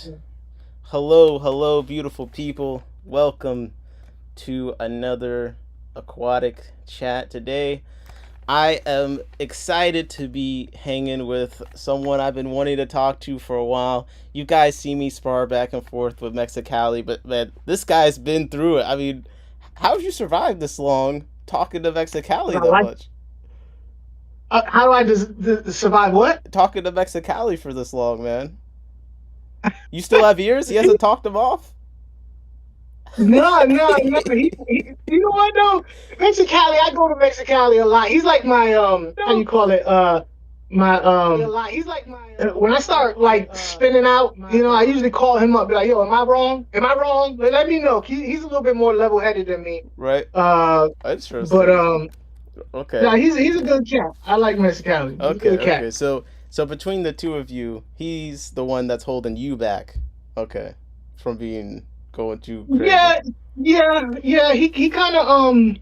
And hello, beautiful people. Welcome to another aquatic chat today. I am excited to be hanging with someone I've been wanting to talk to for a while. You guys see me spar back and forth with Mexicali, but man, this guy's been through it. I mean, how'd you survive this long talking to Mexicali I that like. much? How do I survive? What? Talking to Mexicali for this long, man. You still have ears? He hasn't talked them off? No, no, no. You know what though? Mexicali, I go to Mexicali a lot. He's like my how you call it? My when I start like spinning out, I usually call him up, be like, "Yo, am I wrong? Am I wrong? But let me know." He's a little bit more level headed than me. Right? Uh, but Interesting. Okay. no, he's a good cat. I like Mexicali. He's a Okay, good cat. okay. So between the two of you, he's the one that's holding you back. Okay. From being going too crazy. Yeah, yeah. He kind of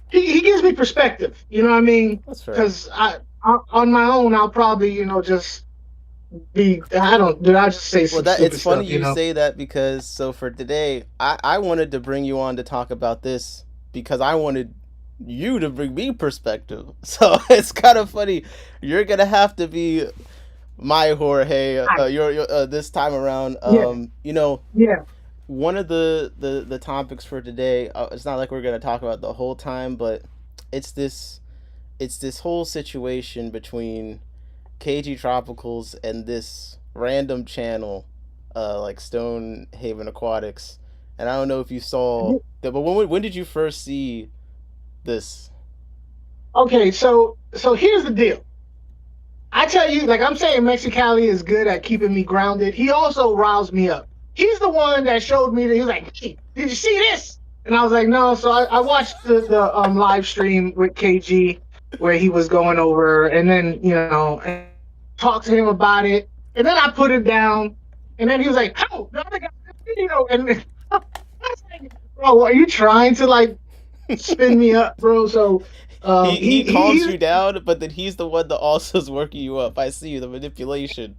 he gives me perspective. You know what I mean? That's fair. Because I on my own, I'll probably just be. I don't. Did I just say Well, some that it's stupid funny stuff? you say that because so for today, I wanted to bring you on to talk about this because I wanted you to bring me perspective. So it's kind of funny. You're gonna have to be my Jorge. You're this time around. Yeah, yeah. One of the topics for today. It's not like we're gonna talk about the whole time, but it's this it's this whole situation between KG Tropicals and this random channel, like Stonehaven Aquatics. And I don't know if you saw that, but when did you first see this? Okay, so here's the deal. I tell you, like I'm saying, Mexicali is good at keeping me grounded. He also riles me up. He's the one that showed me that he was like, "Hey, did you see this?" And I was like, "No." So I watched the live stream with KG where he was going over, and then and talked to him about it, and then I put it down, and then he was like, "Oh, the other guy, and I was like, "Bro, are you trying to like spin me up, bro?" So He calms he's you down, but then he's the one that also is working you up. I see the manipulation.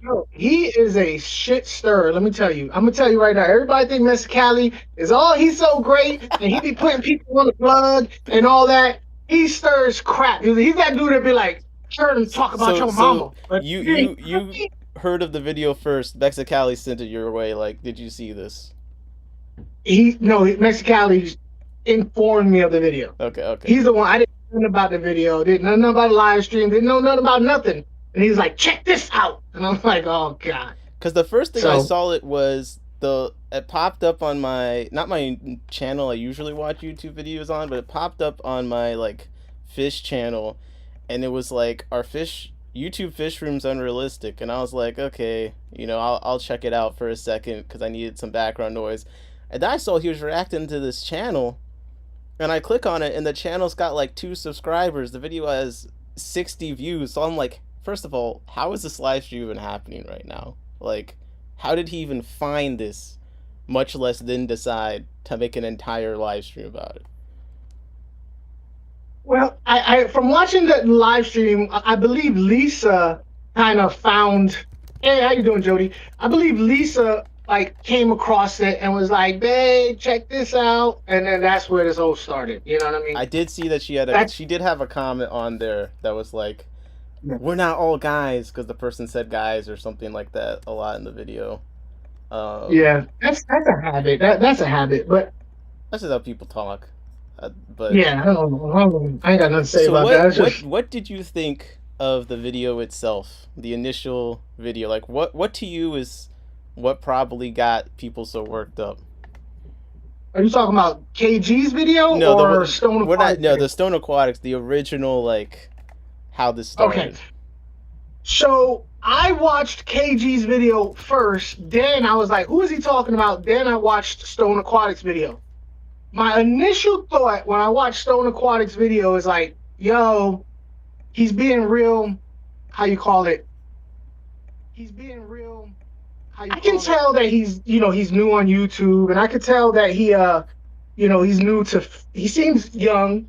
no, he is a shit stirrer. Let me tell you. I'm gonna tell you right now. Everybody think Mexicali is he's so great, and he be putting people on the plug and all that. He stirs crap. He's that dude that be like, "Turn and talk about So your so mama." But you hey, you you heard of the video first. Mexicali sent it your way. Like, did you see this? Mexicali informed me of the video. Okay, okay. He's the one. I didn't know nothing about the video. Didn't know nothing about the live stream. Didn't know nothing about nothing. And he's like, "Check this out," and I'm like, "Oh god." Because the first thing I So saw it was it popped up on my not my channel I usually watch YouTube videos on, but it popped up on my like fish channel, and it was like our fish YouTube fish room's unrealistic, and I was like, okay, I'll check it out for a second because I needed some background noise, and then I saw he was reacting to this channel, and I click on it, and the channel's got like 2 subscribers. The video has 60 views, so I'm like, first of all, how is this live stream even happening right now? Like, how did he even find this, much less then decide to make an entire live stream about it? Well, I from watching the live stream, I believe Lisa kind of found. Hey, how you doing, Jody? I believe Lisa like came across it and was like, "Babe, check this out," and then that's where this whole started. You know what I mean? I did see that That she did have a comment on there that was like, yeah. "We're not all guys," because the person said guys or something like that a lot in the video. Um, Yeah, that's a habit. That's a habit. But that's just how people talk. But yeah, I ain't got nothing to say so about that. what It's what just what did you think of the video itself? The initial video, like what to you is what probably got people so worked up? are you talking about KG's video No, or Stone we're not. Aquatics No, video? the Stone Aquatics, the original, like how this Okay, started. so I watched KG's video first. Then I was like, "Who is he talking about?" Then I watched Stone Aquatics video. My initial thought when I watched Stone Aquatics video is like, "Yo, he's being real. How you call it? He's being real. I can tell that he's new on YouTube, and I could tell that he's new to. He seems young,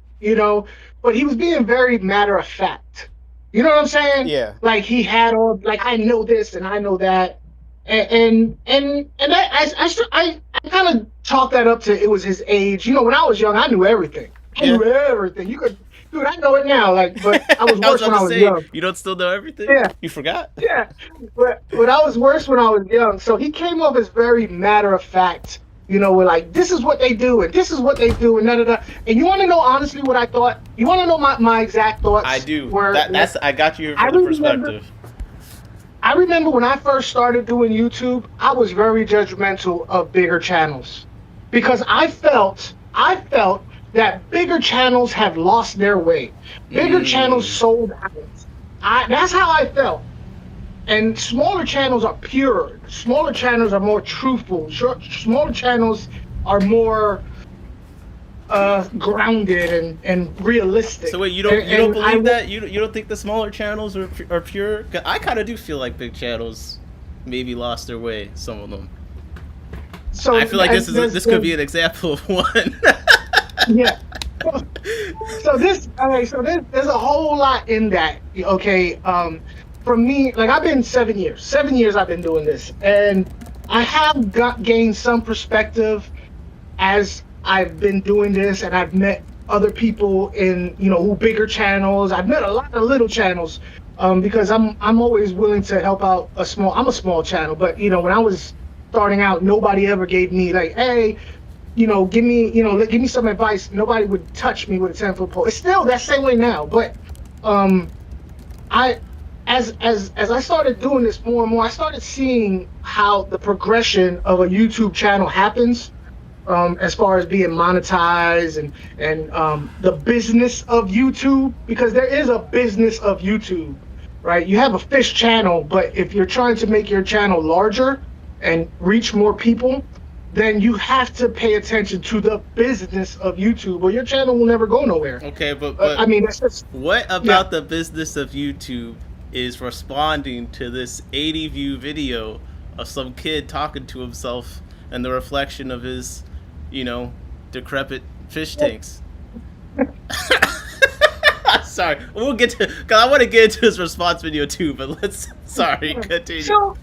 but he was being very matter of fact. You know what I'm saying? Yeah, Like he had all like I know this and I know that, And I kind of chalk that up to it was his age. You know, when I was young, I knew everything. I Yeah. knew everything. You could, dude, I know it now. Like, but I was I was worse about when I to was say, young. you don't still know everything? Yeah, You forgot? yeah. But I was worse when I was young. So he came off as very matter of fact. You know, we're like, this is what they do, and this is what they do, and da da da. And you want to know honestly what I thought? You want to know my exact I thoughts? do. Were That's I got you I for the remember perspective. I remember when I first started doing YouTube, I was very judgmental of bigger channels because I felt that bigger channels have lost their way. Bigger channels Mm. sold out. That's how I felt. And smaller channels are pure. Smaller channels are more truthful. Smaller channels are more grounded and realistic. So wait, you don't And believe that? You don't think the smaller channels are pure? 'Cause I kind of do feel like big channels maybe lost their way. Some of them. so I feel like this could be there's an example of one. yeah. So this okay, so there's a whole lot in that. Okay. For me, like I've been 7 years. 7 years I've been doing this. And I have gained some perspective as I've been doing this and I've met other people in, who bigger channels. I've met a lot of little channels. Because I'm always willing to help out I'm a small channel, but when I was starting out, nobody ever gave me like, hey, give me some advice. Nobody would touch me with a 10-foot pole. It's still that same way now, but I, as I started doing this more and more, I started seeing how the progression of a YouTube channel happens, as far as being monetized and the business of YouTube, because there is a business of YouTube, right? You have a fish channel, but if you're trying to make your channel larger and reach more people, then you have to pay attention to the business of YouTube, or your channel will never go nowhere. Okay, but I mean, that's just what yeah. about the business of YouTube is responding to this 80 view video of some kid talking to himself and the reflection of his, decrepit fish tanks? Sorry, we'll get to. Cause I want to get into his response video too, but let's. Sorry, continue. So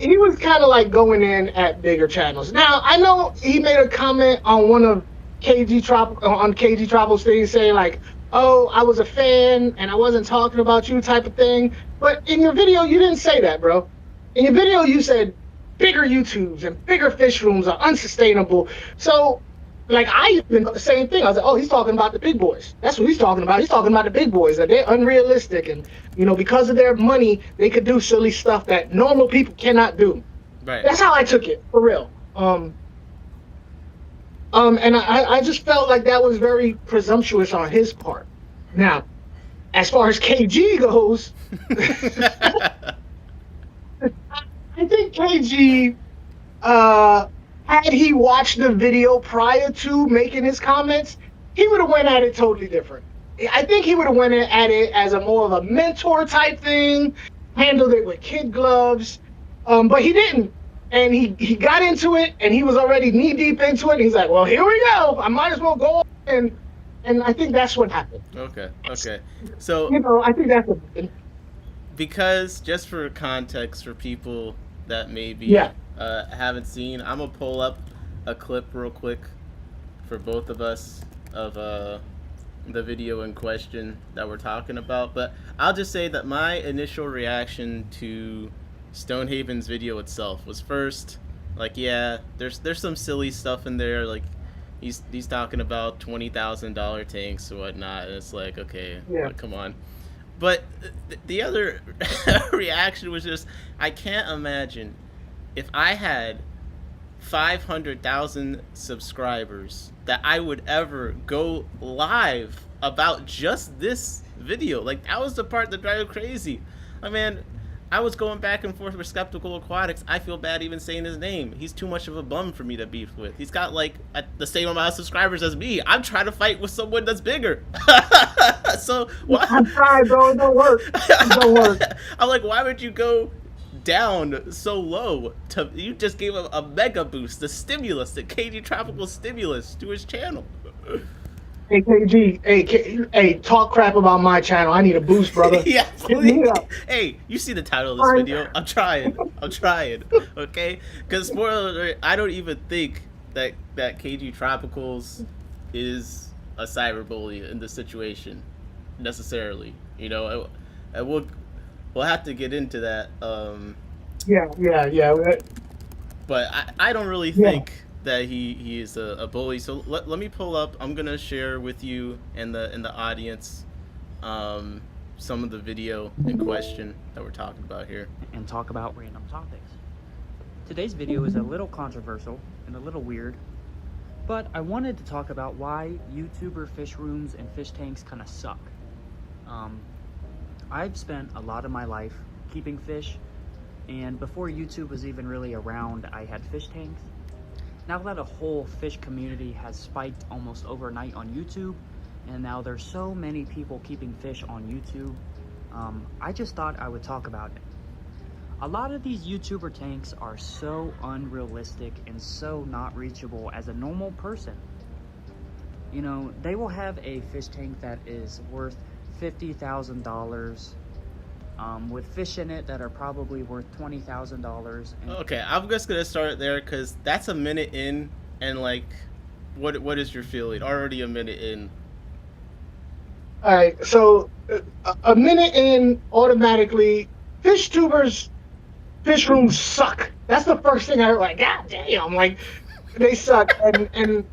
he was kind of like going in at bigger channels. Now I know he made a comment on one of KG Tropical's things saying like, "Oh, I was a fan and I wasn't talking about you," type of thing. But in your video, you didn't say that, bro. In your video, you said bigger YouTubes and bigger fish rooms are unsustainable. So, like, I even got the same thing. I was like, oh, he's talking about the big boys. That's what he's talking about. He's talking about the big boys, that they're unrealistic. And, because of their money, they could do silly stuff that normal people cannot do. Right. That's how I took it, for real. And I just felt like that was very presumptuous on his part. Now, as far as KG goes, I think KG, had he watched the video prior to making his comments, he would have went at it totally different. I think he would have went at it as a more of a mentor type thing, handled it with kid gloves, but he didn't. And he got into it, and he was already knee deep into it. And he's like, "Well, here we go. I might as well go." And I think that's what happened. Okay. So I think that's what. Because just for context for people that maybe haven't seen, I'm gonna pull up a clip real quick for both of us of the video in question that we're talking about. But I'll just say that my initial reaction to Stonehaven's video itself was first like, yeah, there's some silly stuff in there, like he's talking about $20,000 tanks or whatnot, and it's like, okay, come on. But the other reaction was just, I can't imagine if I had 500,000 subscribers that I would ever go live about just this video. Like, that was the part that drove me crazy. I mean, I was going back and forth with Skeptical Aquatics. I feel bad even saying his name. He's too much of a bum for me to beef with. He's got like the same amount of subscribers as me. I'm trying to fight with someone that's bigger. So why? I'm trying, bro. It don't work. It don't work. I'm like, why would you go down so low? You just gave a mega boost, the stimulus, the KG Tropical stimulus to his channel. Hey KG, hey, talk crap about my channel. I need a boost, brother. Yeah, Hit me please. up. Hey, you see the title of this Fine. video? I'm trying. I'm trying. Okay? Because spoiler alert, I don't even think that KG Tropicals is a cyberbully in this situation necessarily. You know, we'll have to get into that. Yeah. But I don't really Yeah. think that he is a bully. So let me pull up. I'm gonna share with you and the audience um, some of the video in question that we're talking about here. And talk about random topics. Today's video is a little controversial and a little weird, but I wanted to talk about why YouTuber fish rooms and fish tanks kind of suck. I've spent a lot of my life keeping fish, and before YouTube was even really around, I had fish tanks. Now that a whole fish community has spiked almost overnight on YouTube, and now there's so many people keeping fish on YouTube, I just thought I would talk about it. A lot of these YouTuber tanks are so unrealistic and so not reachable as a normal person. You know, they will have a fish tank that is worth $50,000 with fish in it that are probably worth $20,000. Okay, I'm just gonna start there because that's a minute in, and like, what is your feeling? Already a minute in. All right. So a minute in, automatically, fish tubers, fish rooms suck. That's the first thing I heard. Like, God damn, like they suck. And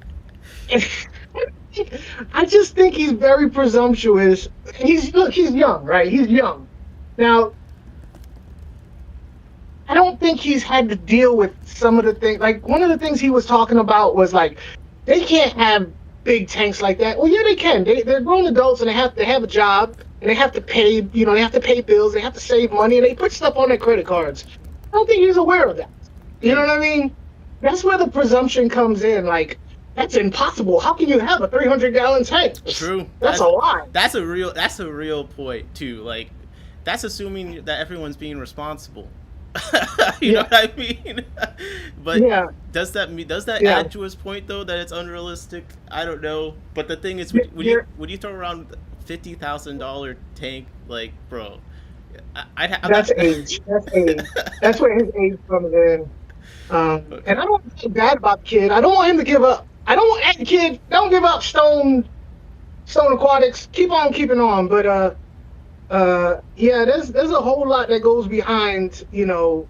I just think he's very presumptuous. He's young, right? He's young. Now, I don't think he's had to deal with some of the things. Like one of the things he was talking about was like they can't have big tanks like that. Well, yeah, they can. They're grown adults and they have a job and they have to pay. You know, they have to pay bills. They have to save money and they put stuff on their credit cards. I don't think he's aware of that. You know what I mean? That's where the presumption comes in. Like that's impossible. How can you have a 300-gallon tank? True. That's a lie. That's a real point too. Like, that's assuming that everyone's being responsible. You know what I mean? But Yeah. does that Yeah. add to his point though that it's unrealistic? I don't know. But the thing is, would you throw around $50,000 tank? Like, bro, That's age. That's age. That's where his age comes in. And I don't feel bad about the kid. I don't want him to give up. I don't want the kid. Don't give up. Stone Aquatics. Keep on keeping on. But yeah, there's a whole lot that goes behind. You know,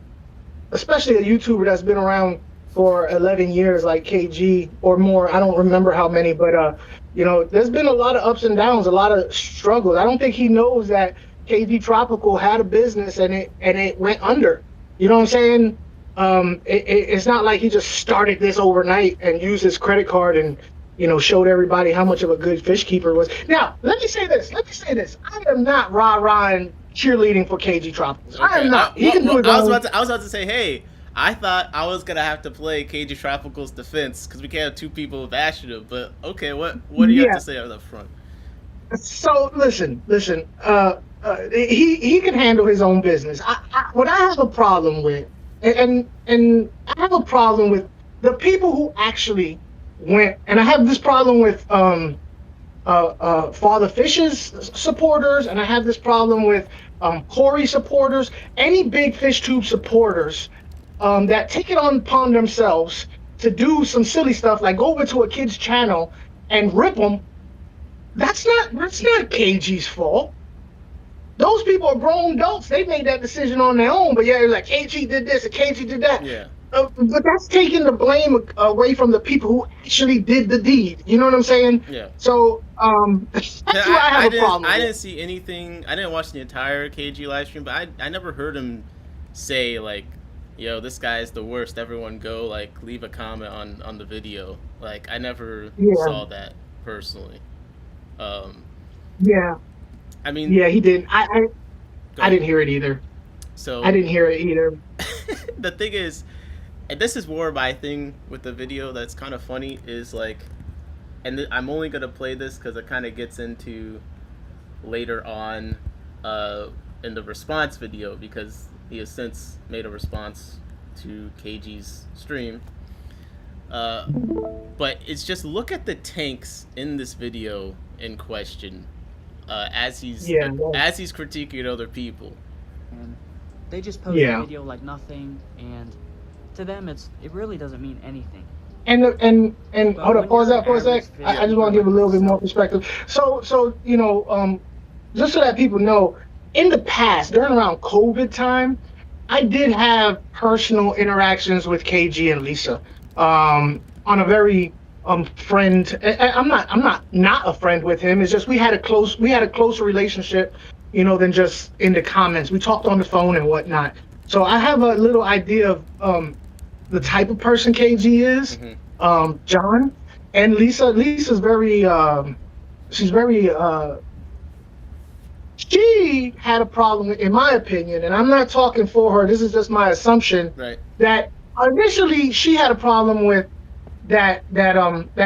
especially a YouTuber that's been around for 11 years, like KG or more. I don't remember how many, but you know, there's been a lot of ups and downs, a lot of struggles. I don't think he knows that KG Tropical had a business and it went under. You know what I'm saying? It's not like he just started this overnight and used his credit card and you know showed everybody how much of a good fish keeper was. Now, let me say this. I am not rah-rahing cheerleading for KG Tropicals. Okay. I am not. He can do his own. I was about to say, hey, I thought I was gonna have to play KG Tropical's defense because we can't have two people bashing him. But okay, what do you have to say on the front? So listen. He can handle his own business. What I have a problem with, and I have a problem with the people who actually went, and I have this problem with Father Fish's supporters, and I have this problem with Corey supporters, any big fish tube supporters that take it upon themselves to do some silly stuff like go over to a kid's channel and rip them. That's not KG's fault. Those people are grown adults. They made that decision on their own. But yeah, they're like KG did this and KG did that. Yeah. But that's taking the blame away from the people who actually did the deed. You know what I'm saying? Yeah. So that's why I have a problem. I didn't see anything. I didn't watch the entire KG live stream, but I never heard him say like, "Yo, this guy is the worst. Everyone go like leave a comment on the video." Like I never saw that personally. Yeah. I mean. Yeah, he didn't. I didn't hear it either. So I didn't hear it either. The thing is, and this is more my thing with the video that's kind of funny is like, and I'm only gonna play this because it kind of gets into later on in the response video because he has since made a response to KG's stream. But it's just look at the tanks in this video in question, as he's critiquing other people. And they just post a video like nothing, and to them it really doesn't mean anything. And hold up, pause that for a sec. I just want to give a little bit more perspective. So you know, just so that people know, in the past, during around COVID time, I did have personal interactions with KG and Lisa, on a very friend. I'm not a friend with him. It's just we had a closer relationship, you know, than just in the comments. We talked on the phone and whatnot. So I have a little idea of the type of person KG is. John and Lisa's very she's very she had a problem, in my opinion, and I'm not talking for her, this is just my assumption, right, that initially she had a problem with that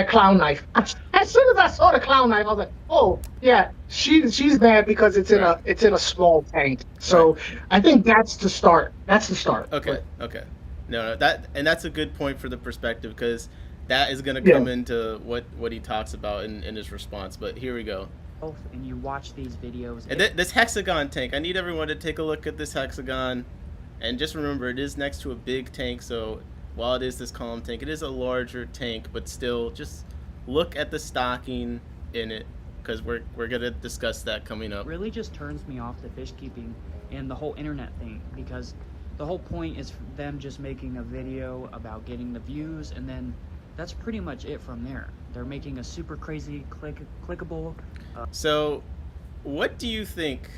clown knife. As soon as I saw the clown knife, I was like, oh yeah, she's mad because it's in a small tank. So I think that's the start. Okay. No, that's a good point for the perspective, because that is going to come into what he talks about in his response. But here we go. And you watch these videos. And this hexagon tank, I need everyone to take a look at this hexagon, and just remember it is next to a big tank. So while it is this column tank, it is a larger tank, but still, just look at the stocking in it, because we're gonna discuss that coming up. It really just turns me off the fish keeping and the whole internet thing, because the whole point is them just making a video about getting the views, and then that's pretty much it from there. They're making a super crazy clickable. So, what do you think,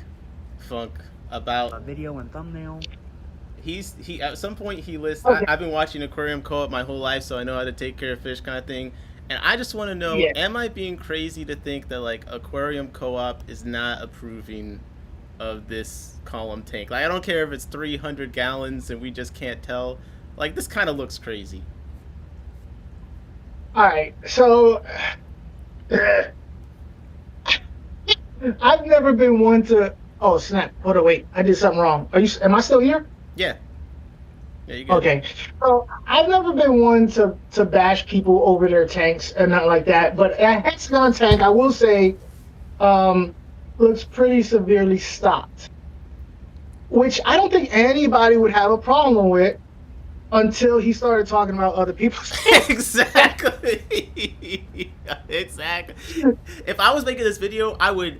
Funk, about a video and thumbnail? He at some point he lists. I've been watching aquarium co-op my whole life, so I know how to take care of fish, kind of thing. And I just want to know, am I being crazy to think that like aquarium co-op is not approving of this column tank? Like, I don't care if it's 300 gallons and we just can't tell. Like, this kind of looks crazy. All right, so I've never been one to. Oh snap! Hold on, wait. I did something wrong. Am I still here? Yeah. Yeah, you good. Okay. So I've never been one to bash people over their tanks and not like that. But a hexagon tank, I will say, looks pretty severely stocked, which I don't think anybody would have a problem with until he started talking about other people's tanks. Exactly. If I was making this video,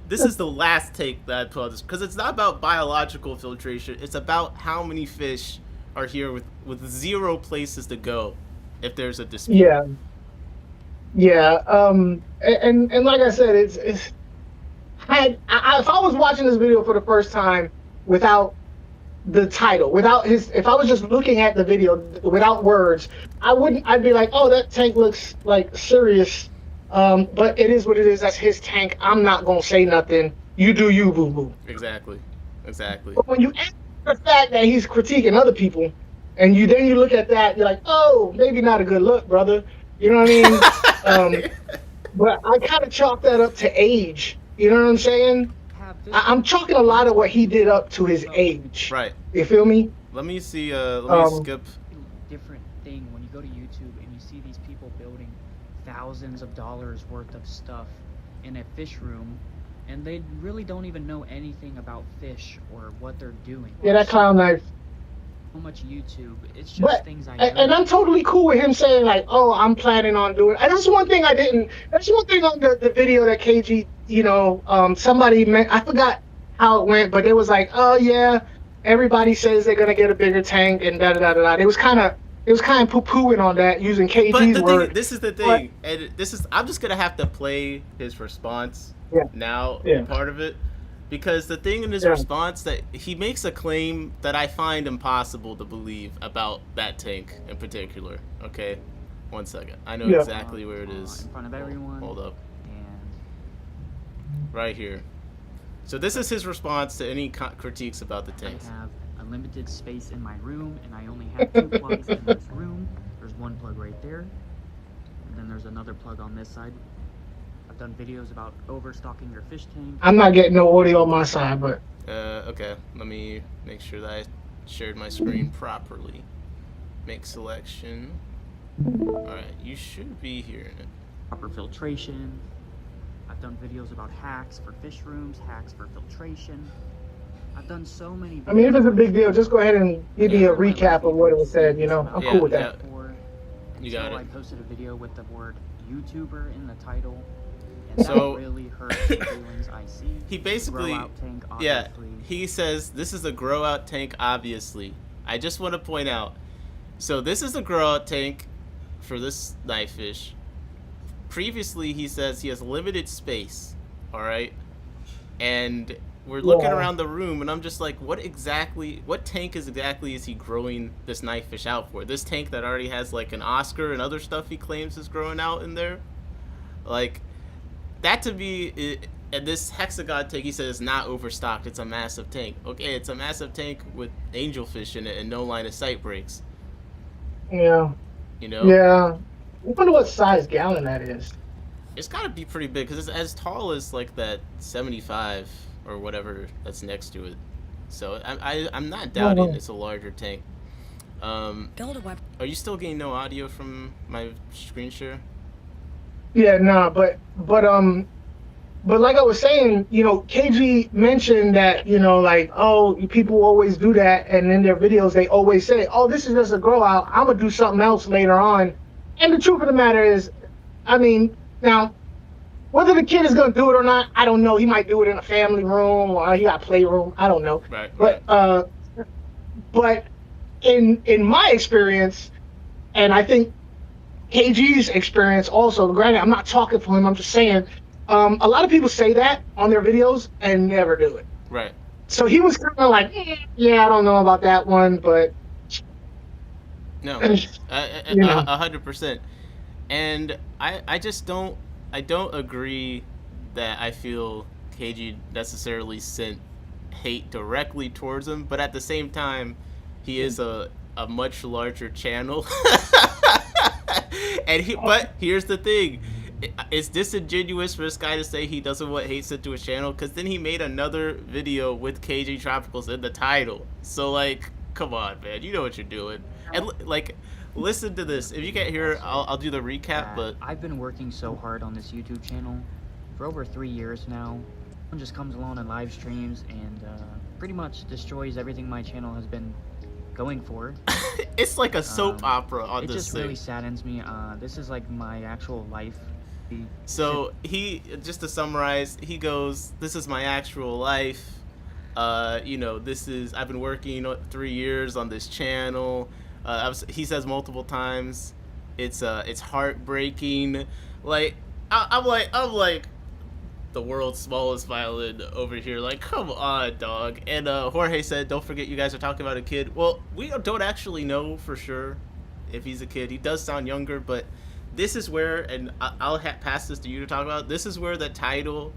this is the last take that I'd put on this, because it's not about biological filtration. It's about how many fish are here with zero places to go if there's a dispute. Yeah. And like I said, if I was watching this video for the first time without the title, if I was just looking at the video without words, I'd be like, oh, that tank looks like serious. But it is what it is. That's his tank. I'm not gonna say nothing. You do you, boo boo. Exactly. But when you add the fact that he's critiquing other people, and you look at that, you're like, oh, maybe not a good look, brother. You know what I mean? But I kind of chalk that up to age. You know what I'm saying? I'm chalking a lot of what he did up to his age. Right. You feel me? Let me see. Let me skip. Different thing when you go to YouTube and you see these people building thousands of dollars worth of stuff in a fish room, and they really don't even know anything about fish or what they're doing. Yeah, that clown knife. So much YouTube. It's just things I know. And I'm totally cool with him saying like, oh, I'm planning on doing. And that's one thing on the video that KG, you know, somebody meant, I forgot how it went, but it was like, oh yeah, everybody says they're gonna get a bigger tank and da da da da. It was kind of poo-pooing on that, using KG's word. This is the thing, and I'm just gonna have to play his response now, part of it. Because the thing in his response, that he makes a claim that I find impossible to believe about that tank in particular. Okay, 1 second. I know exactly where it is. In front of everyone. Hold up. And right here. So this is his response to any critiques about the tanks. I have unlimited space in my room, and I only have 2 plugs in this room. There's 1 plug right there, and then there's another plug on this side. I've done videos about overstocking your fish tank. I'm not getting no audio on my side, but okay, let me make sure that I shared my screen properly. Make selection. Alright, you should be hearing it. Proper filtration. I've done videos about hacks for fish rooms, hacks for filtration. I've done so many videos. I mean, if it's a big deal, just go ahead and give me a recap of what it was said, you know? I'm cool with that. You got it. I posted a video with the word YouTuber in the title. And So that really hurts the feelings I see. he basically, Grow out tank, yeah, obviously. he says this is a grow out tank. Obviously, I just want to point out. So this is a grow out tank for this knife fish. Previously, he says he has limited space. All right, and we're looking around the room, and I'm just like, what tank is he growing this knife fish out for? This tank that already has like an Oscar and other stuff he claims is growing out in there, like. That to me, and this hexagon tank, he says, is not overstocked. It's a massive tank. Okay, it's a massive tank with angelfish in it and no line of sight breaks. Yeah. You know? Yeah. I wonder what size gallon that is. It's got to be pretty big because it's as tall as like that 75 or whatever that's next to it. So I'm not doubting it's a larger tank. Are you still getting no audio from my screen share? Yeah, nah, but like I was saying, you know, KG mentioned that, you know, like, oh, people always do that, and in their videos they always say, oh, this is just a grow out, I'm gonna do something else later on. And the truth of the matter is, I mean, now, whether the kid is gonna do it or not, I don't know. He might do it in a family room or he got a playroom, I don't know. Right. But in my experience, and I think KG's experience also, granted, I'm not talking for him, I'm just saying, a lot of people say that on their videos and never do it. Right. So he was kind of like, yeah, I don't know about that one, but... No, 100%. And I just don't agree that I feel KG necessarily sent hate directly towards him, but at the same time, he is a much larger channel. But here's the thing, it's disingenuous for this guy to say he doesn't want hate sent to his channel, because then he made another video with KG Tropicals in the title. So like, come on, man, you know what you're doing. And like, listen to this. If you can't hear it, I'll do the recap. But I've been working so hard on this YouTube channel for over 3 years now. Someone just comes along and live streams and pretty much destroys everything my channel has been going for. It's like a soap opera on this thing. It just really saddens me. This is like my actual life. So he, just to summarize, he goes, this is my actual life. You know, I've been working 3 years on this channel. He says multiple times, it's heartbreaking. Like, I'm like the world's smallest violin over here. Like, come on, dog. And Jorge said, don't forget you guys are talking about a kid. Well, we don't actually know for sure if he's a kid. He does sound younger, but this is where, and I'll pass this to you to talk about, this is where the title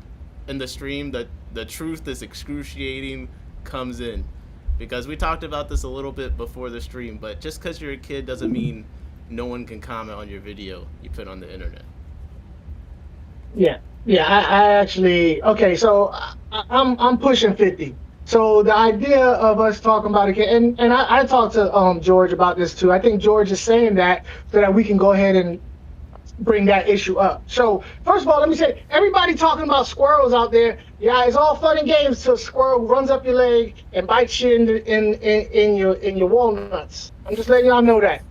and the stream, the truth is excruciating, comes in. Because we talked about this a little bit before the stream, but just because you're a kid doesn't mean no one can comment on your video you put on the internet. Yeah, I actually, okay, so I'm pushing 50. So the idea of us talking about a kid, and I talked to George about this too. I think George is saying that so that we can go ahead and bring that issue up. So first of all, let me say, everybody talking about squirrels out there, yeah, it's all fun and games till a squirrel runs up your leg and bites you in your walnuts. I'm just letting y'all know that.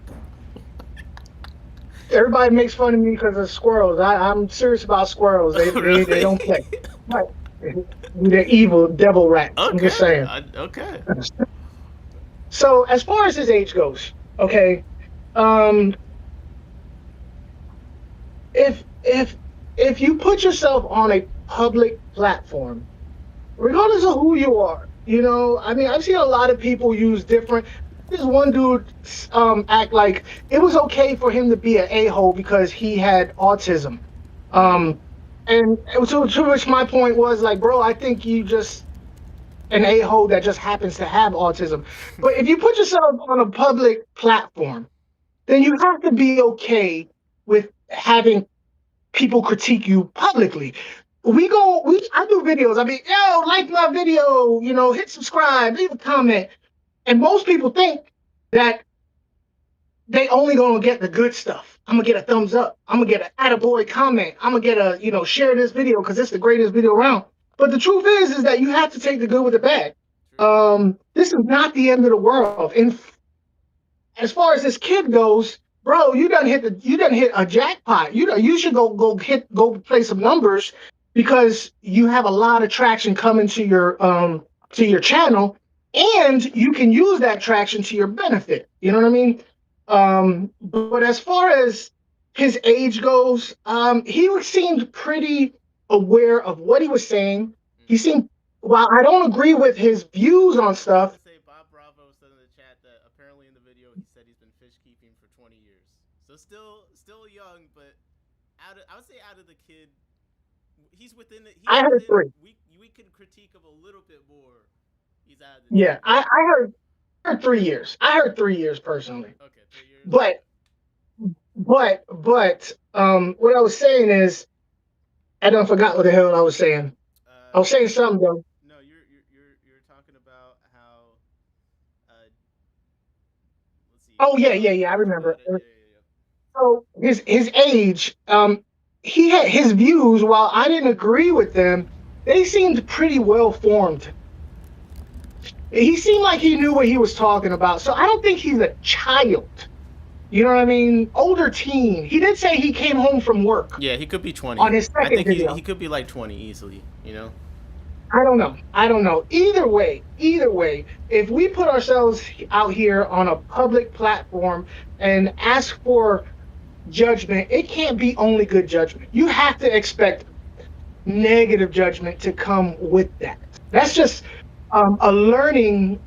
Everybody makes fun of me because of squirrels. I'm serious about squirrels. They don't play. Right. They're evil devil rats. Okay. I'm just saying. Okay. So as far as his age goes, okay, if you put yourself on a public platform, regardless of who you are, you know, I mean, I've seen a lot of people use different. This one dude act like it was okay for him to be an a-hole because he had autism, and to which my point was like, bro, I think you just an a-hole that just happens to have autism. But if you put yourself on a public platform, then you have to be okay with having people critique you publicly. I do videos. I mean, yo, like my video, you know, hit subscribe, leave a comment. And most people think that they only gonna get the good stuff. I'm gonna get a thumbs up. I'm gonna get an attaboy comment. I'm gonna get a share this video because it's the greatest video around. But the truth is that you have to take the good with the bad. This is not the end of the world. And as far as this kid goes, bro, you done hit a jackpot. You should go play some numbers because you have a lot of traction coming to your channel, and you can use that traction to your benefit. You know what I mean? But as far as his age goes, he seemed pretty aware of what he was saying. He seemed, while I don't agree with his views on stuff. Bob Bravo said in the chat that apparently in the video he said he's been fish keeping for 20 years. So still young, but I would say out of the kid, he's within it. I heard 3. We could critique him a little bit more. He's out of the yeah, I heard 3 years. I heard 3 years personally. Okay, 3 years. But what I was saying is, I don't forgot what the hell I was saying. I was saying something though. No, you're talking about how. Let's see. Oh yeah, I remember. Yeah. So his age, he had his views. While I didn't agree with them, they seemed pretty well formed. He seemed like he knew what he was talking about. So I don't think he's a child. You know what I mean? Older teen. He did say he came home from work. Yeah, he could be 20. On his second video. He could be like 20 easily, you know? I don't know. Either way, if we put ourselves out here on a public platform and ask for judgment, it can't be only good judgment. You have to expect negative judgment to come with that. That's just a learning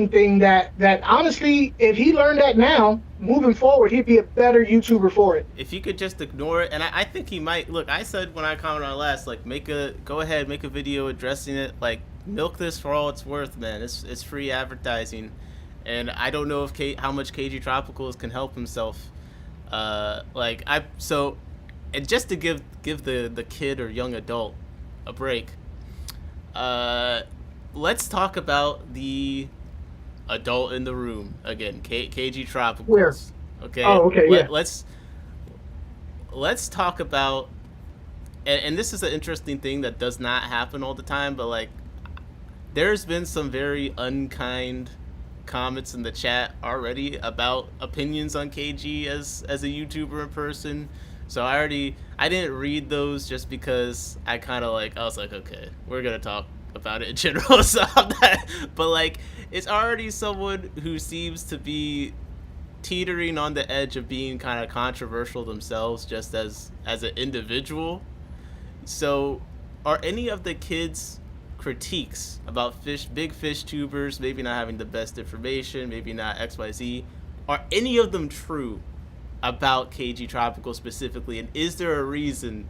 thing that honestly, if he learned that now, moving forward, he'd be a better YouTuber for it. If he could just ignore it, and I think he might. Look, I said when I commented on last, like, go ahead, make a video addressing it. Like, milk this for all it's worth, man. It's free advertising, and I don't know if how much KG Tropicals can help himself. And just to give the kid or young adult a break. Let's talk about the adult in the room again, KG Tropicals. Where? Okay. Oh, okay. Yeah. Let's talk about, and this is an interesting thing that does not happen all the time, but like, there's been some very unkind comments in the chat already about opinions on KG as a YouTuber in person. So I didn't read those just because I was like, okay, we're gonna talk about it in general. So but like, it's already someone who seems to be teetering on the edge of being kind of controversial themselves, just as an individual. So are any of the kids' critiques about big fish tubers maybe not having the best information, maybe not XYZ, are any of them true about KG Tropical specifically? And is there a reason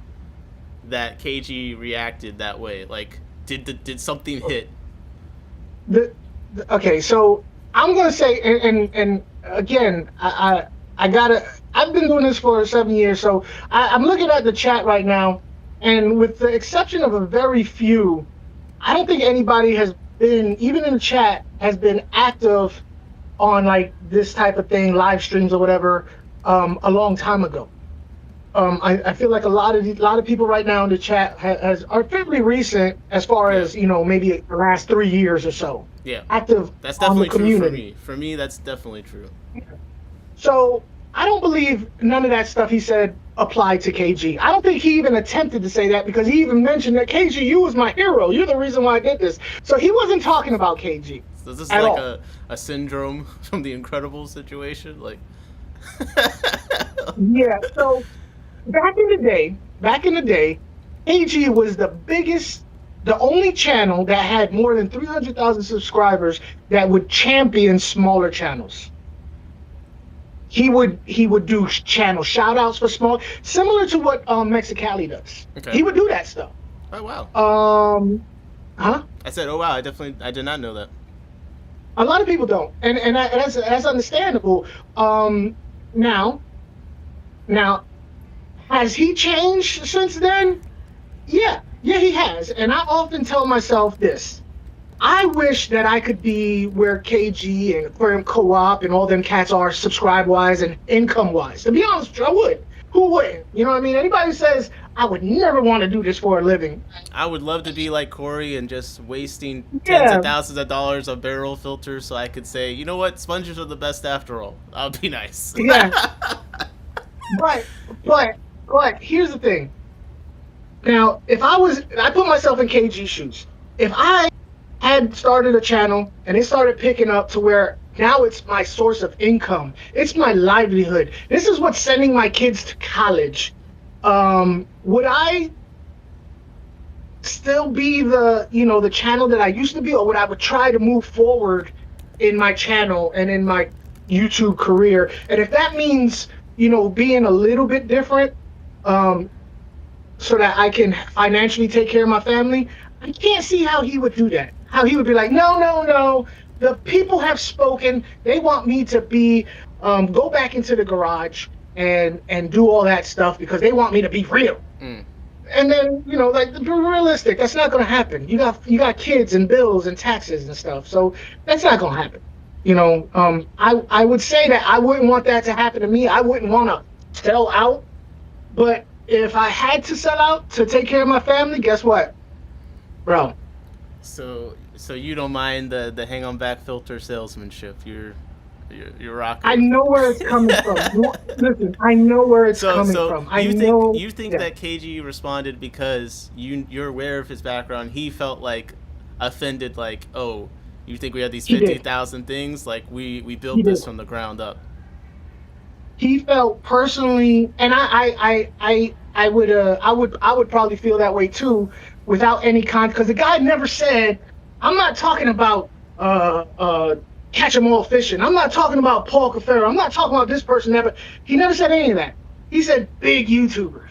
that KG reacted that way? Like, did something hit? Okay, so I'm gonna say, and again, I've been doing this for 7 years, so I'm looking at the chat right now, and with the exception of a very few, I don't think anybody has been, even in the chat, has been active on like this type of thing, live streams or whatever, a long time ago. I feel like a lot of people right now in the chat are fairly recent, as far as maybe the last 3 years or so. Yeah, active. That's definitely on the community. True for me. That's definitely true. So I don't believe none of that stuff he said applied to KG. I don't think he even attempted to say that, because he even mentioned that KG, you was my hero. You're the reason why I did this. So he wasn't talking about KG. So is this like a syndrome from the Incredibles situation, like? Yeah. So back in the day, KG was the only channel that had more than 300,000 subscribers that would champion smaller channels. He would do channel shout outs for small, similar to what Mexicali does. Okay. He would do that stuff. Oh wow. Huh? I said, oh wow, I did not know that. A lot of people don't, and that's understandable. Now, has he changed since then? Yeah, he has. And I often tell myself this: I wish that I could be where KG and Aquarium Co-op and all them cats are, subscribe-wise and income-wise. To be honest with you, I would. Who wouldn't? You know what I mean? Anybody who says, I would never want to do this for a living. I would love to be like Corey and just wasting tens Yeah, of thousands of dollars on barrel filters so I could say, you know what, sponges are the best after all. That would be nice. yeah. But, but, but here's the thing. Now, I put myself in KG shoes. If I had started a channel and it started picking up to where now it's my source of income, it's my livelihood, this is what's sending my kids to college, would I still be the channel that I used to be, or would I try to move forward in my channel and in my YouTube career? And if that means, being a little bit different, so that I can financially take care of my family, I can't see how he would do that. How he would be like, no, no, no. The people have spoken. They want me to be, go back into the garage and do all that stuff because they want me to be real. Mm. And then, be realistic. That's not going to happen. You got kids and bills and taxes and stuff. So that's not going to happen. I would say that I wouldn't want that to happen to me. I wouldn't want to sell out. But if I had to sell out to take care of my family, guess what, bro? So you don't mind the hang on back filter salesmanship? You're rocking. I know where it's coming from. Listen, I know where it's coming from. You think that KG responded because you're aware of his background? He felt like offended, like, oh, you think we have these 50,000 things? Like we built this from the ground up. He felt personally, and I would probably feel that way too, without any because the guy never said, I'm not talking about catch 'em all fishing. I'm not talking about Paul Cafaro. I'm not talking about this person. He never said any of that. He said big YouTubers.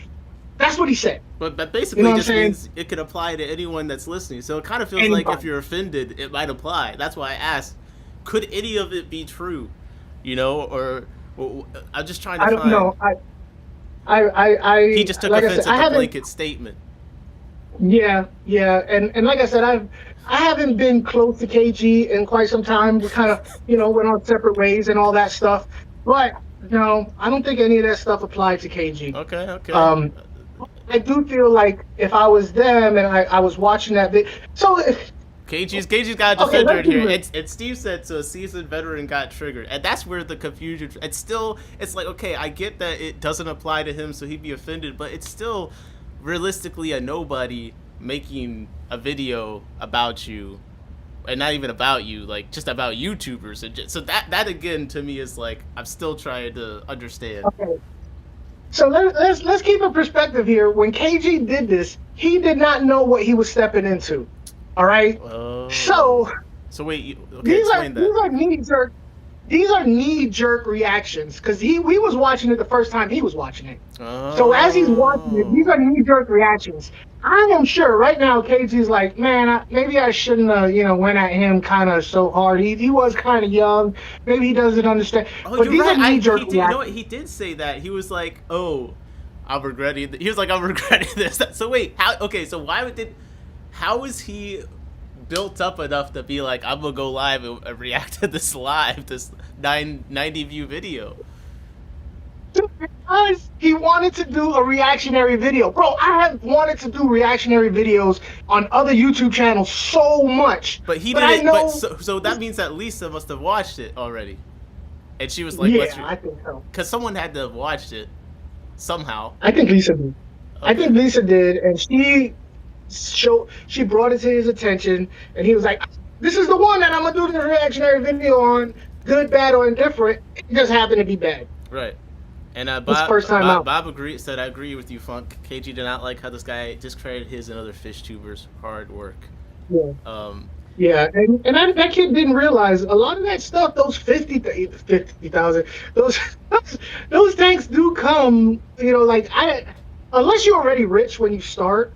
That's what he said. But basically, it just means it could apply to anyone that's listening. So it kind of feels like if you're offended, it might apply. That's why I asked, could any of it be true? Or I'm just trying to find. I don't know. He just took offense at the blanket statement. Yeah, and like I said, I haven't been close to KG in quite some time. We kind of, went on separate ways and all that stuff. But no, I don't think any of that stuff applied to KG. Okay. I do feel like if I was them and I was watching that video, KG's got a defender in here. And Steve said, so a seasoned veteran got triggered. And that's where the confusion, it's like, okay, I get that it doesn't apply to him, so he'd be offended, but it's still realistically a nobody making a video about you, and not even about you, like just about YouTubers. And so that again to me is like, I'm still trying to understand. Okay. So let's keep a perspective here. When KG did this, he did not know what he was stepping into. All right. So wait. These are knee jerk reactions because we was watching it the first time he was watching it. So as he's watching it, these are knee jerk reactions. I am sure right now KG's like, man, maybe I shouldn't have, went at him kind of so hard. He was kind of young. Maybe he doesn't understand. But these are knee jerk reactions. You know what? He did say that. He was like, oh, I'm regretting. He was like, I'm regretting this. So wait, how? Okay, so how is he built up enough to be like, I'm gonna go live and react to this 90 view video? Because he wanted to do a reactionary video. Bro, I have wanted to do reactionary videos on other YouTube channels so much. But he didn't. So that means that Lisa must have watched it already. And she was like, yeah, I think so. Because someone had to have watched it somehow. I think Lisa did. Okay. I think Lisa did, and she brought it to his attention, and he was like, this is the one that I'm going to do the reactionary video on, good, bad, or indifferent. It just happened to be bad. Right. And Bob said, I agree with you, Funk. KG did not like how this guy discredited his and other fish tubers' hard work. Yeah. Yeah, and that kid didn't realize a lot of that stuff, those 50,000, those tanks do come, unless you're already rich when you start,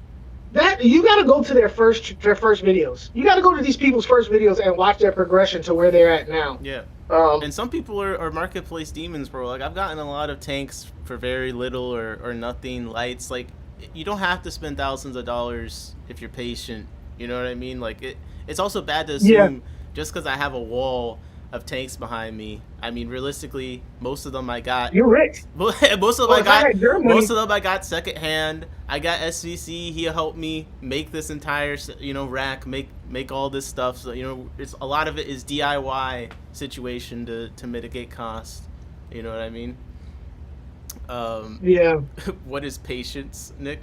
that you got to go to their first videos. You got to go to these people's first videos and watch their progression to where they're at now. Yeah. And some people are marketplace demons, bro. Like, I've gotten a lot of tanks for very little or nothing, lights. Like, you don't have to spend thousands of dollars if you're patient. You know what I mean? Like, it's also bad to Yeah, assume just because I have a wall of tanks behind me. I mean, realistically, most of them I got. you're rich. most of them Well, I if I got. had your Most money, of them I got secondhand. I got SVC. He helped me make this entire, rack, make all this stuff. So it's a lot of it is DIY situation to mitigate cost. You know what I mean? Um, yeah. what is patience, Nick?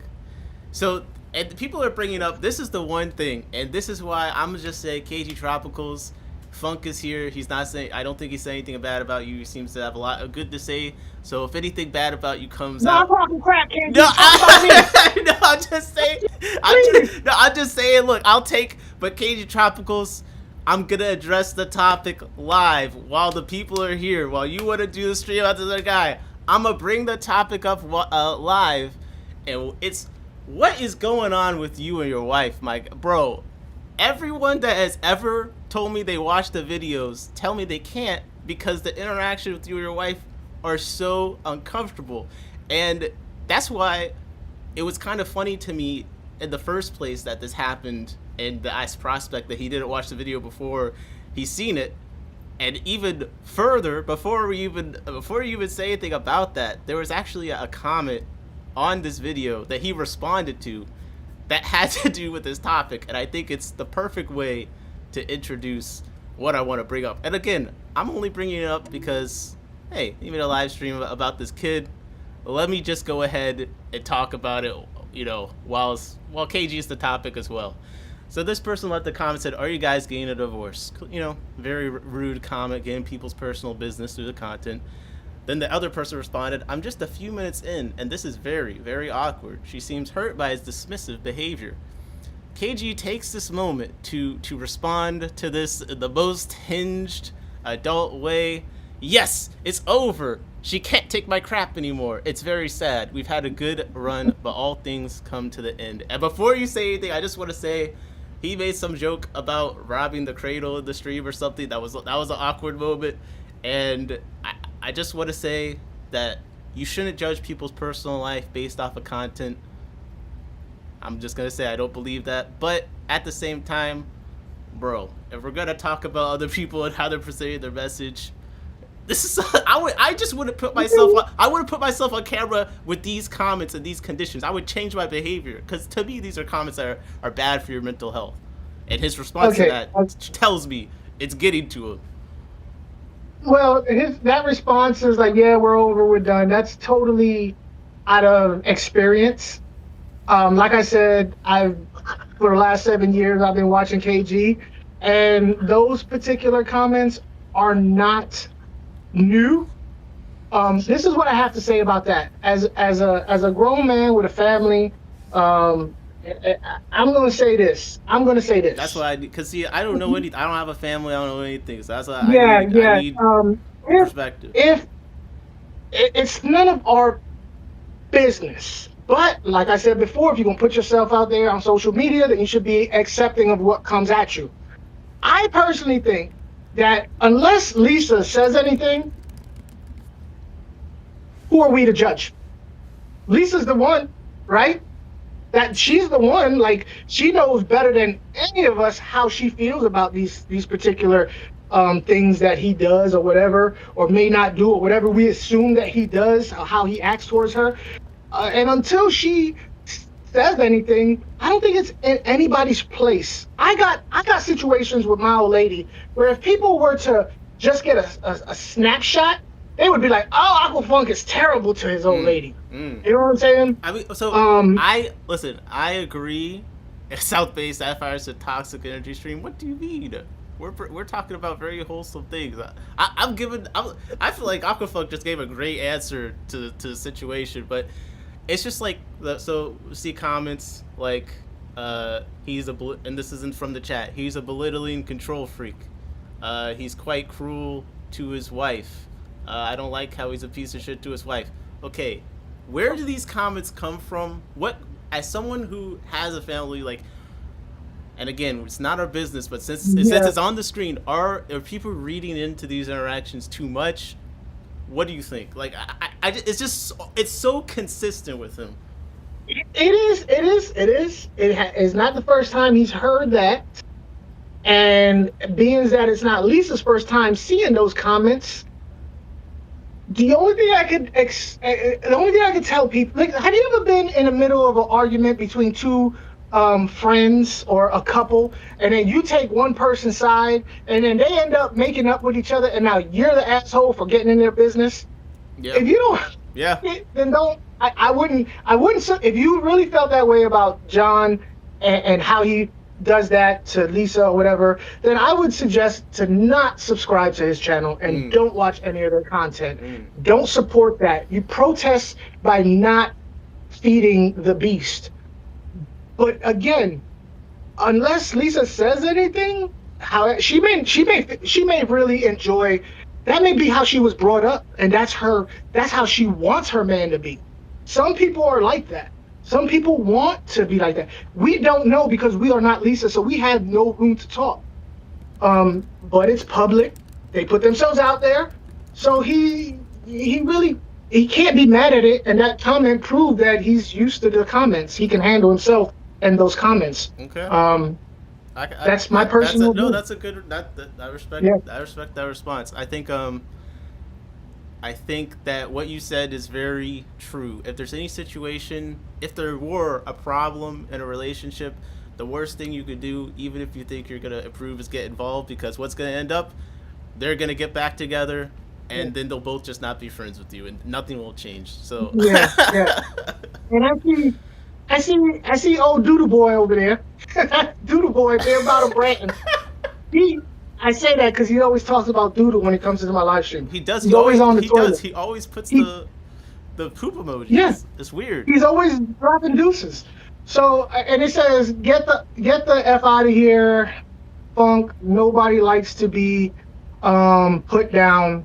So, and people are bringing up, this is the one thing, and this is why I'm gonna just say KG Tropicals, Funk is here. He's not saying, I don't think he's saying anything bad about you. He seems to have a lot of good to say. So if anything bad about you comes No, I'm out, talking crap. Can't no, you talk about me? no, I'm just saying. Please. I'm just saying. Look, I'll take. But KG Tropicals, I'm gonna address the topic live while the people are here. While you want to do the stream out to the guy, I'm gonna bring the topic up live, and it's what is going on with you and your wife, Mike, bro. Everyone that has ever told me they watch the videos tell me they can't because the interaction with you and your wife are so uncomfortable, and that's why it was kind of funny to me in the first place that this happened, and the ice prospect that he didn't watch the video before he's seen it. And even further, before you even say anything about that, there was actually a comment on this video that he responded to that had to do with this topic, and I think it's the perfect way to introduce what I want to bring up. And again, I'm only bringing it up because, hey, even a live stream about this kid. Let me just go ahead and talk about it, while KG is the topic as well. So this person left the comment, said, "Are you guys getting a divorce?" Very rude comment, getting people's personal business through the content. Then the other person responded, "I'm just a few minutes in, and this is very, very awkward. She seems hurt by his dismissive behavior." KG takes this moment to respond to this in the most hinged, adult way. "Yes, it's over. She can't take my crap anymore. It's very sad. We've had a good run, but all things come to the end." And before you say anything, I just want to say, he made some joke about robbing the cradle in the stream or something. That was an awkward moment, and I just want to say that you shouldn't judge people's personal life based off of content. I'm just gonna say I don't believe that, but at the same time, bro, if we're gonna talk about other people and how they're presenting their message, this is I just wouldn't put myself on camera with these comments and these conditions. I would change my behavior, because to me these are comments that are bad for your mental health, and his response to that tells me it's getting to him. Well, that response is like, "Yeah, we're over, we're done." That's totally out of experience. Like I said, for the last 7 years I've been watching KG, and those particular comments are not new. This is what I have to say about that. As a grown man with a family, I'm gonna say this. That's why, because see, I don't know anything. I don't have a family. I don't know anything. So that's why I need perspective. If it's none of our business, but like I said before, if you're gonna put yourself out there on social media, then you should be accepting of what comes at you. I personally think that unless Lisa says anything, who are we to judge? Lisa's the one, right? That she's the one, like, she knows better than any of us how she feels about these particular things that he does or whatever, or may not do, or whatever we assume that he does, or how he acts towards her. And until she says anything, I don't think it's in anybody's place. I got situations with my old lady where if people were to just get a snapshot, they would be like, "Oh, Aquafunk is terrible to his old lady." You know what I'm saying? I mean, so I agree. South Bay Sapphire is a toxic energy stream. What do you mean? We're talking about very wholesome things. I feel like Aquafunk just gave a great answer to the situation, but it's just like, so see comments like and this isn't from the chat. He's a belittling control freak. He's quite cruel to his wife. I don't like how he's a piece of shit to his wife. Okay, where do these comments come from? What, as someone who has a family, like, and again, it's not our business, but since it's on the screen, are people reading into these interactions too much? What do you think? Like, it's so consistent with him. It is. It is not the first time he's heard that. And being that it's not Lisa's first time seeing those comments, the only thing I could tell people, like, have you ever been in the middle of an argument between two friends or a couple, and then you take one person's side, and then they end up making up with each other, and now you're the asshole for getting in their business? Yeah. If you don't, Yeah. then don't. I wouldn't. If you really felt that way about John and how he does that to Lisa or whatever, then I would suggest to not subscribe to his channel and don't watch any of their content. Don't support that. You protest by not feeding the beast. But again, unless Lisa says anything, how she may really enjoy. That may be how she was brought up, and that's how she wants her man to be. Some people are like that. Some people want to be like that. We don't know because we are not Lisa, so we have no room to talk. But it's public. They put themselves out there. So he can't be mad at it, and that comment proved that he's used to the comments. He can handle himself and those comments. Okay. That's my personal view. That's a good. I respect. Yeah. I respect that response. I think that what you said is very true. If there's any situation, if there were a problem in a relationship, the worst thing you could do, even if you think you're gonna improve, is get involved, because what's gonna end up, they're gonna get back together, and then they'll both just not be friends with you, and nothing will change. So yeah. And I see old Doodle Boy over there. Doodle Boy, they're about a brand. I say that because he always talks about Doodle when he comes into my live stream. He does. He's always on the toilet. He always puts the poop emojis. Yeah. It's weird. He's always dropping deuces. So, and it says, get the F out of here, Funk. Nobody likes to be put down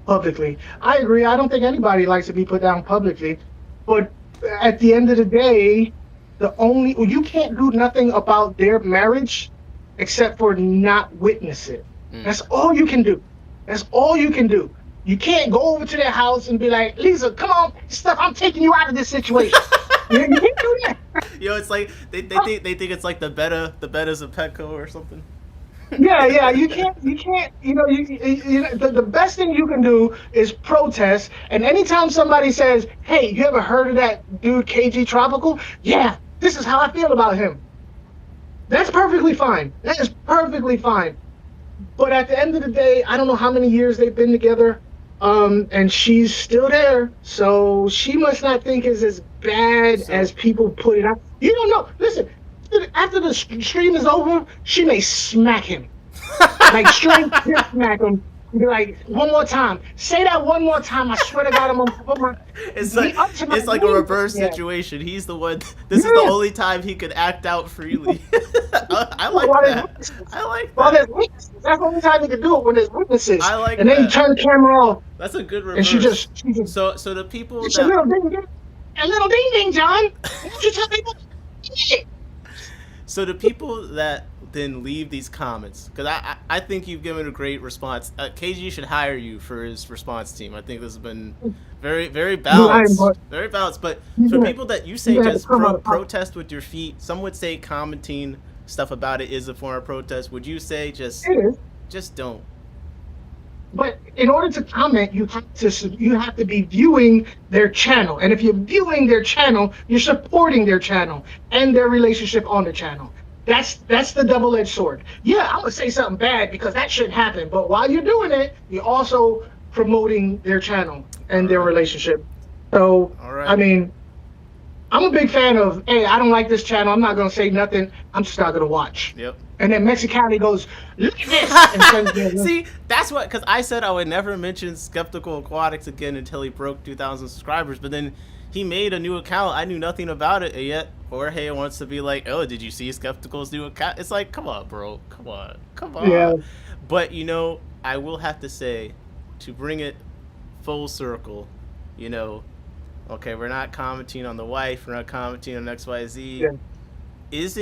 publicly. I agree. I don't think anybody likes to be put down publicly. But at the end of the day, you can't do nothing about their marriage except for not witness it. That's all you can do. That's all you can do. You can't go over to their house and be like, Lisa, come on, stuff, I'm taking you out of this situation. You can't do that. It's like they think it's like the betta's a Petco or something. Yeah, you can't. The best thing you can do is protest. And anytime somebody says, "Hey, you ever heard of that dude KG Tropical?" Yeah, this is how I feel about him. That's perfectly fine. That is perfectly fine. But at the end of the day, I don't know how many years they've been together, and she's still there. So she must not think it's as bad as people put it out. You don't know. Listen, after the stream is over, she may smack him. Like straight smack him. Be like, one more time. Say that one more time. I swear to God, I'm gonna put my. It's like a reverse situation. He's the one. This is the only time he could act out freely. I like that. I like that. Well, there's witnesses. That's the only time he can do it, when there's witnesses. I like and that. then you turn the camera off. That's a good reverse. And she just so the people that. A little ding ding, John. You tell people. So the people that then leave these comments, because I think you've given a great response. KG should hire you for his response team. I think this has been very, very balanced. Very balanced. But for people that you say just protest with your feet, some would say commenting stuff about it is a form of protest. Would you say just don't? But in order to comment, you have to be viewing their channel. And if you're viewing their channel, you're supporting their channel and their relationship on the channel. That's the double-edged sword. Yeah, I'm gonna say something bad because that shouldn't happen. But while you're doing it, you're also promoting their channel and their relationship. So, I mean, I'm a big fan of, hey, I don't like this channel. I'm not gonna say nothing. I'm just not gonna watch. Yep. And then Mexicali goes, look at this. And see, that's what, because I said I would never mention Skeptical Aquatics again until he broke 2,000 subscribers. But then he made a new account. I knew nothing about it, and yet Jorge wants to be like, oh, did you see Skeptical's new account? It's like, come on, bro. Come on. Yeah. But, I will have to say, to bring it full circle, okay, we're not commenting on the wife. We're not commenting on XYZ. Yeah. Is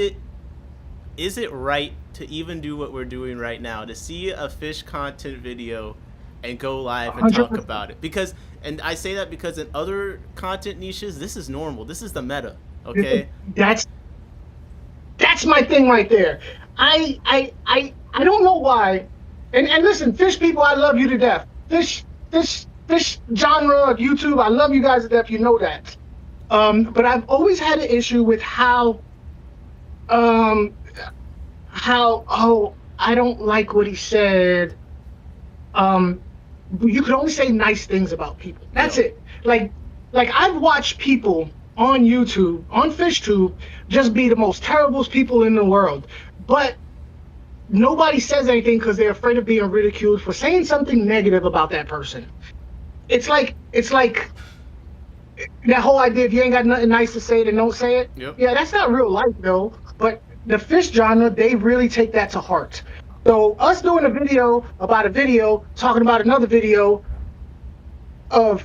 it right to even do what we're doing right now, to see a fish content video and go live and 100%. talk about it? Because, and I say that because in other content niches, this is normal. This is the meta, okay? That's my thing right there. I don't know why. And listen, fish people, I love you to death. Fish genre of YouTube, I love you guys to death. You know that. But I've always had an issue with um how I don't like what he said. You could only say nice things about people. That's it. Like I've watched people on YouTube, on FishTube, just be the most terrible people in the world. But nobody says anything because they're afraid of being ridiculed for saying something negative about that person. It's like that whole idea, if you ain't got nothing nice to say, then don't say it. Yep. Yeah, that's not real life though. But the fish genre, they really take that to heart. So us doing a video about a video, talking about another video of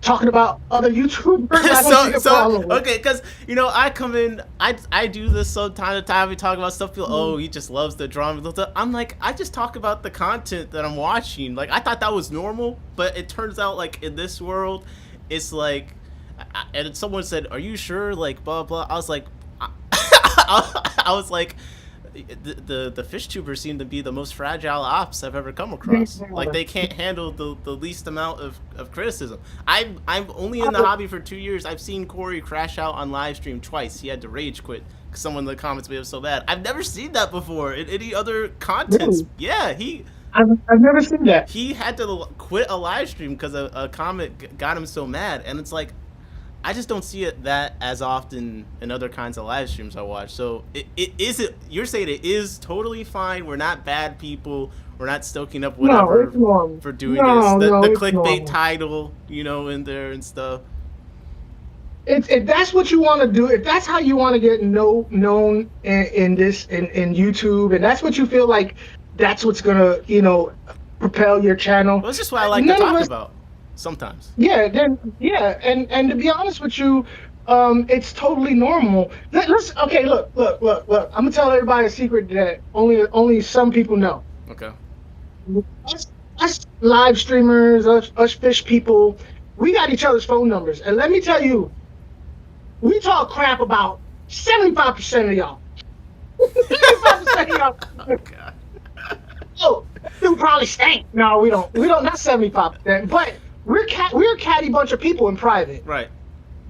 talking about other YouTubers, I don't see a problem with. Okay, because I come in, I do this some time to time. We talk about stuff. People, oh, he just loves the drama. I'm like, I just talk about the content that I'm watching. Like, I thought that was normal, but it turns out, like, in this world, it's like, and someone said, "Are you sure?" Like, blah blah. I was like, I was like, the fish tubers seem to be the most fragile ops I've ever come across. Like, they can't handle the least amount of criticism. I'm only in the hobby for 2 years. I've seen Corey crash out on live stream twice. He had to rage quit because someone in the comments made him so bad. I've never seen that before in any other contents. Really? Yeah, I've never seen that. he had to quit a live stream because a comment got him so mad, and it's like, I just don't see it that as often in other kinds of live streams I watch. So you're saying it is totally fine. We're not bad people. We're not stoking up whatever for doing this. The clickbait title, in there and stuff. If that's what you want to do, if that's how you want to get known in YouTube, and that's what you feel like, that's what's gonna propel your channel. Well, it's just what I like to talk about sometimes. Yeah, and to be honest with you, it's totally normal. Okay, look. I'm gonna tell everybody a secret that only some people know. Okay. Us live streamers, us fish people, we got each other's phone numbers, and let me tell you, we talk crap about 75% of y'all. 75% of y'all. Oh God. Oh, dude probably stank. No, we don't. Not 75%, but we're a catty bunch of people in private. Right.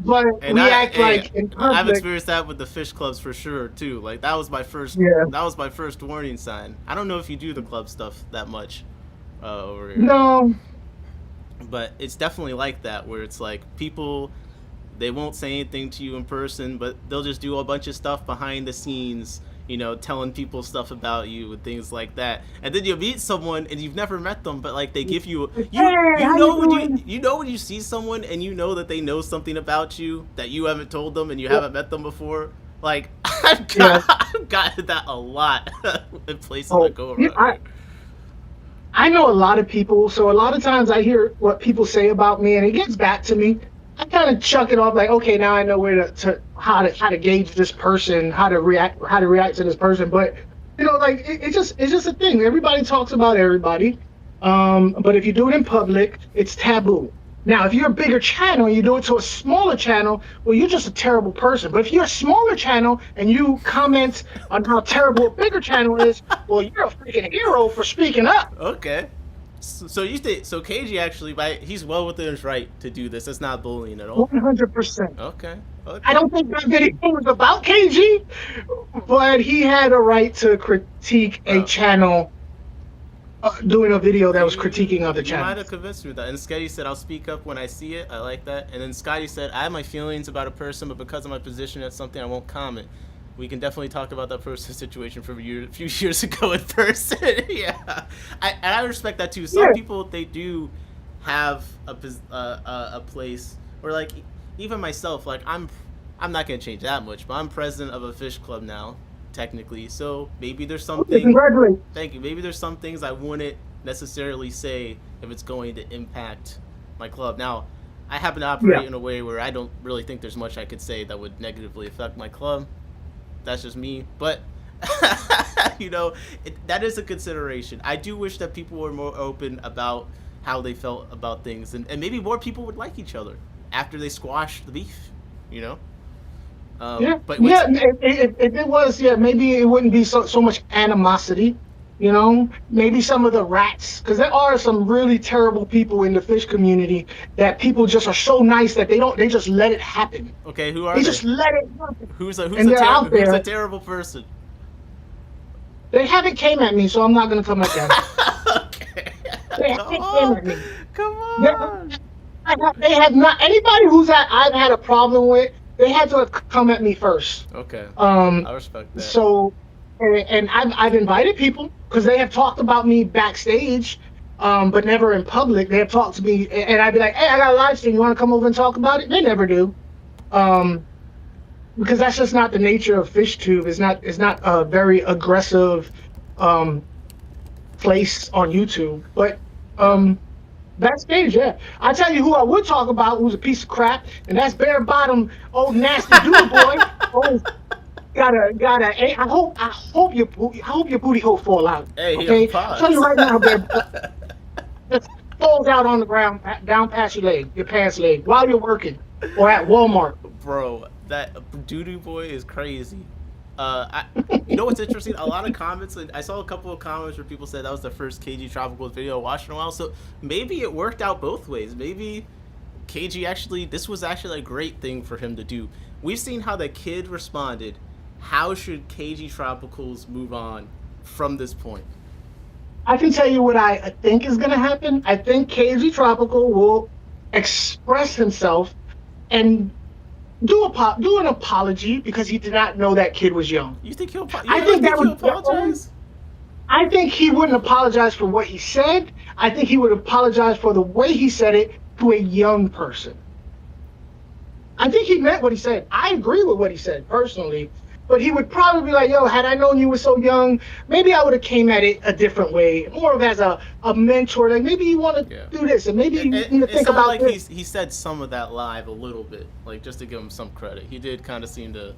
But And we act like in public. I've experienced that with the fish clubs for sure too. Like, that was my first. Yeah. That was my first warning sign. I don't know if you do the club stuff that much over here. No. But it's definitely like that, where it's like people, they won't say anything to you in person, but they'll just do a bunch of stuff behind the scenes, telling people stuff about you and things like that. And then you meet someone and you've never met them, but like they give you when you see someone and you know that they know something about you that you haven't told them and you haven't met them before. Like, I've gotten that a lot in places I go around. I know a lot of people, so a lot of times I hear what people say about me, and it gets back to me. I kind of chuck it off like, okay, now I know how to gauge this person, how to react to this person. But like it's just a thing. Everybody talks about everybody, but if you do it in public, it's taboo. Now, if you're a bigger channel and you do it to a smaller channel, well, you're just a terrible person. But if you're a smaller channel and you comment on how terrible a bigger channel is, well, you're a freaking hero for speaking up. Okay. So KG actually, he's well within his right to do this. It's not bullying at all. 100%. Okay. I don't think that video was about KG, but he had a right to critique a channel doing a video that was critiquing other channels. You might have convinced me with that. And Scotty said, I'll speak up when I see it. I like that. And then Scotty said, I have my feelings about a person, but because of my position, that's something I won't comment. We can definitely talk about that person's situation from a few years ago in person. Yeah. I respect that too. Some people, they do have a place where, like, even myself, like, I'm not going to change that much, but I'm president of a fish club now, technically. So maybe there's something. Congratulations. Thank you. Maybe there's some things I wouldn't necessarily say if it's going to impact my club. Now, I happen to operate in a way where I don't really think there's much I could say that would negatively affect my club. That's just me. But, that is a consideration. I do wish that people were more open about how they felt about things. And maybe more people would like each other after they squash the beef, Yeah, But yeah. If it was, yeah, maybe it wouldn't be so much animosity. You know, maybe some of the rats, because there are some really terrible people in the fish community that people just are so nice that they just let it happen. okay, who are They they? just let it happen, Who's a and they're out who's a there. terrible person? They haven't came at me, so I'm not gonna come at them. Okay, They come haven't came on, at me. come They, on. they have not. Anybody I've had a problem with, they had to come at me first. Okay, Um, I respect that. so, and I've invited people because they have talked about me backstage, but never in public. They have talked to me, and I'd be like, "Hey, I got a live stream. You want to come over and talk about it?" They never do, um, because that's just not the nature of FishTube. It's not a very aggressive um, place on YouTube. But Yeah. backstage, yeah, I tell you who I would talk about, who's a piece of crap, and that's bare bottom old nasty dude boy. Oh, gotta. Hey, I hope your booty hole fall out. Hey, yo, Okay, I'll tell you pause. right now, babe. Just falls out on the ground, down past your pants leg, while you're working or at Walmart. Bro, that doo-doo boy is crazy. You know what's interesting? A lot of comments. I saw a couple of comments where people said that was the first KG Tropical video I watched in a while. So maybe it worked out both ways. Maybe KG actually, this was actually a great thing for him to do. We've seen how the kid responded. How should KG Tropicals move on from this point? I can tell you what I think is gonna happen. I think KG Tropical will express himself and do an apology because he did not know that kid was young. You think he'll? You I really think that he'll would. apologize? I think he wouldn't apologize for what he said. I think he would apologize for the way he said it to a young person. I think he meant what he said. I agree with what he said personally, but he would probably be like, "Yo, had I known you were so young, maybe I would have came at it a different way, more of as a mentor. Like maybe you want to do this, and maybe you need to think sounded about like this." he said some of that live a little bit, like just to give him some credit. He did kind of seem to.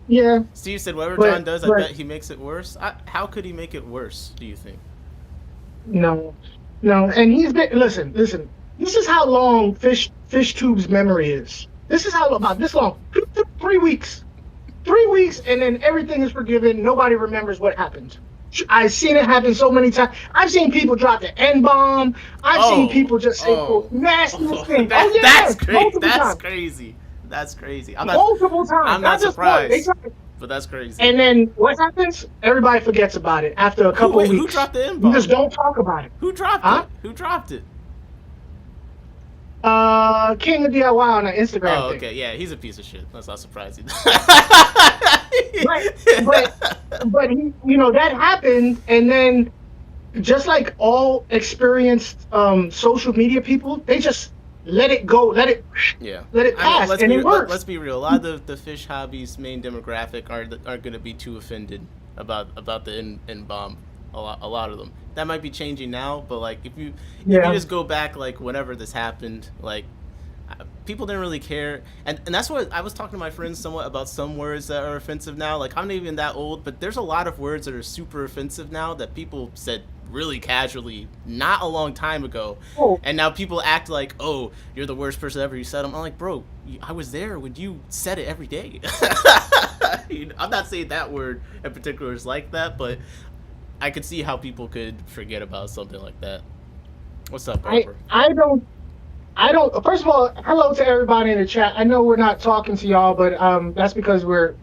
Yeah, Steve said, "Whatever but, John does, I but bet he makes it worse." How could he make it worse? Do you think? no, no, and he's been listen. This is how long FishTube's memory is. This is how about this long. 3 weeks. 3 weeks, and then everything is forgiven. Nobody remembers what happened. I've seen it happen so many times. I've seen people drop the N-bomb. I've seen people just say nasty things. That's crazy. That's times. crazy. That's crazy. Multiple times. I'm not surprised. But that's crazy. And then what happens? Everybody forgets about it after a couple of weeks. Who dropped the N-bomb? You just don't talk about it. Who dropped it? Who dropped it? King of DIY on an Instagram Oh, thing. okay. Yeah, he's a piece of shit. That's not surprising. but he, that happened, and then just like all experienced social media people, they just let it go, let it pass, and it works. Let's be real. A lot of the fish hobby's main demographic are going to be too offended about the N-bomb. A lot of them. That might be changing now, but like if you just go back like whenever this happened, like people didn't really care, and that's what I was talking to my friends somewhat about some words that are offensive now. Like I'm not even that old, but there's a lot of words that are super offensive now that people said really casually not a long time ago, and now people act like, oh, you're the worst person ever, you said them. I'm like, bro, I was there when you said it every day. I'm not saying that word in particular is like that, but I could see how people could forget about something like that. What's up, Barbara? I don't. First of all, hello to everybody in the chat. I know we're not talking to y'all, but that's because we're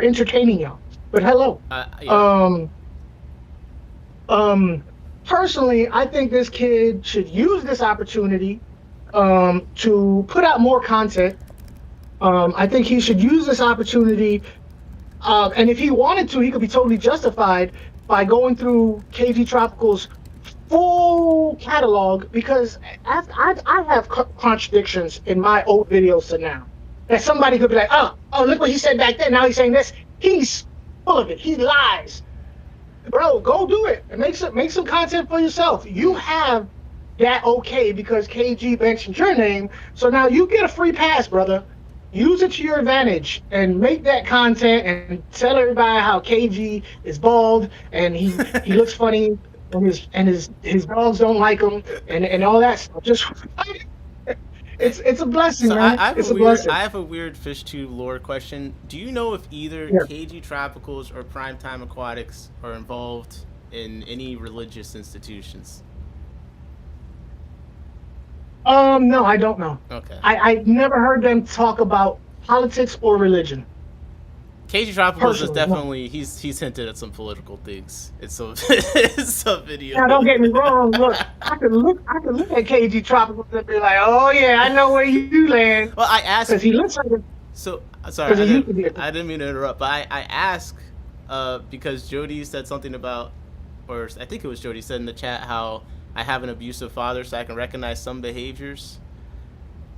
entertaining y'all. But hello. Yeah. Personally, I think this kid should use this opportunity to put out more content. I think he should use this opportunity, and if he wanted to, he could be totally justified by going through KG Tropical's full catalog, because I have contradictions in my old videos to now. That somebody could be like, oh, look what he said back then. Now he's saying this. He's full of it. He lies. Bro, go do it and make some content for yourself. You have that okay because KG mentioned your name, so now you get a free pass, brother. Use it to your advantage and make that content and tell everybody how KG is bald and he looks funny and his dogs don't like him and all that stuff. Just It's a blessing, So man. It's a blessing. I have a weird fish tube lore question. Do you know if either Yeah. KG Tropicals or Primetime Aquatics are involved in any religious institutions? No, I don't know. Okay. I never heard them talk about politics or religion. KG Tropicals is Personally, no. definitely he's hinted at some political things. It's some it's some video. Now, don't get me wrong. Look, I could look at KG Tropicals and be like, oh yeah, I know where you land. Well, I asked Because he looks like a, so sorry. he used to be I didn't mean to interrupt, but I asked because Jody said something about, or I think it was Jody said in the chat how I have an abusive father, so I can recognize some behaviors.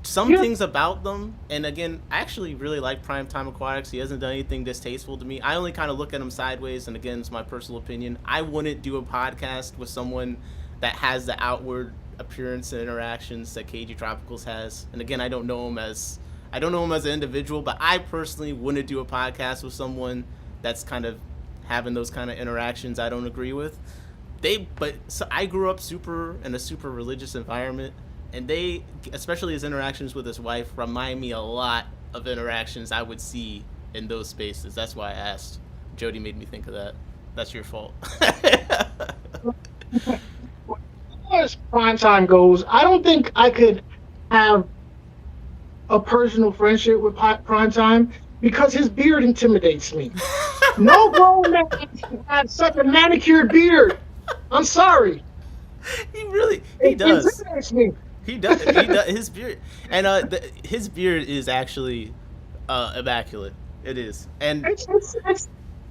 Some Yeah. things about them, and again, I actually really like Primetime Aquatics. He hasn't done anything distasteful to me. I only kind of look at him sideways, and again, it's my personal opinion. I wouldn't do a podcast with someone that has the outward appearance and interactions that KG Tropicals has. And again, I don't know him as an individual, but I personally wouldn't do a podcast with someone that's kind of having those kind of interactions I don't agree with. So I grew up in a super religious environment. And they, especially his interactions with his wife, remind me a lot of interactions I would see in those spaces. That's why I asked. Jody made me think of that. That's your fault. as far as prime time goes, I don't think I could have a personal friendship with Prime Time because his beard intimidates me. No grown man has such a manicured beard. I'm sorry. He It does. intimidates me. He does. His beard, and his beard is actually immaculate. It is, and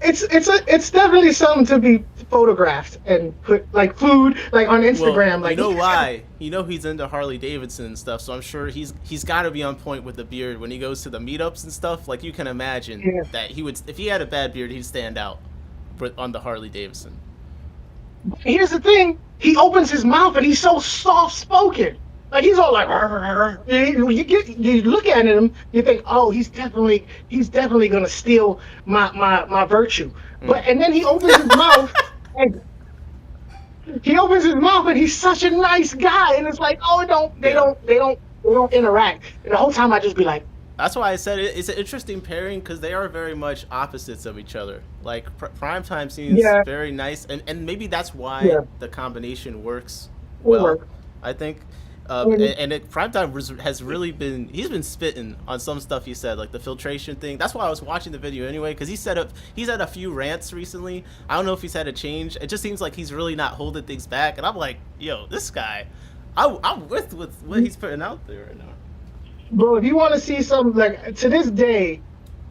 It's definitely something to be photographed and put like food like on Instagram. well, like you know why? You know he's into Harley Davidson and stuff, so I'm sure he's got to be on point with the beard when he goes to the meetups and stuff. Like you can imagine that he would, if he had a bad beard, he'd stand out on the Harley Davidson. Here's the thing: he opens his mouth and he's so soft spoken. Like he's all like, you look at him, you think, oh, he's definitely gonna steal my virtue. But and then he opens his mouth and he's such a nice guy, and it's like, oh, they don't interact. And the whole time I just be like, that's why I said it's an interesting pairing because they are very much opposites of each other. Like Primetime seems very nice, and maybe that's why the combination works well. I think. Primetime has really he's been spitting on some stuff he said, like the filtration thing. That's why I was watching the video anyway, because he's had a few rants recently. I don't know if he's had a change. It just seems like he's really not holding things back, and I'm like, yo, this guy, I'm with what he's putting out there right now. Bro, if you want to see some, like, to this day,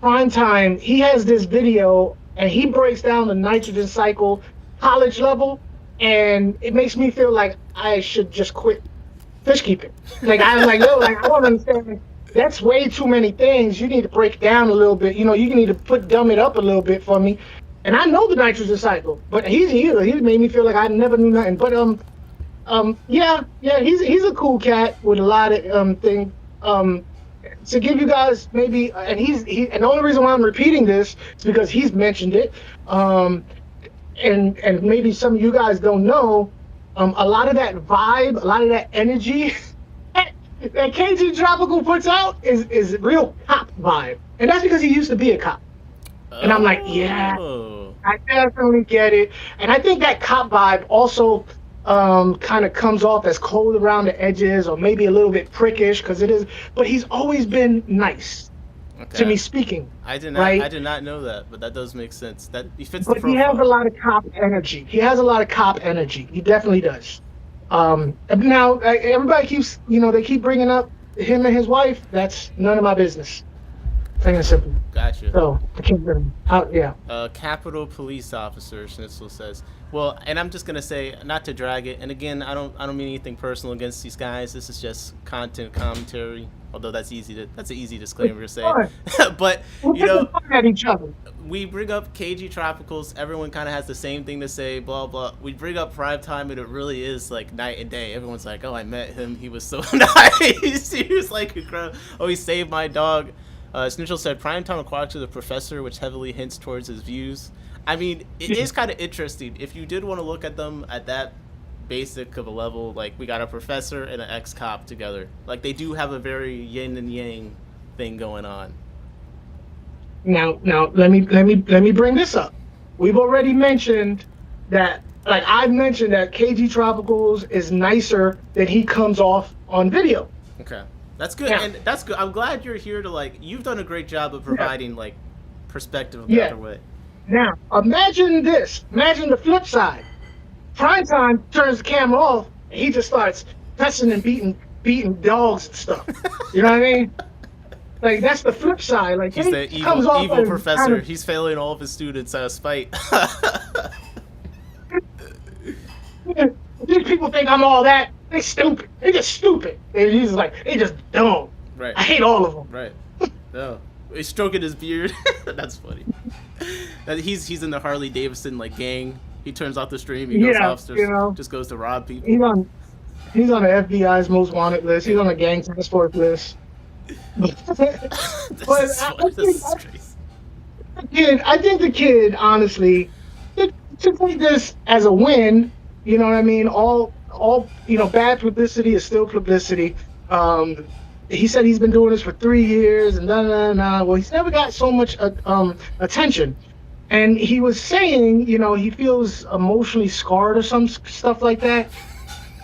Primetime, he has this video, and he breaks down the nitrogen cycle, college level, and it makes me feel like I should just quit fish keeping. Like, I'm like, yo, like, I don't understand. That's way too many things. You need to break down a little bit. You know, you need to dumb it up a little bit for me. And I know the nitrogen cycle, but he made me feel like I never knew nothing. But he's a cool cat with a lot of things. To give you guys maybe, and and the only reason why I'm repeating this is because he's mentioned it. And maybe some of you guys don't know. A lot of that vibe, a lot of that energy that KG Tropical puts out is real cop vibe. And that's because he used to be a cop. And I'm like, yeah, I definitely get it. And I think that cop vibe also kind of comes off as cold around the edges or maybe a little bit prickish because it is. But he's always been nice to me speaking. I did not know that, but that does make sense. That he fits the profile. But he has a lot of cop energy. He definitely does. Now everybody keeps, they keep bringing up him and his wife. That's none of my business. Plain and simple. Gotcha. So I can't bring out. Yeah. Capitol Police Officer Schnitzel says, well, and I'm just gonna say, not to drag it, and again, I don't mean anything personal against these guys. This is just content commentary. Although that's an easy disclaimer to say. But at each other. We bring up KG Tropicals. Everyone kind of has the same thing to say. Blah blah. We bring up Primetime, and it really is like night and day. Everyone's like, "Oh, I met him. He was so nice. He was like incredible. Oh, he saved my dog." Snitchell said, "Primetime Aquatics is a professor, which heavily hints towards his views." I mean, it is kind of interesting. If you did want to look at them at that basic of a level. Like we got a professor and an ex-cop together. Like they do have a very yin and yang thing going on. Now, let me bring this up. We've already mentioned that, like I've mentioned that KG Tropicals is nicer than he comes off on video. Okay, that's good, Yeah. and that's good. I'm glad you're here to like. You've done a great job of providing like perspective of the Yeah. other way. Now, imagine this. Imagine the flip side. Primetime turns the camera off, and he just starts cussing and beating dogs and stuff. You know what I mean? Like that's the flip side. Like He's he the comes off evil as professor. kind of- He's failing all of his students out of spite. These people think I'm all that. They stupid. They just stupid. And he's like, they just dumb. Right. I hate all of them. Right. No. He's stroking his beard. That's funny. He's in the Harley Davidson like gang. He turns off the stream. He goes off, just goes to rob people. He's on the FBI's most wanted list. He's on the gang transport list. This is crazy. I think the kid, honestly, to take this as a win, you know what I mean? All bad publicity is still publicity. He said he's been doing this for 3 years and well, he's never got so much attention. And he was saying, he feels emotionally scarred or some stuff like that.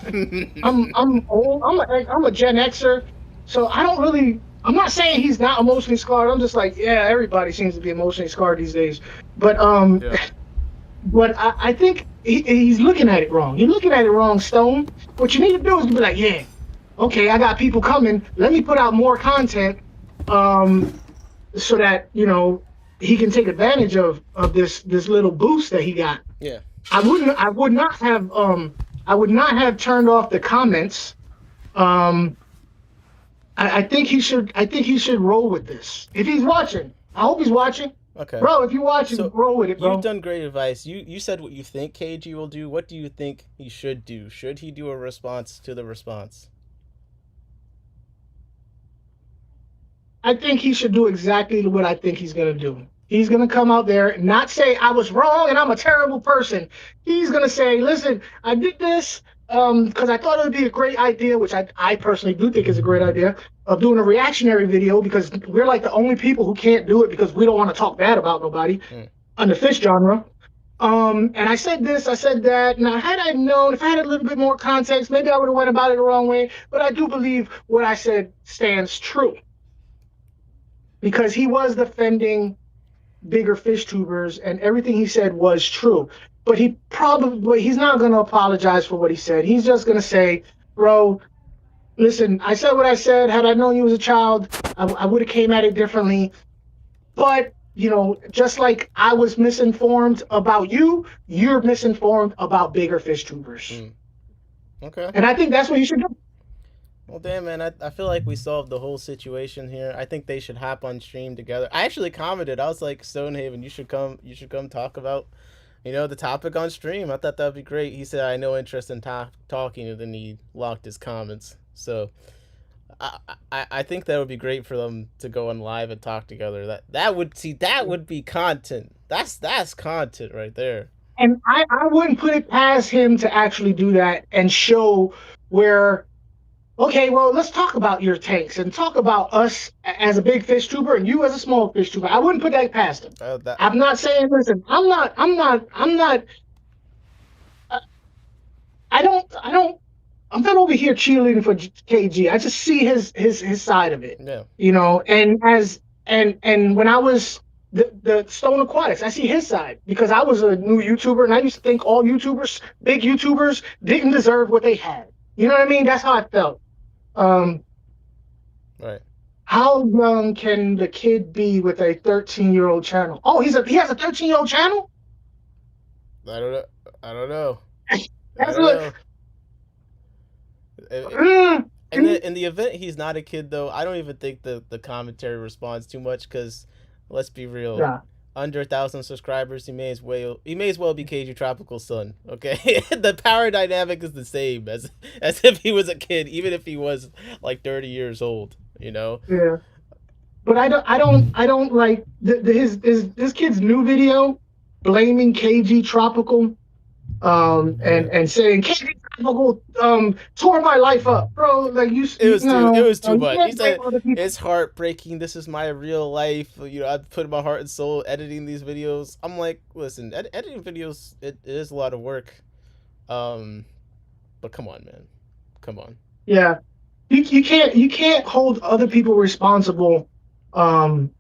I'm old. I'm a Gen Xer, so I'm not saying he's not emotionally scarred. I'm just like, yeah, everybody seems to be emotionally scarred these days. But but I think he's looking at it wrong. You're looking at it wrong, Stone. What you need to do is be like, yeah, okay, I got people coming. Let me put out more content, so that he can take advantage of this little boost that he got. Yeah. I would not have turned off the comments. I think he should roll with this. If he's watching, I hope he's watching. Okay. Bro, if you're watching, roll with it, bro. You've done great advice. You said what you think KG will do. What do you think he should do? Should he do a response to the response? I think he should do exactly what I think he's going to do. He's going to come out there and not say, I was wrong and I'm a terrible person. He's going to say, listen, I did this because I thought it would be a great idea, which I personally do think is a great idea, of doing a reactionary video because we're like the only people who can't do it because we don't want to talk bad about nobody on the fish genre. And I said this, I said that. Now, had I known, if I had a little bit more context, maybe I would have went about it the wrong way. But I do believe what I said stands true. Because he was defending bigger fish tubers and everything he said was true. But he's not going to apologize for what he said. He's just going to say, bro, listen, I said what I said. Had I known you was a child, I would have came at it differently. But, just like I was misinformed about you, you're misinformed about bigger fish tubers. Okay. And I think that's what you should do. Well, damn, man, I feel like we solved the whole situation here. I think they should hop on stream together. I actually commented. I was like, Stonehaven, you should come talk about, the topic on stream. I thought that would be great. He said, I had no interest in talking, and then he locked his comments. So I think that would be great for them to go on live and talk together. That would be content. That's content right there. And I wouldn't put it past him to actually do that and show where, okay, well, let's talk about your tanks and talk about us as a big fish tuber and you as a small fish tuber. I wouldn't put that past him. I'm not saying, listen, I'm not over here cheerleading for KG. I just see his side of it. Yeah. And when I was the Stone Aquatics, I see his side because I was a new YouTuber and I used to think all YouTubers, big YouTubers, didn't deserve what they had. You know what I mean? That's how I felt. Right. How young can the kid be with a 13-year-old channel? Oh, he has a 13-year-old channel? I don't know. That's what. In the event he's not a kid, though, I don't even think the commentary responds too much because, let's be real, under 1,000 subscribers, he may as well be KG Tropical's son. Okay, the power dynamic is the same as if he was a kid, even if he was like 30 years old. Yeah. But I don't like this kid's new video blaming KG Tropical, and saying KG tropical tore my life up, bro. Like It was too you much. He can't blame said other people. it's heartbreaking. This is my real life. I put my heart and soul editing these videos. I'm like, listen, editing videos it is a lot of work. Um, but come on, man, come on. Yeah, you can't hold other people responsible um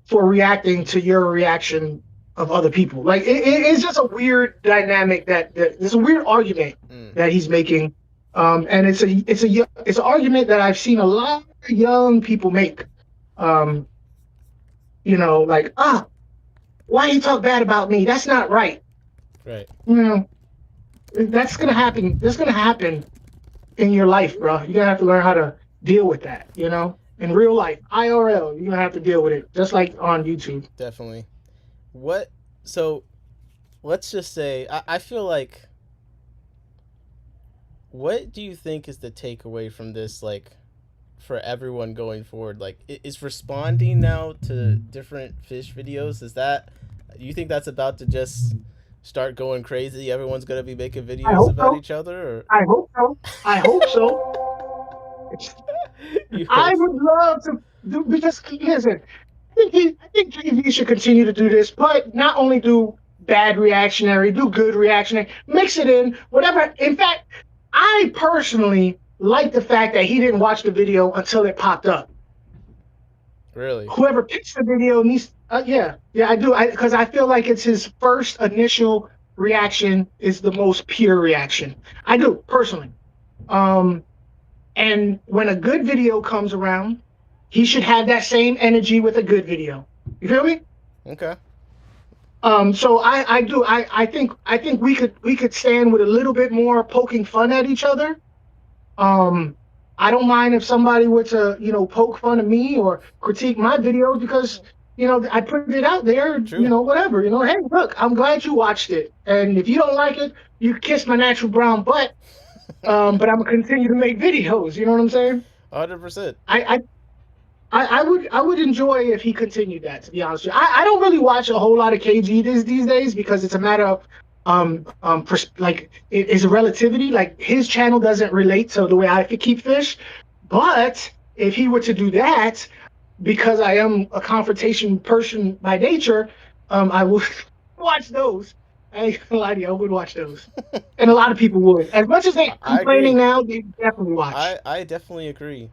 for reacting to your reaction of other people. Like it's just a weird dynamic that it's a weird argument Mm, that he's making, and it's an argument that I've seen a lot of young people make. Um, like why you talk bad about me? That's not right. right. You know, that's gonna happen. That's gonna happen in your life, bro. You're gonna have to learn how to deal with that. In real life, IRL, you're gonna have to deal with it, just like on YouTube. Definitely. What? So let's just say I feel like. What do you think is the takeaway from this? Like, for everyone going forward, like, is responding now to different fish videos, is that, you think that's about to just start going crazy? Everyone's gonna be making I videos hope about so. each other, I hope so. I hope so. or you I hope? would love to do because listen, I think TV should continue to do this, but not only do bad reactionary, do good reactionary, mix it in, whatever. In fact, I personally like the fact that he didn't watch the video until it popped up. Really? Whoever picks the video needs, yeah, I do, because I feel like it's his first initial reaction is the most pure reaction. I do personally. Um, And when a good video comes around, he should have that same energy with a good video. You feel me? Okay. So I do I think we could stand with a little bit more poking fun at each other. Um, I don't mind if somebody were to poke fun of me or critique my videos because I put it out there. True. Whatever. Hey, look, I'm glad you watched it, and if you don't like it, you kiss my natural brown butt. But I'm gonna continue to make videos. You know what I'm saying? 100%. I, I would enjoy if he continued that. To be honest with you, I don't really watch a whole lot of KG these days because it's a matter of like it's a relativity. Like his channel doesn't relate to the way I could keep fish, but if he were to do that, because I am a confrontation person by nature, I would watch those. I ain't gonna lie to you, I would watch those, and a lot of people would. As much as they're I complaining agree. now, they definitely watch. I definitely agree.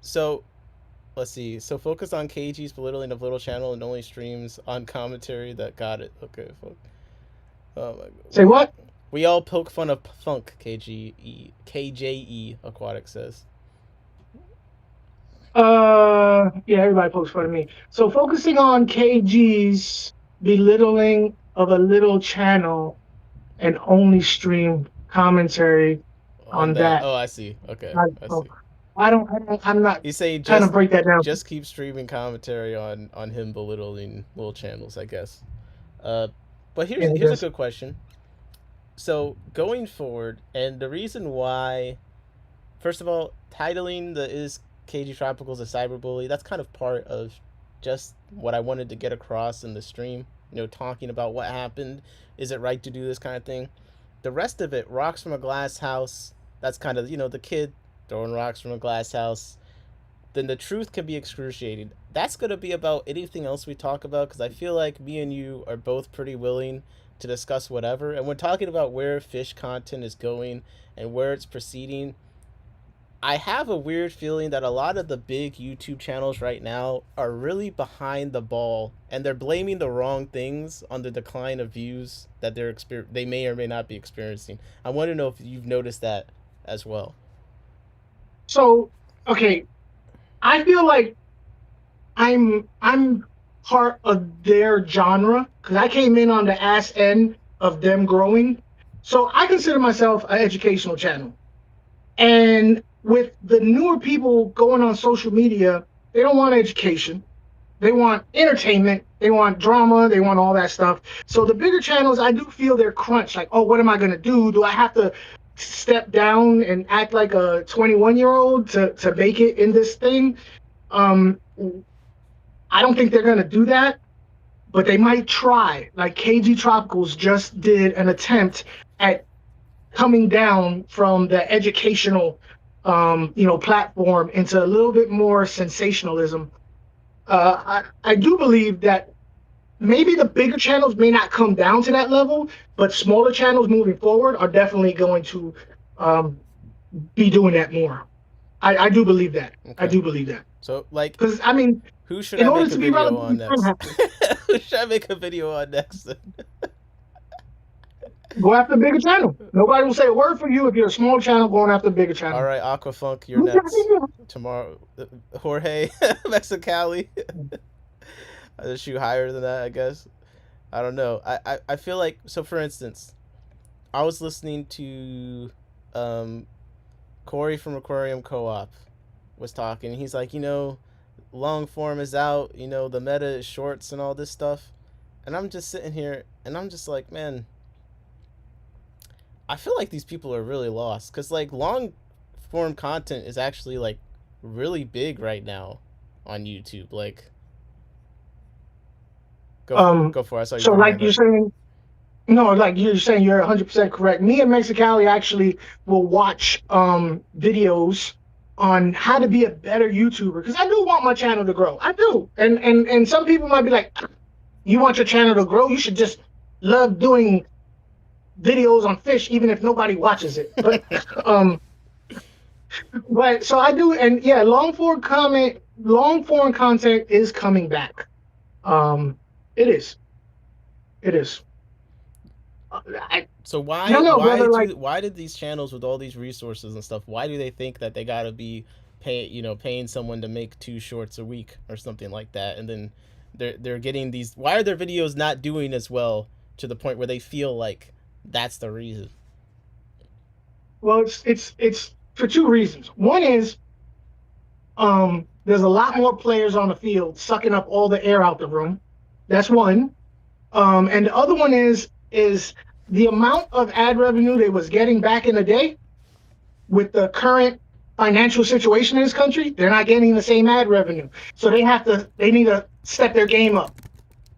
So let's see. So focus on KG's belittling of little channel and only streams on commentary that got it. Okay, fuck. Oh my god. Say what? We all poke fun of Funk, KJE Aquatic says. Yeah, everybody pokes fun of me. So focusing on KG's belittling of a little channel and only stream commentary On on that. that. Oh, I see. Okay, I, I oh, see. I'm not He's saying trying to break that down. just keep streaming commentary on him belittling little channels, I guess. Uh, but Yeah, here's a just good question. So going forward, and the reason why, first of all, titling the is KG Tropicals a cyberbully, that's kind of part of just what I wanted to get across in the stream. Talking about what happened. Is it right to do this kind of thing? The rest of it, rocks from a glass house, that's kind of, the kid throwing rocks from a glass house. Then the truth can be excruciating. That's going to be about anything else we talk about, because I feel like me and you are both pretty willing to discuss whatever. And when talking about where fish content is going and where it's proceeding, I have a weird feeling that a lot of the big YouTube channels right now are really behind the ball, and they're blaming the wrong things on the decline of views that they may or may not be experiencing. I want to know if you've noticed that as well. so okay. I feel like I'm part of their genre because I came in on the ass end of them growing. So I consider myself an educational channel. And with the newer people going on social media, they don't want education. They want entertainment. They want drama. They want all that stuff. So the bigger channels, I do feel they're crunched. Like, oh, what am I going to do? Do I have to step down and act like a 21-year-old to make it in this thing? Um, I don't think they're going to do that, but they might try. Like KG Tropicals just did an attempt at coming down from the educational, platform into a little bit more sensationalism. I do believe that maybe the bigger channels may not come down to that level, but smaller channels moving forward are definitely going to um, be doing that more. I do believe that. I Okay. do believe that. So, like, Because, I mean, who should in I order make a to be video relevant, on you kind of next? have to Who should I make a video on next? go after a bigger channel. Nobody will say a word for you if you're a small channel going after a bigger All channel. right, Aquafunk, you're next. Tomorrow, Jorge, Mexicali. I just shoot higher than that, I guess. I don't know. I feel like, so for instance, I was listening to Corey from Aquarium Co-op was talking. He's like, long form is out, the meta is shorts and all this stuff. And I'm just sitting here and I'm just like, man, I feel like these people are really lost because like long form content is actually like really big right now on YouTube. Like, go for it. I saw you So put your like hand you're up. saying, no, like you're saying, you're 100% correct. Me and Mexicali actually will watch videos on how to be a better YouTuber because I do want my channel to grow. I do, and some people might be like, you want your channel to grow, you should just love doing videos on fish, even if nobody watches it. But so I do, and yeah, long form content is coming back. Um, it is, it is. So I don't know whether like why did these channels with all these resources and stuff, why do they think that they gotta be paying someone to make 2 shorts a week or something like that, and then they're getting these, why are their videos not doing as well to the point where they feel like that's the reason? well, it's for two reasons. One is there's a lot more players on the field sucking up all the air out the room. That's one. And the other one is the amount of ad revenue they was getting back in the day with the current financial situation in this country, they're not getting the same ad revenue. So they need to step their game up.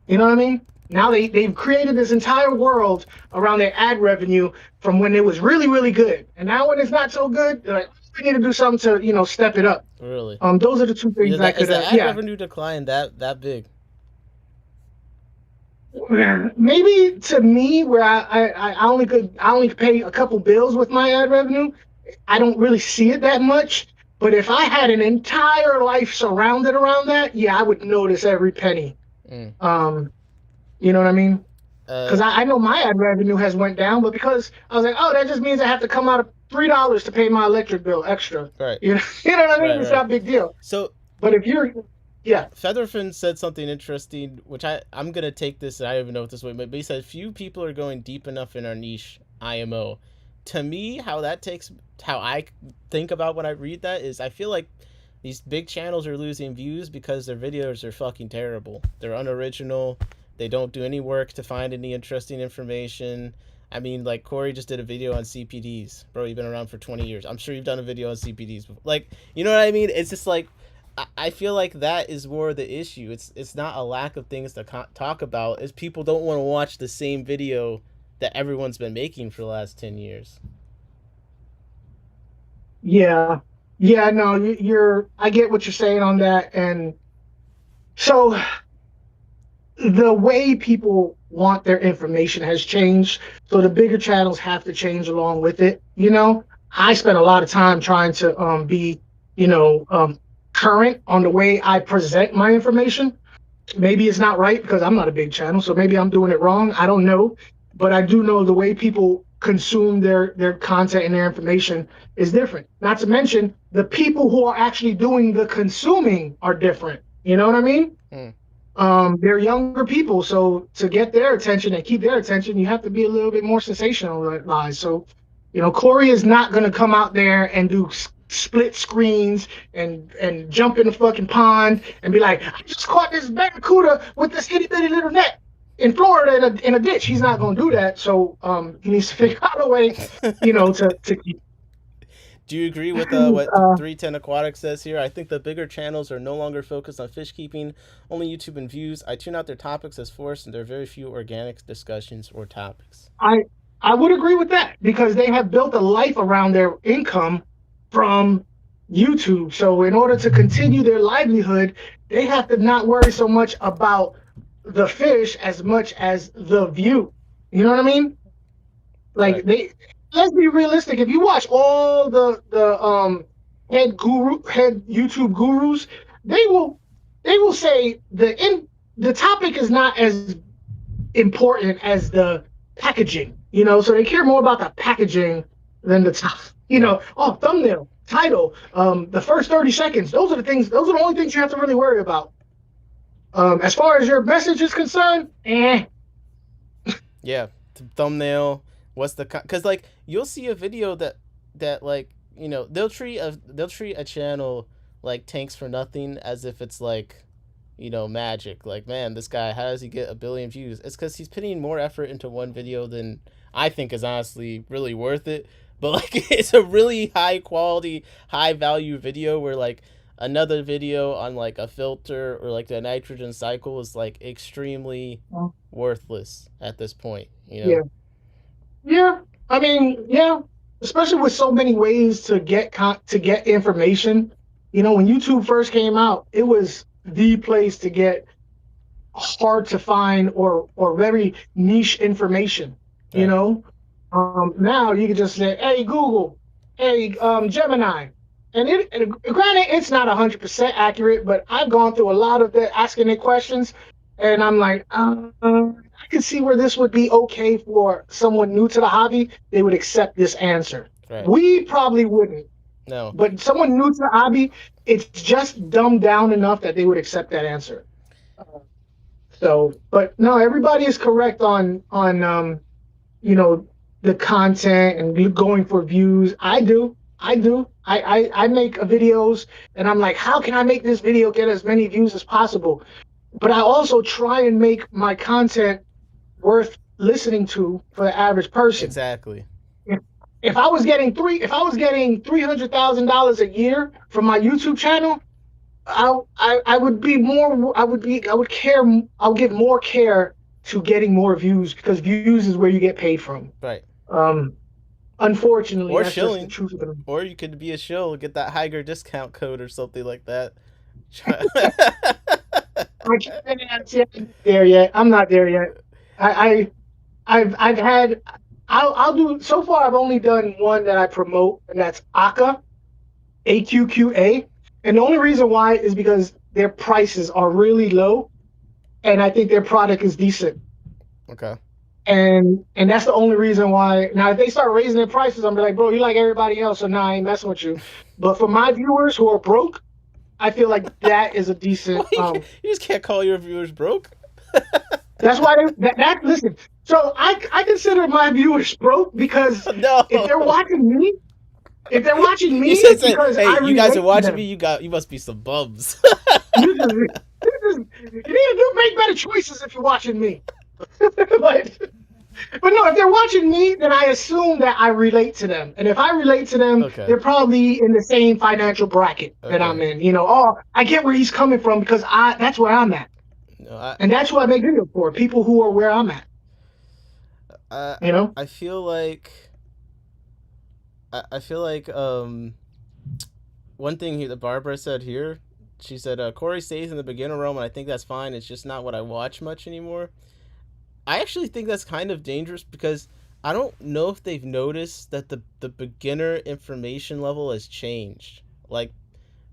You know what I mean? Now they've created this entire world around their ad revenue from when it was really, really good. And now when it's not so good, they're like, we need to do something to, step it up. Really? Those are the two things I Is could, the ad yeah. revenue decline that big? Maybe to me, where I only pay a couple bills with my ad revenue, I don't really see it that much. But if I had an entire life surrounded around that, yeah, I would notice every penny. You know what I mean? Because I know my ad revenue has went down, but because I was like, oh, that just means I have to come out of $3 to pay my electric bill extra. Right. You know what I mean? Right, It's right. not a big deal. So, but if you're, yeah. Featherfin said something interesting, which I'm gonna take this, and I don't even know what this way, but he said few people are going deep enough in our niche IMO. To me, how I think about when I read that is I feel like these big channels are losing views because their videos are fucking terrible. They're unoriginal. They don't do any work to find any interesting information. I mean, like, Corey just did a video on CPDs. Bro, you've been around for 20 years. I'm sure you've done a video on CPDs before. Like, you know what I mean? It's just like, I feel like that is more the issue. It's not a lack of things to talk about. It's people don't want to watch the same video that everyone's been making for the last 10 years. Yeah. Yeah, no, I get what you're saying on that. And so the way people want their information has changed. So the bigger channels have to change along with it. I spent a lot of time trying to be, current on the way I present my information. Maybe it's not right because I'm not a big channel, so maybe I'm doing it wrong. I don't know. But I do know the way people consume their content and their information is different. Not to mention the people who are actually doing the consuming are different. You know what I mean? They're younger people, so to get their attention and keep their attention, you have to be a little bit more sensationalized. So, Corey is not going to come out there and do split screens and jump in the fucking pond and be like, I just caught this barracuda with this itty bitty little net in Florida in a ditch. He's not going to do that. So he needs to figure out a way, to Do you agree with what 310 Aquatic says here? I think the bigger channels are no longer focused on fish keeping, only YouTube and views. I tune out their topics as forced, and there are very few organic discussions or topics. I would agree with that because they have built a life around their income from YouTube. So in order to continue their livelihood, they have to not worry so much about the fish as much as the view. You know what I mean? Like Right. they let's be realistic. If you watch all the head YouTube gurus, they will say the topic is not as important as the packaging, so they care more about the packaging than the top, Right. thumbnail, title, the first 30 seconds. Those are the only things you have to really worry about. As far as your message is concerned, Yeah. Thumbnail. What's the because like you'll see a video that like they'll treat a channel like tanks for nothing as if it's like magic. Like, man, this guy, how does he get 1 billion views? It's because he's putting more effort into one video than I think is honestly really worth it. But like, it's a really high quality, high value video where like another video on like a filter or like the nitrogen cycle is like extremely worthless at this point. yeah, yeah. I mean, yeah, especially with so many ways to get information. When YouTube first came out, it was the place to get hard to find or very niche information. You Right. know, now you can just say, "Hey Google, hey Gemini," and granted it's not 100% accurate, but I've gone through a lot of asking it questions, and I'm like, I can see where this would be okay for someone new to the hobby. They would accept this answer. Right. We probably wouldn't, No. but someone new to the hobby, it's just dumbed down enough that they would accept that answer. So, but no, everybody is correct on the content and going for views. I do. I make videos and I'm like, how can I make this video get as many views as possible? But I also try and make my content worth listening to for the average person. Exactly. If I was getting $300,000 a year from my YouTube channel, I would give more care to getting more views because views is where you get paid from. Right. Unfortunately, Or that's shilling. just the truth of it. Or you could be a shill, get that higher discount code or something like that. I can't there yet. I'm not there yet. I've had I'll do so far. I've only done one that I promote, and that's Aka, AQQA. And the only reason why is because their prices are really low, and I think their product is decent. Okay. And that's the only reason why. Now, if they start raising their prices, I'm like, bro, you like everybody else, so nah, I ain't messing with you. But for my viewers who are broke, I feel like that is a decent. You just can't call your viewers broke. That's why listen. So I consider my viewers broke because No. if they're watching me, You it's said, because hey, I you guys are watching me. me. You must be some bums. You need to make better choices if you're watching me. But no, if they're watching me, then I assume that I relate to them. And if I relate to them, Okay. they're probably in the same financial bracket that I'm in. I get where he's coming from because that's where I'm at. No, And that's what I make videos for, people who are where I'm at. I feel like one thing that Barbara said here, she said Corey stays in the beginner realm, and I think that's fine. It's just not what I watch much anymore. I actually think that's kind of dangerous because I don't know if they've noticed that the beginner information level has changed. Like,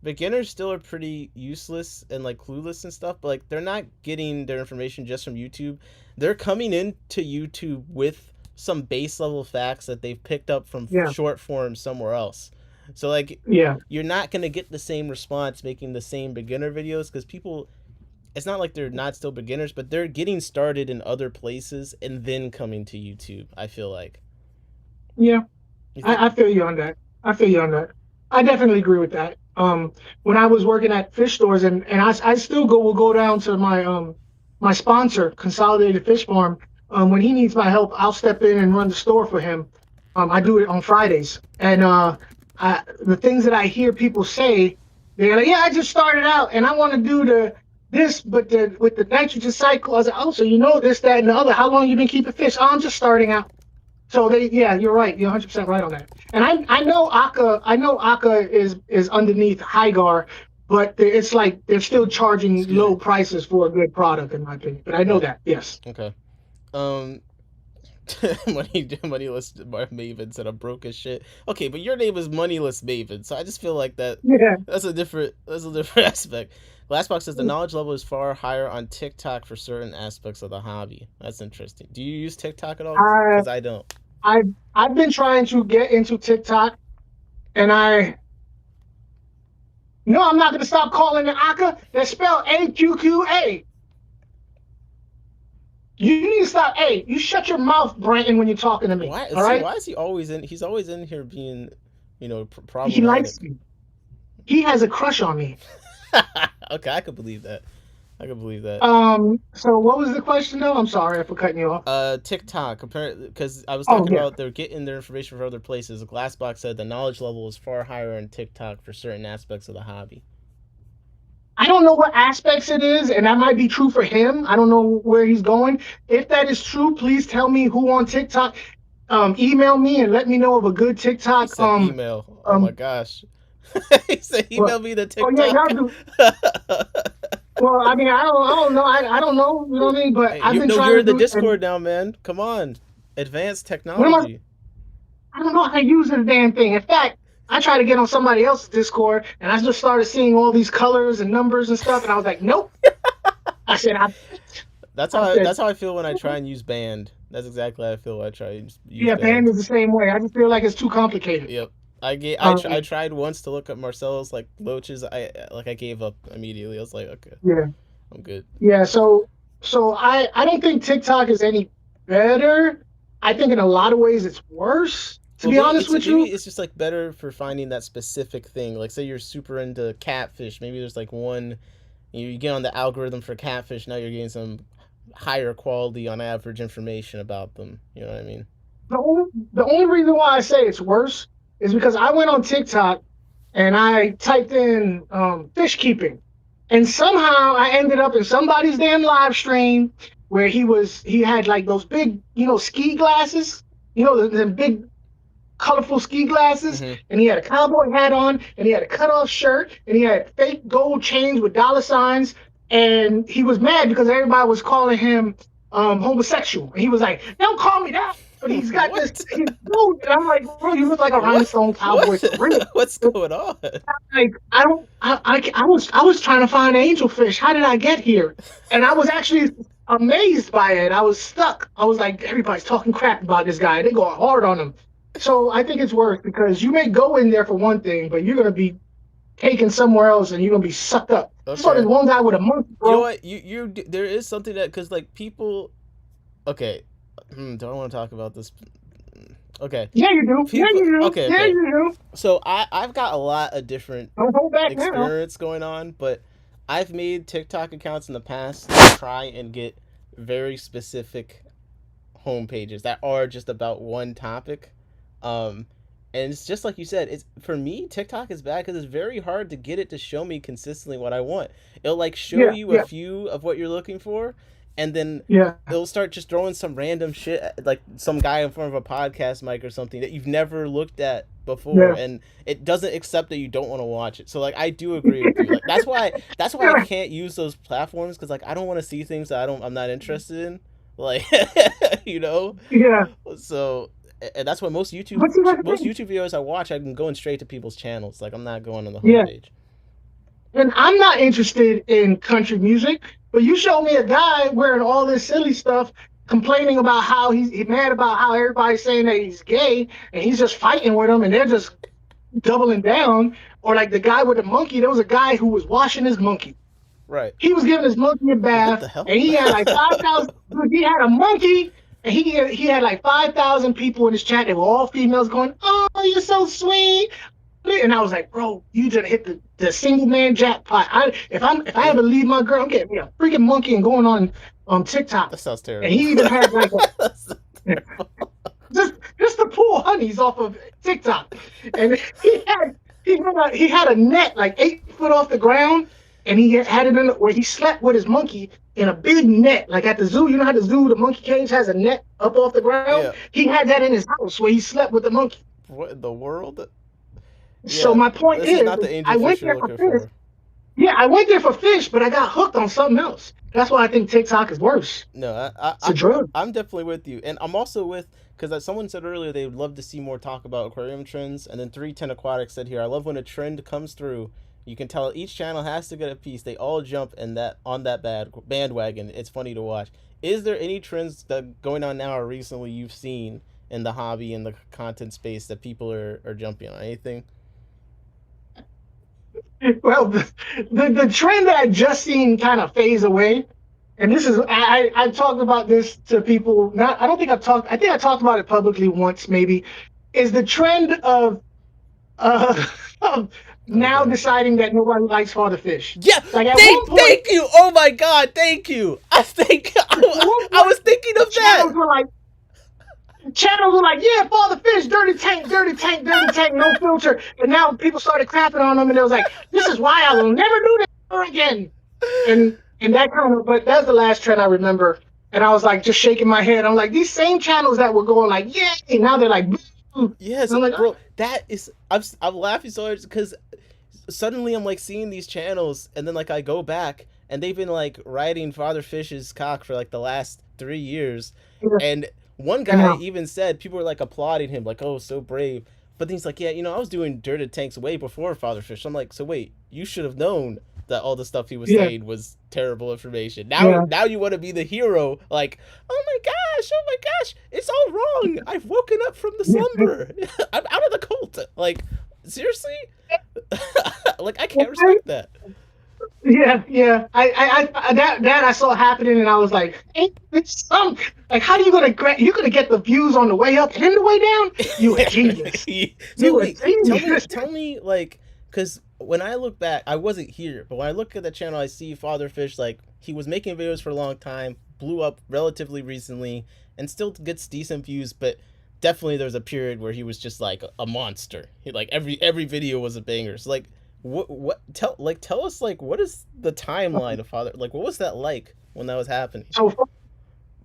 beginners still are pretty useless and like clueless and stuff, but like they're not getting their information just from YouTube. They're coming into YouTube with some base level facts that they've picked up from short form somewhere else. So like, you're not gonna get the same response making the same beginner videos because people, it's not like they're not still beginners, but they're getting started in other places and then coming to YouTube, I feel like. Yeah, I feel you on that. I definitely agree with that. When I was working at fish stores, and I still will go down to my sponsor, Consolidated Fish Farm. When he needs my help, I'll step in and run the store for him. I do it on Fridays. And the things that I hear people say, they're like, yeah, I just started out and I want to do this, but with the nitrogen cycle, I was like, oh, so you know this, that, and the other. How long you been keeping fish? Oh, I'm just starting out. So yeah, you're right. You're 100% right on that. And I know Akka is underneath Hygar, but it's like they're still charging Excuse low me. prices for a good product, in my opinion. But I know Right. that, yes. Okay. Um, moneyless Maven said I'm broke as shit. Okay, but your name is moneyless Maven, so I just feel like Yeah. that's a different aspect. Glassbox says the knowledge level is far higher on TikTok for certain aspects of the hobby. That's interesting. Do you use TikTok at all? I Because I don't. I've been trying to get into TikTok, and I'm not gonna stop calling it Akka. That's spelled AQQA. You need to stop. Hey, you shut your mouth, Brandon, when you're talking to me. Why? All See, right? why is he always in? He's always in here being, He likes problematic. me. He has a crush on me. Okay, I could believe that. I could believe that. So what was the question though? I'm sorry for cutting you off. TikTok, apparently, because I was Oh talking yeah. about they're getting their information from other places. Glassbox said the knowledge level is far higher on TikTok for certain aspects of the hobby. I don't know what aspects it is, and that might be true for him. I don't know where he's going. If that is true, please tell me who on TikTok. Email me and let me know of a good He TikTok. said email. Oh my gosh. He said Well, email me the oh yeah, y'all TikTok. do. Well, I mean, I don't know. I don't know. You know what I mean? But Hey, I've been trying you're to in the do. And Discord now, man. Come on, advanced what am I? technology. I don't know how to use this damn thing. In fact, I tried to get on somebody else's Discord, and I just started seeing all these colors and numbers and stuff, and I was like, nope. I said, I said, That's how I feel when I try and use band. That's exactly how I feel when I try and use yeah, band band. is the same way. I just feel like it's too complicated. Yep. I Um, tried once to look up Marcelo's like loaches. I gave up immediately. I was like, okay, yeah, I'm good. yeah. So I don't think TikTok is any better. I think in a lot of ways it's worse. To Well, be honest with maybe you, it's just like better for finding that specific thing. Like, say you're super into catfish. Maybe there's like one. You get on the algorithm for catfish. Now you're getting some higher quality on average information about them. You know what I mean? the only reason why I say it's worse is because I went on TikTok and I typed in fish keeping, and somehow I ended up in somebody's damn live stream where he had like those big ski glasses, the big colorful ski glasses, Mm-hmm. and he had a cowboy hat on, and he had a cutoff shirt, and he had fake gold chains with dollar signs, and he was mad because everybody was calling him homosexual. And he was like, "Don't call me that." But he's got this What? dude, and I'm like, bro, you look like a What? rhinestone cowboy What? for real. What's going on? Like I was trying to find angelfish. How did I get here? And I was actually amazed by it. I was stuck. I was like, everybody's talking crap about this guy. They go hard on him. So I think it's worse because you may go in there for one thing, but you're gonna be taken somewhere else and you're gonna be sucked up. I saw this Okay. one guy with a monkey, You know bro. what? There is something that because like people. Okay. Do I want to talk about this? Okay. Yeah, you do. Yeah, People. you do. Okay. Yeah, Okay. you do. So I've got a lot of different Don't hold back now. experience going on, but I've made TikTok accounts in the past to try and get very specific homepages that are just about one topic. Um, and it's just like you said, it's for me, TikTok is bad because it's very hard to get it to show me consistently what I want. It'll like show Yeah, you a yeah, few of what you're looking for, and then yeah, it'll start just throwing some random shit like some guy in front of a podcast mic or something that you've never looked at before, yeah. and it doesn't accept that you don't want to watch it. So like I do agree with you. Like that's why I Yeah, can't use those platforms because like I don't want to see things that I'm not interested in. Like you know, yeah. so and that's what But see, that's the most thing. YouTube videos I watch. I'm going straight to people's channels. Like I'm not going on the Yeah. homepage. And I'm not interested in country music, but you show me a guy wearing all this silly stuff, complaining about how he's mad about how everybody's saying that he's gay, and he's just fighting with them, and they're just doubling down. Or like the guy with the monkey, there was a guy who was washing his monkey. Right. He was giving his monkey a What bath, the hell? and he had like 5,000. He had a monkey, and he had like 5,000 people in his chat. They were all females going, "Oh, you're so sweet." And I was like, bro, you just hit the single man jackpot. If I ever leave my girl, I'm getting me a freaking monkey and going on TikTok. That sounds And terrible. he even had like just to pull honeys off of TikTok. And he had a net like 8 foot off the ground, and he had it in where he slept with his monkey in a big net, like at the zoo. You know how the zoo, the monkey cage has a net up off the ground? Yeah. He had that in his house where he slept with the monkey. What in the world? So Yeah, my point this is is, not the I angel went fish you're there for looking fish. for. Yeah, I went there for fish, but I got hooked on something else. That's why I think TikTok is worse. No, It's a drug. I'm definitely with you, and I'm also with because someone said earlier they would love to see more talk about aquarium trends, and then 310 Aquatics said here, I love when a trend comes through. You can tell each channel has to get a piece. They all jump in that on that bandwagon. It's funny to watch. Is there any trends that going on now or recently you've seen in the hobby and the content space that people are jumping on? Anything? Well, the trend that I just seen kind of phase away, and this is I talked about this to people. Not I don't think I've talked. I think I talked about it publicly once, maybe. Is the trend of uh of now Okay. deciding that nobody likes father fish. Yeah, Like at one point, thank you. Oh my God, thank you. I was thinking of that. Channels were like, yeah, father fish, dirty tank, dirty tank, dirty tank, no filter. And now people started crapping on them, and it was like, this is why I will never do this ever again. And that kind of, but that's the last trend I remember. And I was like, just shaking my head. I'm like, these same channels that were going like, yeah, and now they're like, boo. Yes, And I'm like, bro. That is, I'm laughing so hard because suddenly I'm like seeing these channels, and then like I go back, and they've been like riding Father Fish's cock for like the last 3 years, and one guy even said people were like applauding him, like, oh, so brave. But then he's like, yeah, you know, I was doing dirty tanks way before Father Fish. I'm like, so wait, you should have known that all the stuff he was saying was terrible information. Now you want to be the hero, like, oh my gosh, it's all wrong. I've woken up from the slumber. I'm out of the cult. Like, seriously? Like, I can't respect that. Yeah. I saw happening, and I was like, ain't this some like how are you gonna get the views on the way up and the way down? You a genius. So wait, tell me, like, because when I look back, I wasn't here, but when I look at the channel, I see Father Fish, like, he was making videos for a long time, blew up relatively recently, and still gets decent views, but definitely there's a period where he was just like a monster. He, like, every video was a banger. So like, tell us, like, what is the timeline of Father, like, what was that like when that was happening? So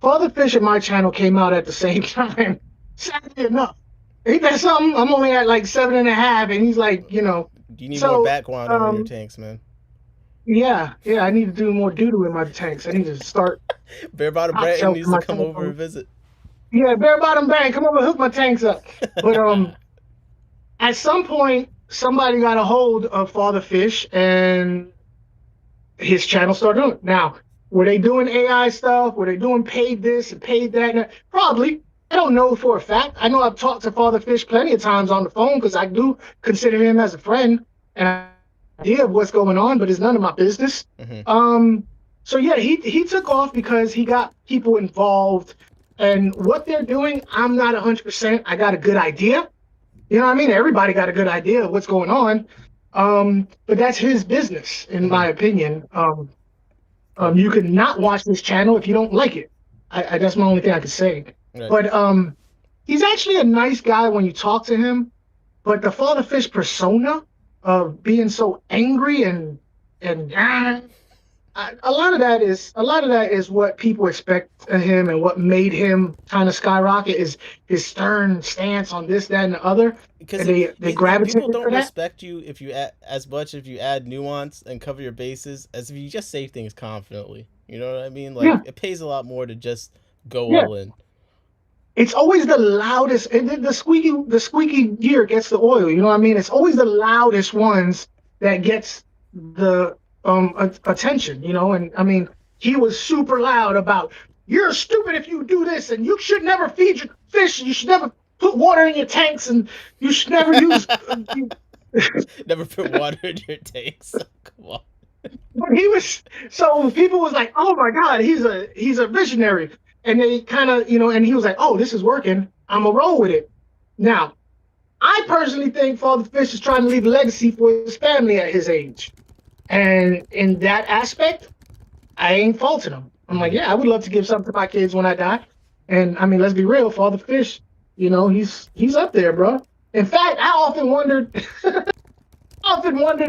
Father Fish and my channel came out at the same time. Sadly enough, ain't that something? I'm only at like 7.5, and he's like, you know. You need more background over your tanks, man. Yeah, I need to do more doo-doo in my tanks. I need to start. Bare Bottom Brand needs to come over and visit. Yeah, Bare Bottom Brand, come over and hook my tanks up. But at some point, somebody got a hold of Father Fish, and his channel started doing it. Now, were they doing AI stuff? Were they doing paid this and paid that? Probably. I don't know for a fact. I know I've talked to Father Fish plenty of times on the phone because I do consider him as a friend and an idea of what's going on, but it's none of my business. Mm-hmm. So yeah, he took off because he got people involved, and what they're doing, I'm not 100%. I got a good idea. You know what I mean? Everybody got a good idea of what's going on. But that's his business, in my opinion. You can not watch this channel if you don't like it. That's my only thing I could say. Right. But he's actually a nice guy when you talk to him. But the Father Fish persona of being so angry and a lot of that is what people expect of him, and what made him kind of skyrocket is his stern stance on this, that, and the other. Because they gravitate. People don't respect you if you add as much if you add nuance and cover your bases as if you just say things confidently. You know what I mean? Like, it pays a lot more to just go all in. It's always the loudest, and the squeaky gear gets the oil. You know what I mean? It's always the loudest ones that gets the attention. You know, and I mean, he was super loud about, you're stupid if you do this, and you should never feed your fish. You should never put water in your tanks, and you should never use. Never put water in your tanks. Come on. But he was, so people was like, oh my God, he's a visionary. And they kind of, you know, and he was like, oh, this is working. I'm going to roll with it. Now, I personally think Father Fish is trying to leave a legacy for his family at his age. And in that aspect, I ain't faulting him. I'm like, yeah, I would love to give something to my kids when I die. And I mean, let's be real, Father Fish, you know, he's up there, bro. In fact, I often wondered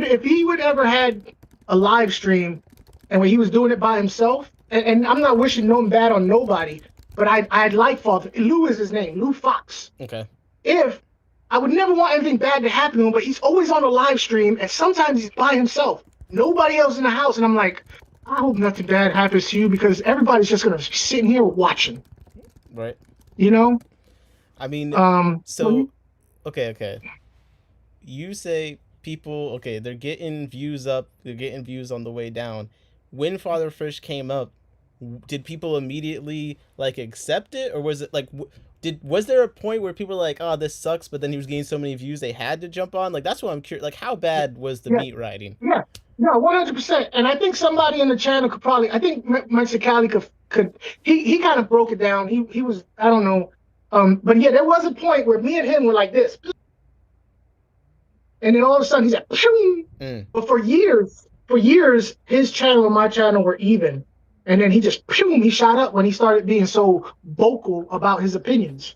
if he would ever had a live stream, and when he was doing it by himself, and I'm not wishing no bad on nobody, but I'd like Father Lou is his name, Lou Fox. Okay. If I would never want anything bad to happen to him, but he's always on a live stream, and sometimes he's by himself, nobody else in the house, and I'm like, I hope nothing bad happens to you because everybody's just gonna be sitting here watching. Right. You know. I mean, So okay. You say people, okay, they're getting views up, they're getting views on the way down. When Father Fish came up, did people immediately like accept it, or was it like was there a point where people were like, oh, this sucks, but then he was getting so many views they had to jump on? Like, that's what I'm curious. Like, how bad was the meat riding? Yeah, no, 100%. And I think somebody in the channel could probably, I think Mexicali could he kind of broke it down. He was, I don't know, but yeah, there was a point where me and him were like this, and then all of a sudden he's like, but for years, his channel and my channel were even. And then he shot up when he started being so vocal about his opinions.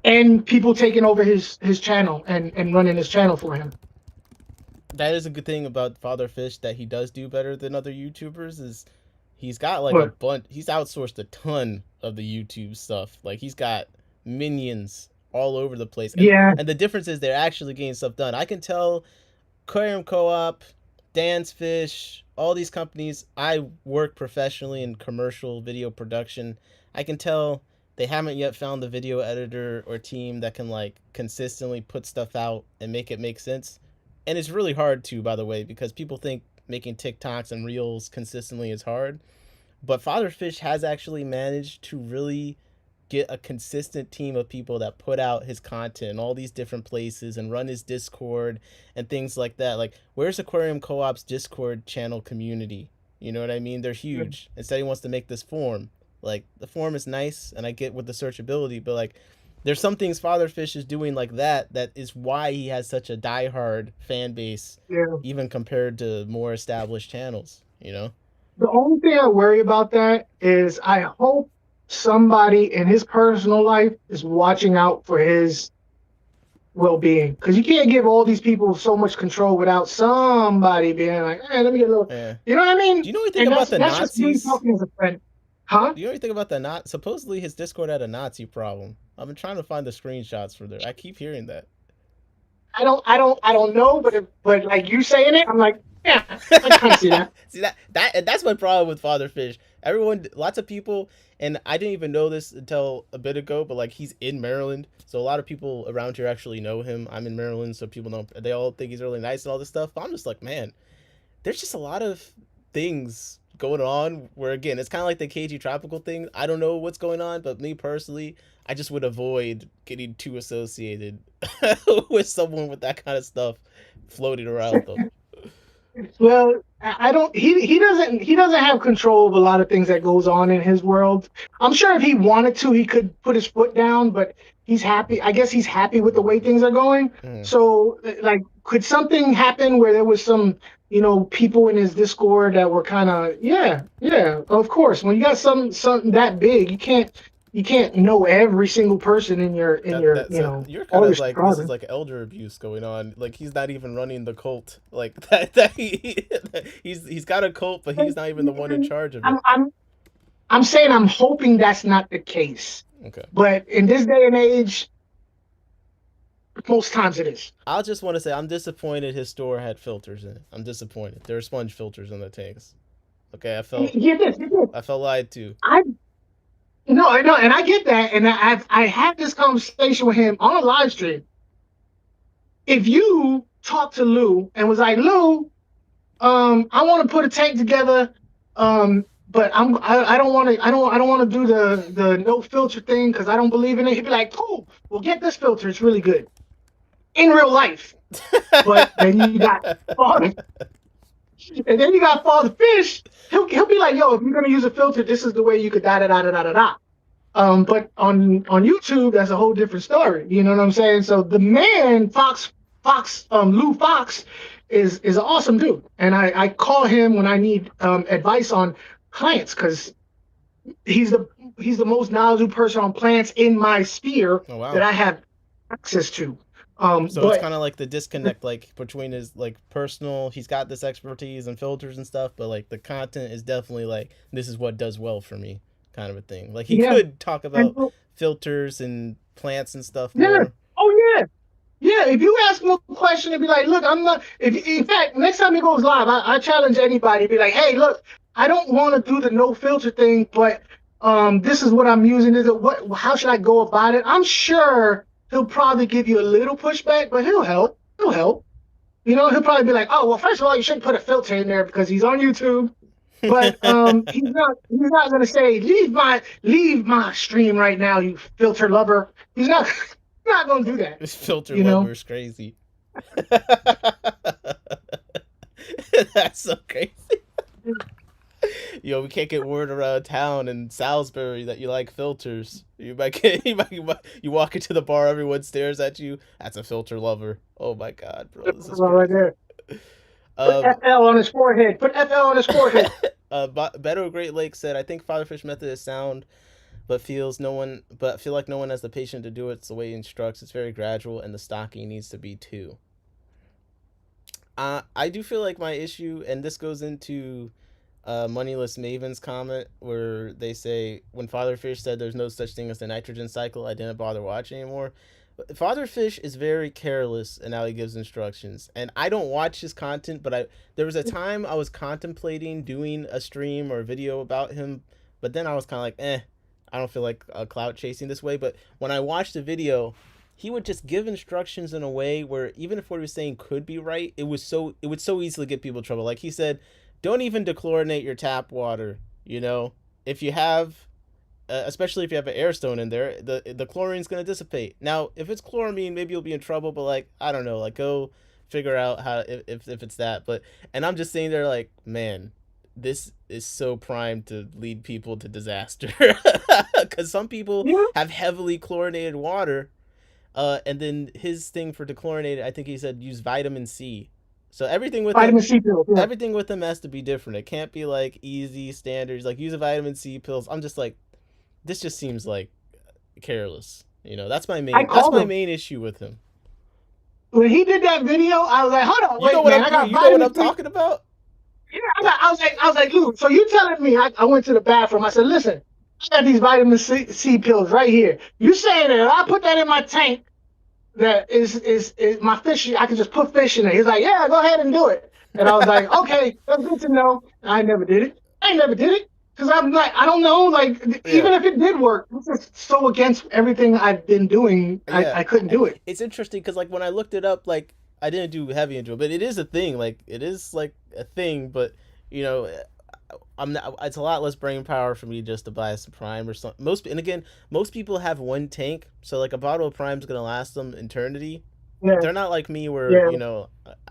And people taking over his channel and running his channel for him. That is a good thing about Father Fish, that he does do better than other YouTubers, is he's got like a bunch, he's outsourced a ton of the YouTube stuff. Like, he's got minions all over the place. And the difference is they're actually getting stuff done. I can tell Aquarium Co-op, Dan's Fish, all these companies, I work professionally in commercial video production. I can tell they haven't yet found the video editor or team that can like consistently put stuff out and make it make sense. And it's really hard to, by the way, because people think making TikToks and Reels consistently is hard. But Father Fish has actually managed to really get a consistent team of people that put out his content in all these different places and run his Discord and things like that. Like, where's Aquarium Co-op's Discord channel community? You know what I mean? They're huge. Instead, he wants to make this forum. Like, the forum is nice, and I get with the searchability, but like, there's some things Father Fish is doing like that is why he has such a diehard fan base, even compared to more established channels, you know? The only thing I worry about that is I hope somebody in his personal life is watching out for his well-being, because you can't give all these people so much control without somebody being like, hey, let me get a little, you know what I mean? Do you know anything about the Nazis? That's just me talking as a friend. Huh? Do you know anything about the Nazi? Supposedly his Discord had a Nazi problem. I've been trying to find the screenshots for there. I keep hearing that. I don't know, but like you saying it, I'm like, yeah, I kind of see that. See that's my problem with Father Fish. Lots of people, and I didn't even know this until a bit ago, but like, he's in Maryland, so a lot of people around here actually know him. I'm in Maryland, so people know, they all think he's really nice and all this stuff. But I'm just like, man, there's just a lot of things going on where, again, it's kind of like the KG Tropical thing. I don't know what's going on, but me personally, I just would avoid getting too associated with someone with that kind of stuff floating around them. Well, I don't. He doesn't have control of a lot of things that goes on in his world. I'm sure if he wanted to, he could put his foot down, but he's happy. I guess he's happy with the way things are going. So, like, could something happen where there was some, people in his Discord that were kind of, yeah, of course. When you got something that big, you can't know every single person in your you're kind of like, this is like elder abuse going on. Like, he's not even running the cult. Like, that he's got a cult, but he's not even the one in charge of it. I'm saying I'm hoping that's not the case. Okay. But in this day and age, most times it is. I just want to say I'm disappointed his store had filters in it. I'm disappointed. There are sponge filters in the tanks. Okay, I felt lied to. No, I know, and I get that, and I had this conversation with him on a live stream. If you talk to Lou and was like, Lou, I want to put a tank together, but I don't want to do the no filter thing because I don't believe in it. He'd be like, cool, well, get this filter, it's really good in real life. But then you got Father Fish. He'll be like, yo, if you're gonna use a filter, this is the way you could da da da da da da da. But on YouTube, that's a whole different story. You know what I'm saying? So the man, Lou Fox, is an awesome dude, and I call him when I need advice on plants because he's the most knowledgeable person on plants in my sphere that I have access to. So it's But kind of like the disconnect, like between his like personal, he's got this expertise and filters and stuff, but like the content is definitely like this is what does well for me, kind of a thing. Like he yeah, could talk and about filters and plants and stuff yeah, more. oh yeah. Yeah, if you ask him a question and be like, look, I'm not, if in fact, next time he goes live, I challenge anybody, be like, hey, look, I don't want to do the no filter thing, but this is what I'm using. How should I go about it? I'm sure he'll probably give you a little pushback, but he'll help. He'll help. You know, he'll probably be like, oh, well, first of all, you shouldn't put a filter in there because he's on YouTube. But he's not gonna say, leave my stream right now, you filter lover. He's not he's not gonna do that. This filter You know? lover is crazy. That's so crazy. Yo, we can't get word around town in Salisbury that you like filters. You might get you walk into the bar, everyone stares at you. That's a filter lover. Oh my god, bro, this is Right crazy. there. Put FL on his forehead. Put FL on his forehead. Better Great Lakes said, "I think Fatherfish method is sound, but feel like no one has the patience to do it. It's the way he instructs. It's very gradual, and the stocking needs to be too." I do feel like my issue, and this goes into Moneyless Maven's comment, where they say when Fatherfish said there's no such thing as the nitrogen cycle, I didn't bother watching anymore. But Fatherfish is very careless in how he gives instructions, and I don't watch his content, but there was a time I was contemplating doing a stream or a video about him, but then I was kind of like, I don't feel like clout chasing this way. But when I watched the video, he would just give instructions in a way where even if what he was saying could be right, it would so easily get people in trouble. Like he said, don't even dechlorinate your tap water. You know, if you have, especially if you have an air stone in there, the chlorine's gonna dissipate. Now, if it's chloramine, maybe you'll be in trouble. But like, I don't know, like go figure out how if it's that. But and I'm just sitting there like, man, this is so primed to lead people to disaster because some people Yeah. have heavily chlorinated water. And then his thing for dechlorinated, I think he said use vitamin C. So everything with Vitamin C pills. Yeah. everything with them has to be different. It can't be like easy standards. Like use a vitamin C pills. I'm just like, this just seems like careless. You know, that's my called him. main issue with him. When he did that video, I was like, hold on, You know wait, man, you know what I'm talking about? Yeah, I was like, Luke, so you telling me I went to the bathroom. I said, listen, I got these vitamin C pills right here. You saying that if I put that in my tank, that is my fish, I can just put fish in it. He's like, yeah, go ahead and do it. And I was like, okay, that's good to know. I never did it. Because I'm like, I don't know, like, even if it did work, this is so against everything I've been doing, I couldn't do it. It's interesting because, like, when I looked it up, like, I didn't do heavy into it, but it is a thing. Like, it is, like, a thing, but, you know, it's a lot less brain power for me just to buy some Prime or something. Most people have one tank, so, like, a bottle of Prime's going to last them eternity. Yeah. They're not like me where, you know,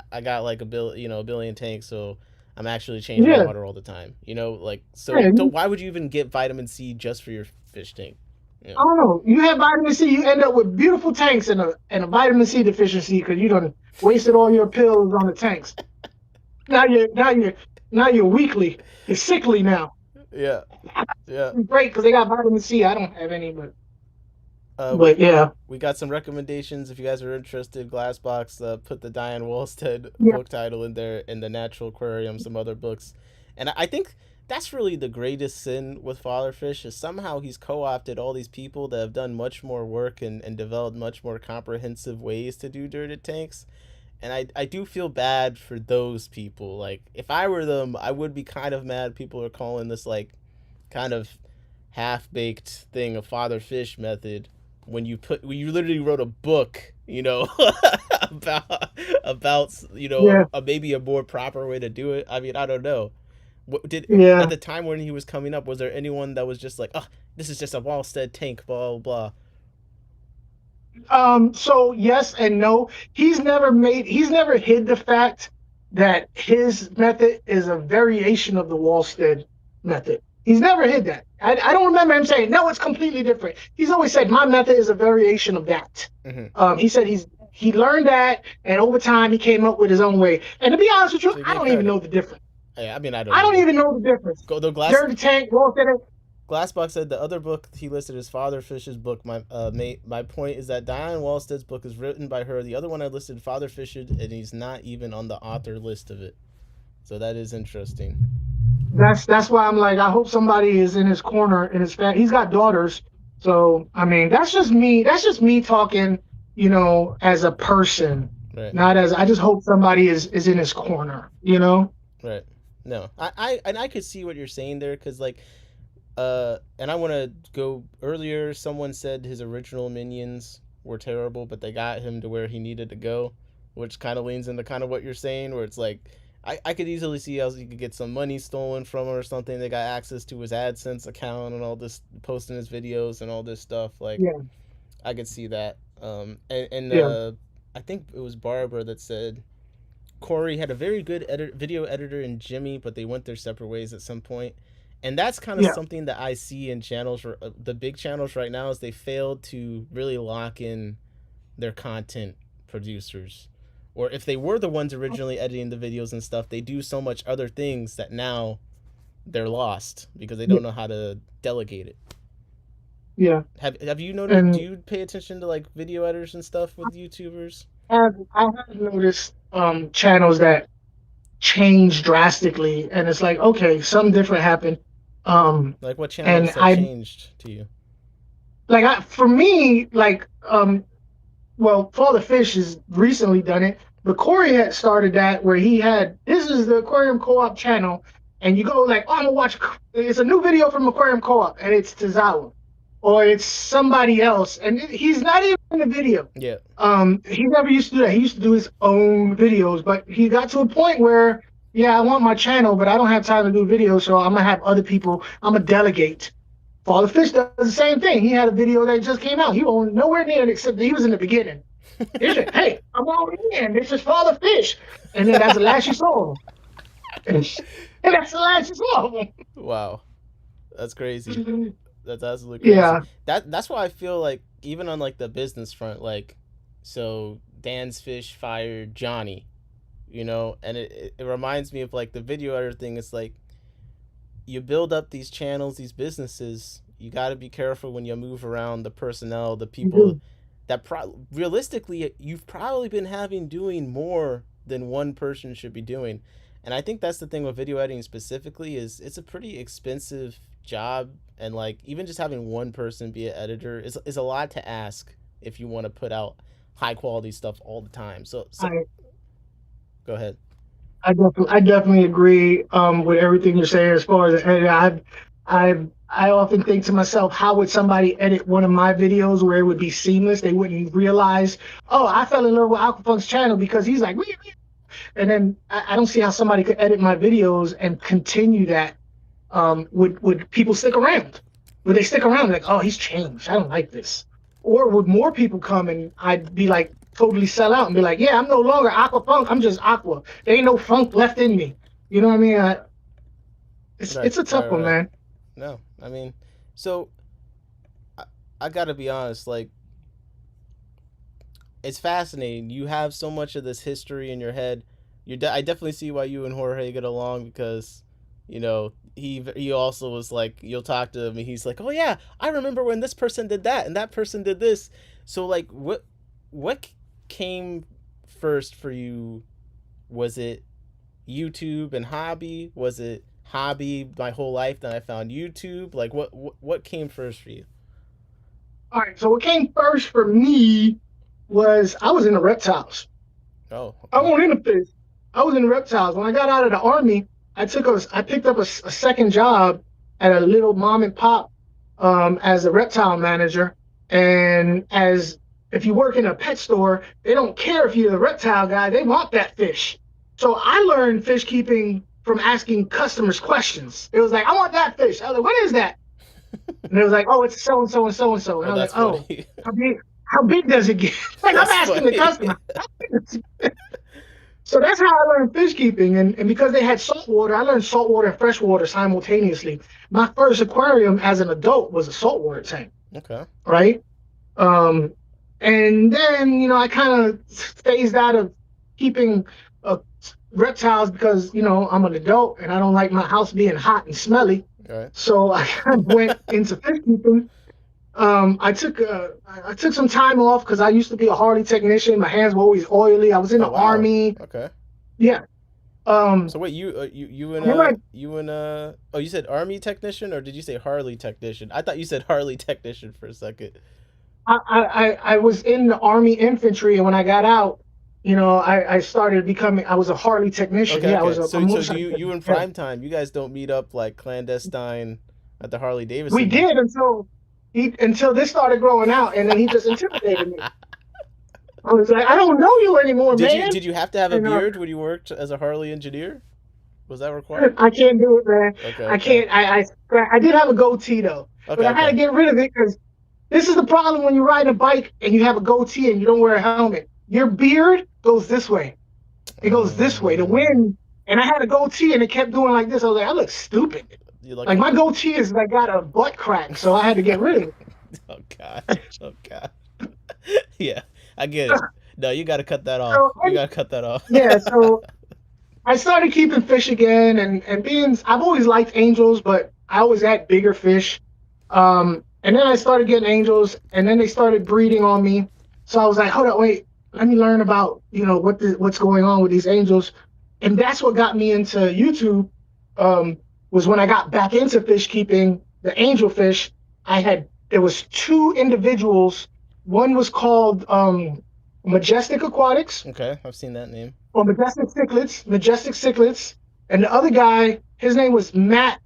I got, like, a billion tanks, so I'm actually changing water all the time, you know, like, so why would you even get vitamin C just for your fish tank? You know? I don't know. You have vitamin C, you end up with beautiful tanks and a vitamin C deficiency because you done wasted all your pills on the tanks. Now you're weakly. You're sickly now. Yeah. Great because they got vitamin C. I don't have any, but yeah. We got some recommendations if you guys are interested. Glassbox put the Diane Wolstead book title in there, and the Natural Aquarium, some other books. And I think that's really the greatest sin with Fatherfish is somehow he's co-opted all these people that have done much more work and developed much more comprehensive ways to do dirted tanks. And I do feel bad for those people. Like, if I were them, I would be kind of mad people are calling this, like, kind of half-baked thing a Fatherfish method when you literally wrote a book, you know, about you know, maybe a more proper way to do it. I mean, I don't know. At the time when he was coming up, was there anyone that was just like, oh, this is just a Wolstead tank, blah blah blah? So yes and no. He's never hid the fact that his method is a variation of the Wolstead method. He's never hid that. I don't remember him saying, no, it's completely different. He's always said, my method is a variation of that. Mm-hmm. He said he learned that, and over time he came up with his own way. And to be honest with you, I don't even know the difference. Yeah, I mean, I don't even know the difference. Dirty tank, Wolstead. Glassbox said the other book he listed is Father Fish's book. My point is that Diane Wallstead's book is written by her. The other one I listed, Father Fish, and he's not even on the author list of it. So that is interesting. That's why I'm like, I hope somebody is in his corner in his family. He's got daughters, so I mean, that's just me. That's just me talking, you know, as a person, Right. not as. I just hope somebody is in his corner, you know. Right. No, I could see what you're saying there, because like, and I want to go earlier. Someone said his original minions were terrible, but they got him to where he needed to go, which kind of leans into kind of what you're saying, where it's like, I could easily see how he could get some money stolen from him or something. They got access to his AdSense account and all this, posting his videos and all this stuff. Like, Yeah. I could see that. And Yeah. I think it was Barbara that said Corey had a very good video editor in Jimmy, but they went their separate ways at some point. And that's kind of Yeah. something that I see in channels, the big channels right now, is they failed to really lock in their content producers. Or if they were the ones originally editing the videos and stuff, they do so much other things that now they're lost because they don't know how to delegate it. Yeah. Have you noticed? And Do you pay attention to like video editors and stuff with YouTubers? I have noticed channels that change drastically, and it's like, okay, something different happened. Like what And channels have changed to you? like for me, like well, Father Fish has recently done it, but Corey had started that where he had, this is the Aquarium Co-op channel, and you go like, oh, I'm gonna watch, it's a new video from Aquarium Co-op, and it's Tazawa, or it's somebody else, and he's not even in the video. Yeah. He never used to do that. He used to do his own videos, but he got to a point where, yeah, I want my channel, but I don't have time to do videos, so I'm gonna have other people, I'm gonna delegate. Father Fish does the same thing. He had a video that just came out. He was nowhere near it, except that he was in the beginning. Hey, I'm already in. This is Father Fish. And then that's the last you saw him. And that's the last you saw him. Wow. That's crazy. That's absolutely crazy. Yeah. That's why I feel like, even on like the business front, like, so Dan's Fish fired Johnny, you know, and it reminds me of like the video editor thing. It's like, you build up these channels, these businesses, you got to be careful when you move around the personnel, the people that realistically you've probably been having doing more than one person should be doing. And I think that's the thing with video editing specifically, is it's a pretty expensive job, and like even just having one person be an editor is a lot to ask if you want to put out high quality stuff all the time. So go ahead. I definitely agree with everything you're saying as far as editing. I often think to myself, how would somebody edit one of my videos where it would be seamless? They wouldn't realize, oh, I fell in love with Aquafunk's channel because he's like, wee, wee. And then I don't see how somebody could edit my videos and continue that. Would people stick around? Would they stick around like, oh, he's changed, I don't like this? Or would more people come and I'd be like, totally sell out and be like, yeah, I'm no longer Aquafunk, I'm just Aqua. There ain't no funk left in me. You know what I mean? It's a tough one, man. No, I mean, so I gotta be honest, like, it's fascinating. You have so much of this history in your head. I definitely see why you and Jorge get along, because, you know, he also was like, you'll talk to him and he's like, oh yeah, I remember when this person did that and that person did this. So like, what came first for you? Was it YouTube and hobby? Was it hobby my whole life, then I found YouTube? Like, what came first for you? All right, so what came first for me was I was in the reptiles. Oh, okay. I wasn't in the fish. I was in the reptiles. When I got out of the Army, I picked up a second job at a little mom and pop as a reptile manager. And if you work in a pet store, they don't care if you're the reptile guy, they want that fish. So I learned fish keeping from asking customers questions. It was like, I want that fish. I was like, what is that? And it was like, oh, it's so and so and so and so. And I was like, funny. Oh, how big does it get? Like, I'm asking funny. The customer. So that's how I learned fish keeping. And because they had saltwater, I learned saltwater and freshwater simultaneously. My first aquarium as an adult was a saltwater tank. Okay. Right? And then, you know, I kind of phased out of keeping reptiles because, you know, I'm an adult and I don't like my house being hot and smelly. All right. So I kind of went into fish keeping. I took some time off because I used to be a Harley technician. My hands were always oily. I was in Oh the wow. army. Okay. Yeah. So wait, And I, oh, you said army technician or did you say Harley technician? I thought you said Harley technician for a second. I was in the army infantry, and when I got out, I started becoming. I was a Harley technician. Okay, Yeah, I was okay. a So do motorcycle you technician. in Yeah. prime time, you guys don't meet up like clandestine at the Harley We Davidson? did until this started growing out, and then he just intimidated me. I was like, I don't know you anymore, man. Did you have to have a And beard when you worked as a Harley engineer? Was that required? I can't do it, man. Okay, I okay. can't. I did have a goatee though, but Okay, I had to okay. get rid of it because this is the problem when you're riding a bike and you have a goatee and you don't wear a helmet. Your beard goes this way. It goes this way. The Um, wind, and I had a goatee and it kept doing like this. I was like, I look stupid. you like Like a my goatee is like got a butt crack, so I had to get rid of it. Oh gosh. Oh god. Yeah, I get it. No, you got to cut that off. So You got to cut that off. yeah, so I started keeping fish again, and being I've always liked angels, but I always had bigger fish. And then I started getting angels, and then they started breeding on me. So I was like, hold on, wait, let me learn about what's going on with these angels, and that's what got me into YouTube. Was when I got back into fish keeping, the angel fish. There was two individuals. One was called Majestic Aquatics Okay, I've seen that name. or Majestic Cichlids, and the other guy, his name was Matt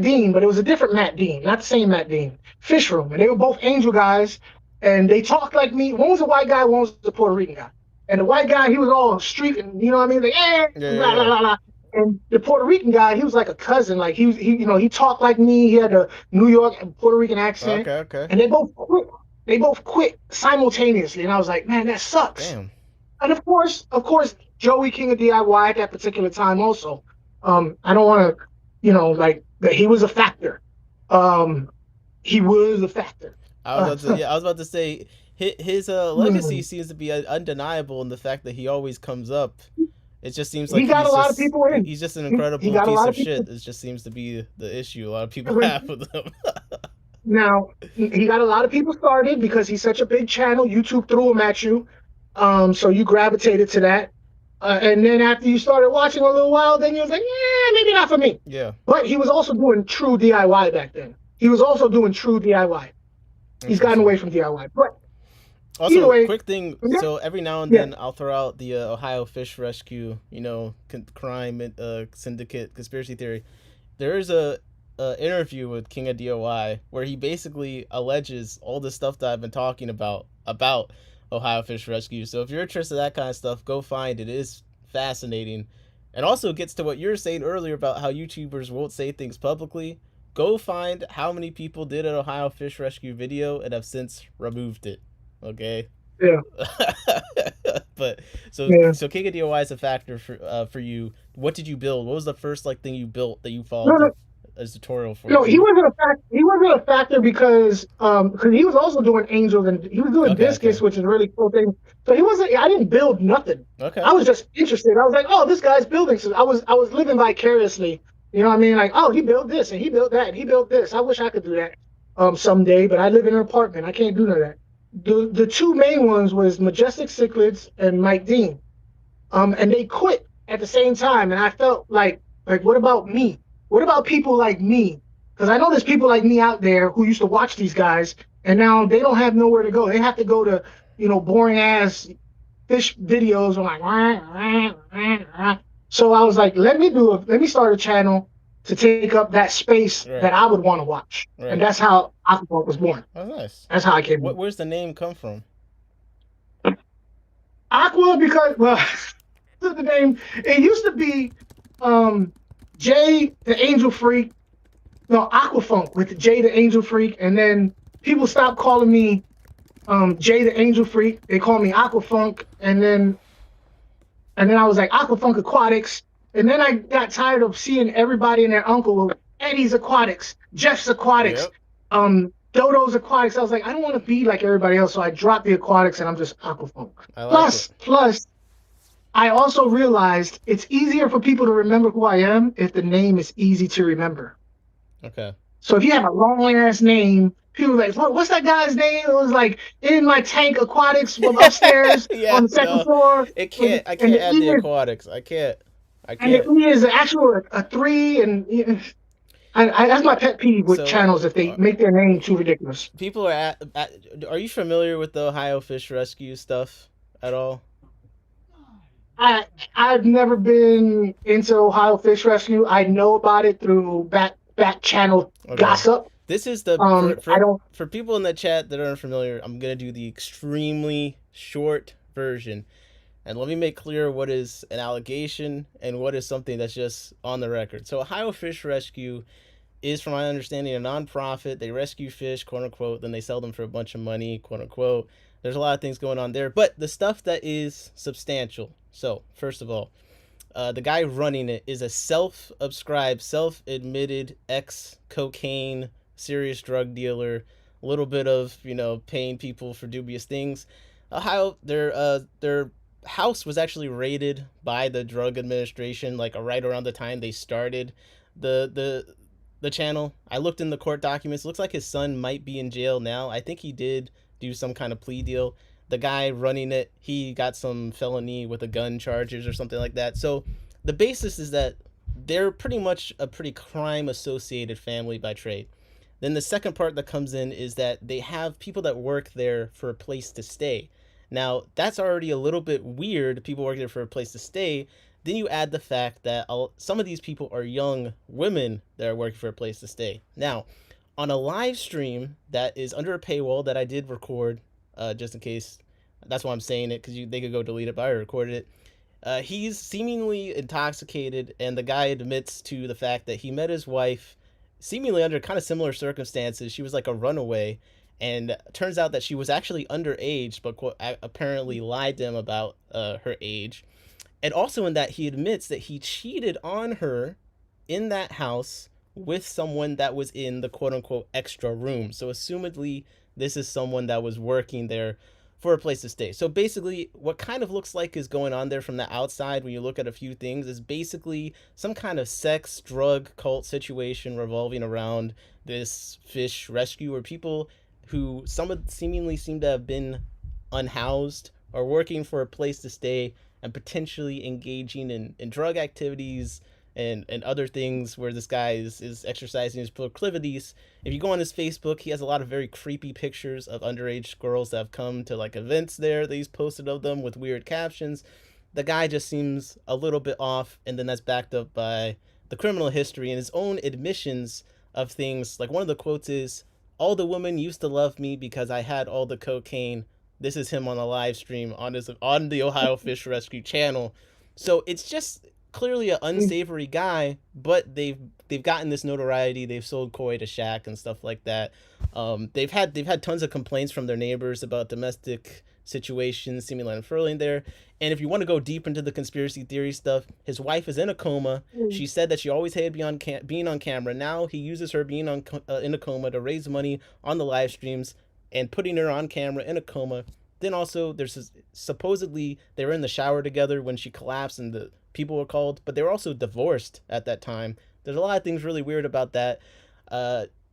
Dean, but it was a different Matt Dean, not the same Matt Dean. Fish Room, and they were both angel guys, and they talked like me. One was a white guy, one was a Puerto Rican guy, and the white guy he was all street, and you know what I mean, like Yeah, yeah, blah blah yeah. blah blah. And the Puerto Rican guy, he was like a cousin, like he talked like me. He had a New York and Puerto Rican accent, Okay, okay. and they both quit. They both quit simultaneously, and I was like, man, that sucks. Damn. And of course, Joey King of DIY at that particular time also. I don't want to, like that he was a factor. He was a factor. I was about to say his legacy seems to be undeniable in the fact that he always comes up. It just seems He like got a lot of people in. he's just an He incredible got a piece lot of of people. shit. It just seems to be the issue a lot of people have with him. Now he got a lot of people started because he's such a big channel. YouTube threw him at you, so you gravitated to that. And then after you started watching a little while, then you was like, yeah, maybe not for me. Yeah. But he was also doing true DIY back then. He was also doing true DIY. He's gotten away from DIY. But also, either way, quick thing. yeah, So every now and yeah. then, I'll throw out the Ohio Fish Rescue, crime syndicate conspiracy theory. There is a interview with King of DIY where he basically alleges all the stuff that I've been talking about Ohio Fish Rescue. So if you're interested in that kind of stuff, go find it. It is fascinating, and also gets to what you were saying earlier about how YouTubers won't say things publicly. Go find how many people did an Ohio Fish Rescue video and have since removed it. Okay. Yeah. But Yeah. so King of DIY is a factor for you. What did you build? What was the first thing you built that you No, followed no, as tutorial for? no, he wasn't a factor. He wasn't a factor because he was also doing angels and he was doing Okay, discus, okay. which is a really cool thing. So he wasn't. I didn't build nothing. Okay. I was just interested. I was like, oh, this guy's building. So I was living vicariously. You know what I mean? Like, oh, he built this and he built that and he built this. I wish I could do that someday, but I live in an apartment. I can't do none of that. The two main ones was Majestic Cichlids and Mike Dean. And they quit at the same time. And I felt like what about me? What about people like me? Because I know there's people like me out there who used to watch these guys, and now they don't have nowhere to go. They have to go to, boring ass fish videos. I'm like, wah, wah, wah. So I was like, let me start a channel to take up that space Right. that I would want to watch, Right. and that's how Aqua was born. Oh, nice. That's how I came. Where's the name come from? Aqua because the name. It used to be Jay the Angel Freak. No, Aquafunk with Jay the Angel Freak, and then people stopped calling me Jay the Angel Freak. They called me Aquafunk, and then I was like Aquafunk Aquatics, and then I got tired of seeing everybody and their uncle Eddie's Aquatics, Jeff's Aquatics, Yep. Dodo's Aquatics. I was like, I don't want to be like everybody else, so I dropped the Aquatics and I'm just Aquafunk. I like it. Plus, I also realized it's easier for people to remember who I am if the name is easy to remember. Okay. So if you have a long ass name, people are like, what's that guy's name? It was like in my tank aquatics from upstairs Yeah, on the second no, floor. it can't. I And can't add the aquatics. I the can't. E is actual a three, and that's my pet peeve with So, channels if they make their name too ridiculous. people are are you familiar with the Ohio Fish Rescue stuff at all? I I've never been into Ohio Fish Rescue. I know about it through back channel Okay. gossip. This is the I don't. for people in the chat that are unfamiliar, I'm gonna do the extremely short version. And let me make clear what is an allegation and what is something that's just on the record. So Ohio Fish Rescue is, from my understanding, a nonprofit. They rescue fish, quote unquote, then they sell them for a bunch of money, quote unquote. There's a lot of things going on there, but the stuff that is substantial. So, first of all, the guy running it is a self-abscribed, self-admitted ex-cocaine, serious drug dealer. A little bit of paying people for dubious things. Ohio, their house was actually raided by the drug administration, like right around the time they started the channel. I looked in the court documents. It looks like his son might be in jail now. I think he did do some kind of plea deal. The guy running it, he got some felony with a gun charges or something like that. So the basis is that they're pretty much a pretty crime associated family by trade. Then the second part that comes in is that they have people that work there for a place to stay. Now, that's already a little bit weird. People work there for a place to stay. Then you add the fact that some of these people are young women that are working for a place to stay. Now, on a live stream that is under a paywall that I did record, just in case, that's why I'm saying it, because they could go delete it, but I recorded it. He's seemingly intoxicated, and the guy admits to the fact that he met his wife seemingly under kind of similar circumstances. She was like a runaway, and turns out that she was actually underage, but apparently lied to him about her age. And also in that he admits that he cheated on her in that house with someone that was in the quote unquote extra room. So assumedly this is someone that was working there for a place to stay. So basically what kind of looks like is going on there from the outside when you look at a few things is basically some kind of sex, drug, cult situation revolving around this fish rescue, where people who some seemingly seem to have been unhoused are working for a place to stay and potentially engaging in drug activities and other things where this guy is exercising his proclivities. If you go on his Facebook, he has a lot of very creepy pictures of underage girls that have come to like events there that he's posted of them with weird captions. The guy just seems a little bit off, and then that's backed up by the criminal history and his own admissions of things. Like one of the quotes is, "All the women used to love me because I had all the cocaine." This is him on a live stream on the Ohio Fish Rescue channel. So it's just clearly an unsavory guy, but they've gotten this notoriety. They've sold koi to Shaq and stuff like that. They've had tons of complaints from their neighbors about domestic situations seemingly unfurling there. And if you want to go deep into the conspiracy theory stuff, his wife is in a coma. She said that she always hated being on camera. Now he uses her being in a coma to raise money on the live streams and putting her on camera in a coma. Then also there's supposedly they were in the shower together when she collapsed and the people were called, but they were also divorced at that time. There's a lot of things really weird about that.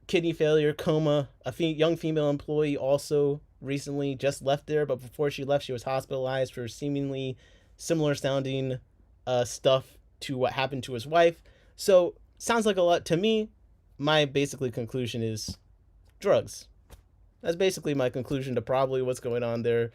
Kidney failure, coma. Young female employee also recently just left there, but before she left, she was hospitalized for seemingly similar sounding stuff to what happened to his wife. So sounds like a lot to me. My basically conclusion is drugs. That's basically my conclusion to probably what's going on there.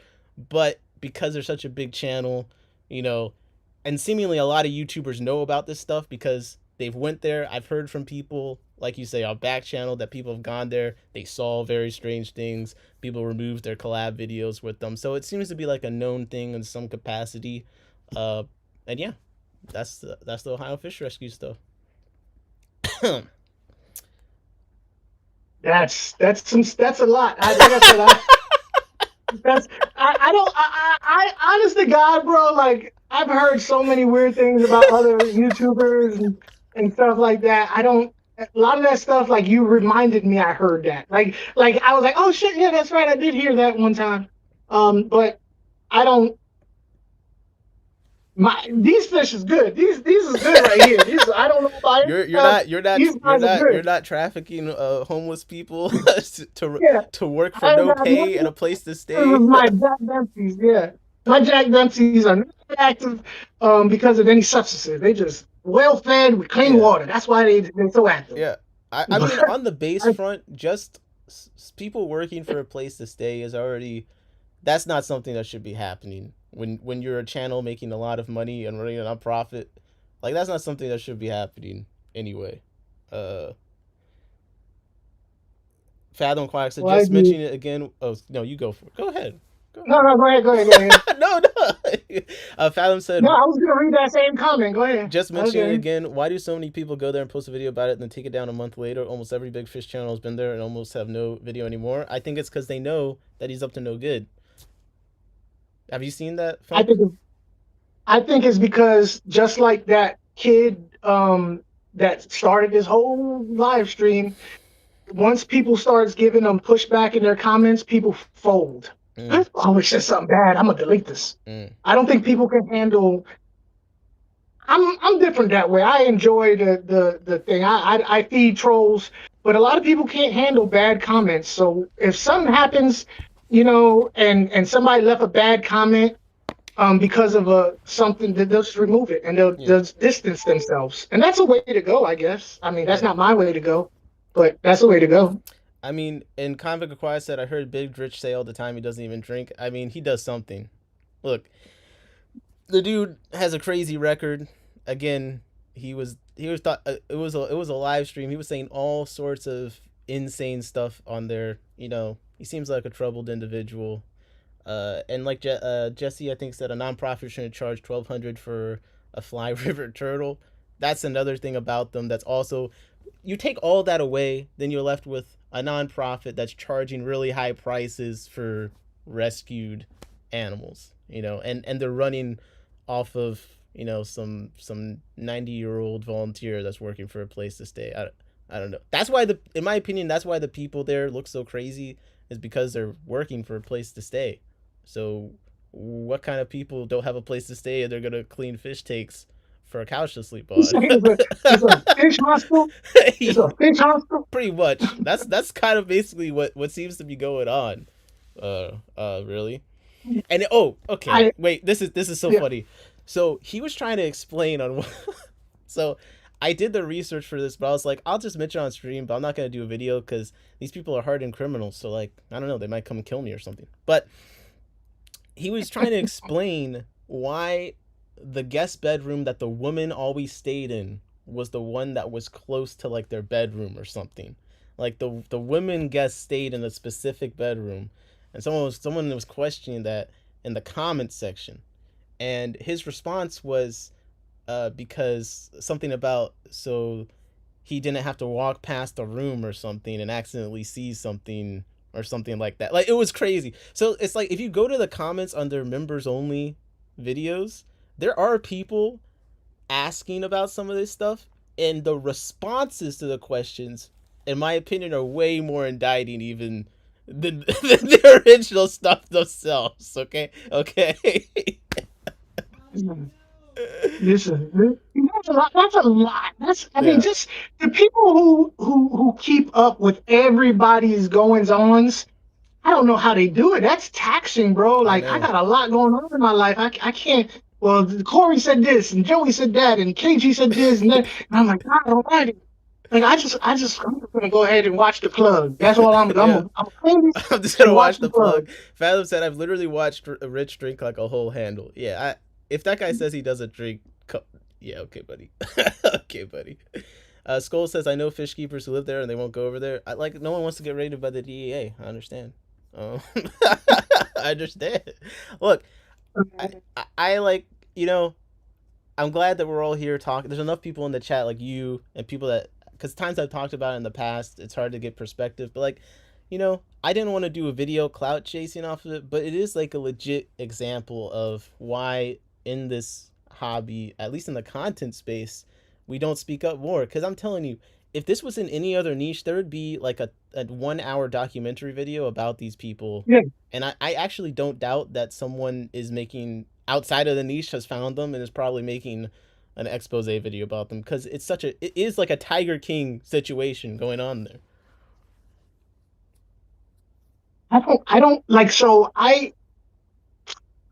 But because there's such a big channel, and seemingly a lot of YouTubers know about this stuff because they've went there. I've heard from people, like you say, on back channel that people have gone there. They saw very strange things. People removed their collab videos with them. So it seems to be like a known thing in some capacity. And yeah, that's the Ohio Fish Rescue stuff. That's a lot. I honest to God, bro, like I've heard so many weird things about other YouTubers and stuff like that. A lot of that stuff, like you reminded me, I heard that. Like I was like, oh shit, yeah, that's right, I did hear that one time. But I don't These fish is good. These is good right here. These I don't know about You're anything you're else. not you're not These you're guys are not you're good. not trafficking homeless people to Yeah, to work for I no got pay and a place to this is stay. my Jack Dempsey's. Yeah, my Jack Dempsey's are not active because of any substances. They just well fed with clean Yeah, water. That's why they're so active. yeah. I mean, But on the base I, front, just people working for a place to stay is already, that's not something that should be happening when you're a channel making a lot of money and running a nonprofit. Like that's not something that should be happening anyway. Uh, Fathom Quack said, well, I just do. mentioning it again. Oh no, you go for it. Go ahead. Go No, ahead. no, go ahead, go ahead, go ahead. No, no. Fathom said, No, I was gonna read that same comment. Go ahead. just mentioning it Okay. again, why do so many people go there and post a video about it and then take it down a month later? Almost every big fish channel has been there and almost have no video anymore. I think it's because they know that he's up to no good. Have you seen that, I Funk? think I think it's because just like that kid that started this whole live stream, once people starts giving them pushback in their comments, people fold. Mm, Oh, it said something bad. I'm gonna delete this. mm, I don't think people can handle. I'm different that way. I enjoy the thing. I feed trolls, but a lot of people can't handle bad comments. So if something happens, and somebody left a bad comment, because of something, that they'll just remove it and they'll yeah, just distance themselves, and that's a way to go, I guess. I mean, that's yeah. not my way to go, but that's the way to go. I mean, and Convict Acquire said, I heard Big Rich say all the time he doesn't even drink. I mean, he does something. Look, the dude has a crazy record. Again, he was thought it was a live stream. He was saying all sorts of insane stuff on there. He seems like a troubled individual. And like Jesse, I think said a nonprofit shouldn't charge 1,200 for a fly river turtle. That's another thing about them. That's also, you take all that away, then you're left with a nonprofit that's charging really high prices for rescued animals. And they're running off of some 90-year-old volunteer that's working for a place to stay. I don't know. That's why in my opinion, that's why the people there look so crazy, is because they're working for a place to stay. So, what kind of people don't have a place to stay and they're gonna clean fish tanks for a couch to sleep It's on? a fish hostel. It's a fish hostel. Pretty much. That's kind of basically what seems to be going on. Really. And oh, okay. I Wait, this is so Yeah. funny. So he was trying to explain on what. So I did the research for this, but I was like, I'll just mention on stream, but I'm not gonna do a video because these people are hardened criminals. So like, I don't know, they might come and kill me or something. But he was trying to explain why the guest bedroom that the woman always stayed in was the one that was close to like their bedroom or something. Like the women guests stayed in a specific bedroom, and someone was questioning that in the comments section, and his response was because something about, so he didn't have to walk past a room or something and accidentally see something or something like that. Like, it was crazy. So it's like, if you go to the comments under members only videos, there are people asking about some of this stuff, and the responses to the questions, in my opinion, are way more indicting even than the original stuff themselves. Okay. Listen, that's a lot. That's a lot. I mean, Yeah, just the people who keep up with everybody's goings ons. I don't know how they do it. That's taxing, bro. I Like, I know. got a lot going on in my life. I can't. Well, Corey said this, and Joey said that, and KG said this, and that. And I'm like, God Almighty. Like, I'm just gonna go ahead and watch the plug. That's all I'm. Yeah. I'm gonna clean this I'm just and gonna watch watch the the plug. plug. Fathom said, I've literally watched Rich drink like a whole handle. Yeah, if that guy says he doesn't drink, yeah, okay, buddy. Okay, buddy. Skull says, I know fish keepers who live there and they won't go over there. Like, no one wants to get raided by the DEA. I understand. Um, I understand. Look, I like, I'm glad that we're all here talking. There's enough people in the chat like you and people that, because times I've talked about it in the past, it's hard to get perspective. But like, I didn't want to do a video clout chasing off of it, but it is like a legit example of why in this hobby, at least in the content space, we don't speak up more. Because I'm telling you, if this was in any other niche, there would be like a 1 hour documentary video about these people. Yeah. And I actually don't doubt that someone is making outside of the niche has found them and is probably making an expose video about them, because it is like a Tiger King situation going on there. I don't like, so I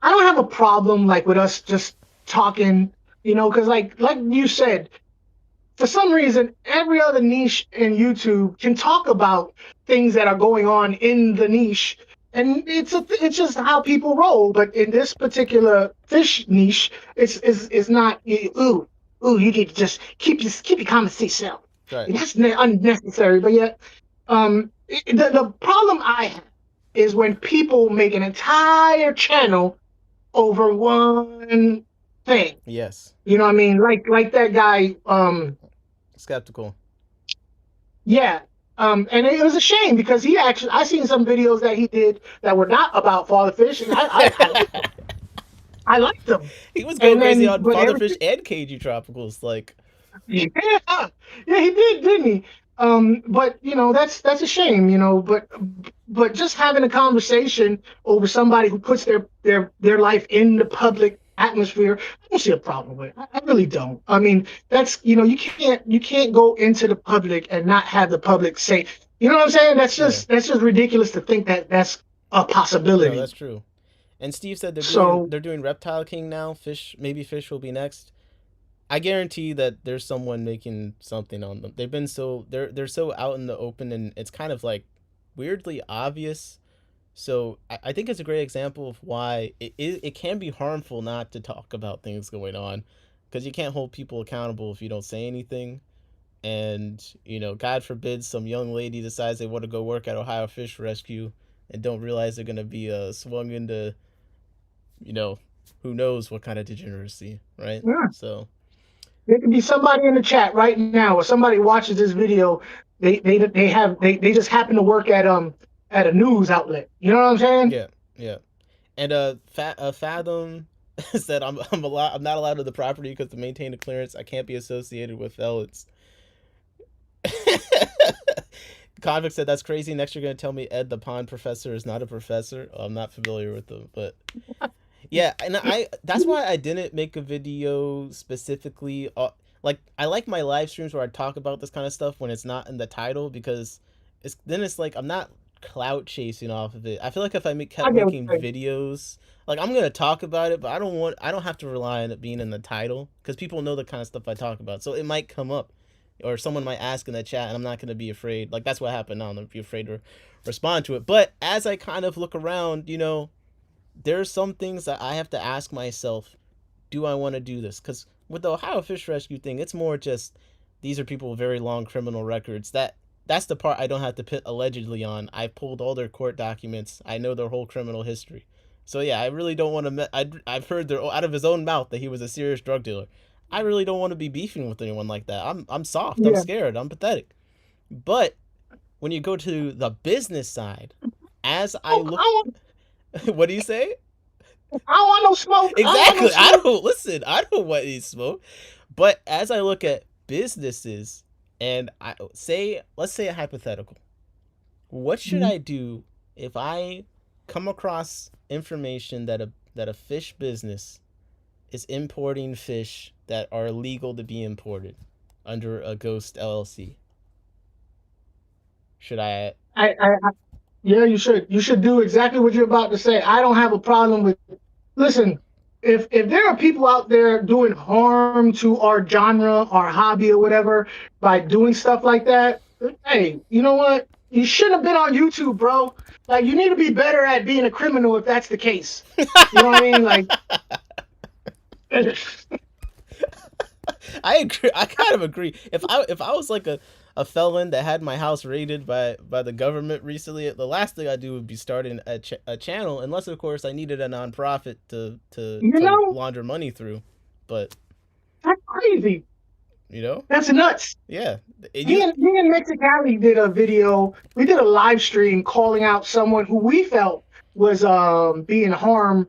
don't have a problem like with us just talking, because like you said, for some reason, every other niche in YouTube can talk about things that are going on in the niche, and it's just how people roll. But in this particular fish niche, it's not. Ooh, you need to just keep your comments to yourself. Right. And that's unnecessary. But yet, the problem I have is when people make an entire channel over one thing. Yes. You know what I mean? Like that guy. Skeptical. Yeah. And it was a shame because I seen some videos that he did that were not about fatherfish, and I liked them. He was going crazy on but fatherfish and cagey tropicals, like. Yeah, yeah, he did, didn't he? But that's a shame, but just having a conversation over somebody who puts their life in the public atmosphere, I don't see a problem with it. I really don't. I mean, that's you can't go into the public and not have the public say, you know what I'm saying? That's just ridiculous to think that that's a possibility. No, that's true. And Steve said they're doing Reptile King now. Maybe fish will be next. I guarantee that there's someone making something on them. They've been they're so out in the open, and it's kind of like weirdly obvious. So I think it's a great example of why it can be harmful not to talk about things going on, because you can't hold people accountable if you don't say anything. And God forbid some young lady decides they want to go work at Ohio Fish Rescue and don't realize they're gonna be swung into who knows what kind of degeneracy, right? Yeah. So. There could be somebody in the chat right now, or somebody watches this video. They just happen to work at a news outlet. You know what I'm saying? Yeah. And Fathom said I'm not allowed to the property because to maintain a clearance I can't be associated with felons. Convict said that's crazy. Next you're gonna tell me Ed the pond professor is not a professor. I'm not familiar with them, but. Yeah, and that's why I didn't make a video specifically. Like, I like my live streams where I talk about this kind of stuff when it's not in the title, because it's like I'm not clout chasing off of it. I feel like if I kept making videos, like I'm gonna talk about it, but I don't have to rely on it being in the title, because people know the kind of stuff I talk about. So it might come up, or someone might ask in the chat, and I'm not gonna be afraid. Like, that's what happened now. I'm not be afraid to respond to it. But as I kind of look around, there's some things that I have to ask myself, do I want to do this? Because with the Ohio Fish Rescue thing, it's more just, these are people with very long criminal records. That's the part I don't have to put allegedly on. I pulled all their court documents. I know their whole criminal history. So yeah, I really don't want to, I've heard out of his own mouth that he was a serious drug dealer. I really don't want to be beefing with anyone like that. I'm soft. Yeah. I'm scared. I'm pathetic. But when you go to the business side, as I look... What do you say? I don't want no smoke. Exactly. I don't want any smoke. But as I look at businesses, and let's say a hypothetical. What should I do if I come across information that a fish business is importing fish that are illegal to be imported under a ghost LLC? Should I Yeah, you should. You should do exactly what you're about to say. I don't have a problem with. Listen, if there are people out there doing harm to our genre, our hobby, or whatever by doing stuff like that, hey, you know what? You shouldn't have been on YouTube, bro. Like, you need to be better at being a criminal if that's the case. You know what I mean? Like, I agree. I kind of agree. If I was like a felon that had my house raided by the government recently, the last thing I'd do would be starting a channel, unless of course I needed a nonprofit to launder money through. But that's crazy. That's nuts. Yeah. Me and Mexicali did a video. We did a live stream calling out someone who we felt was being harming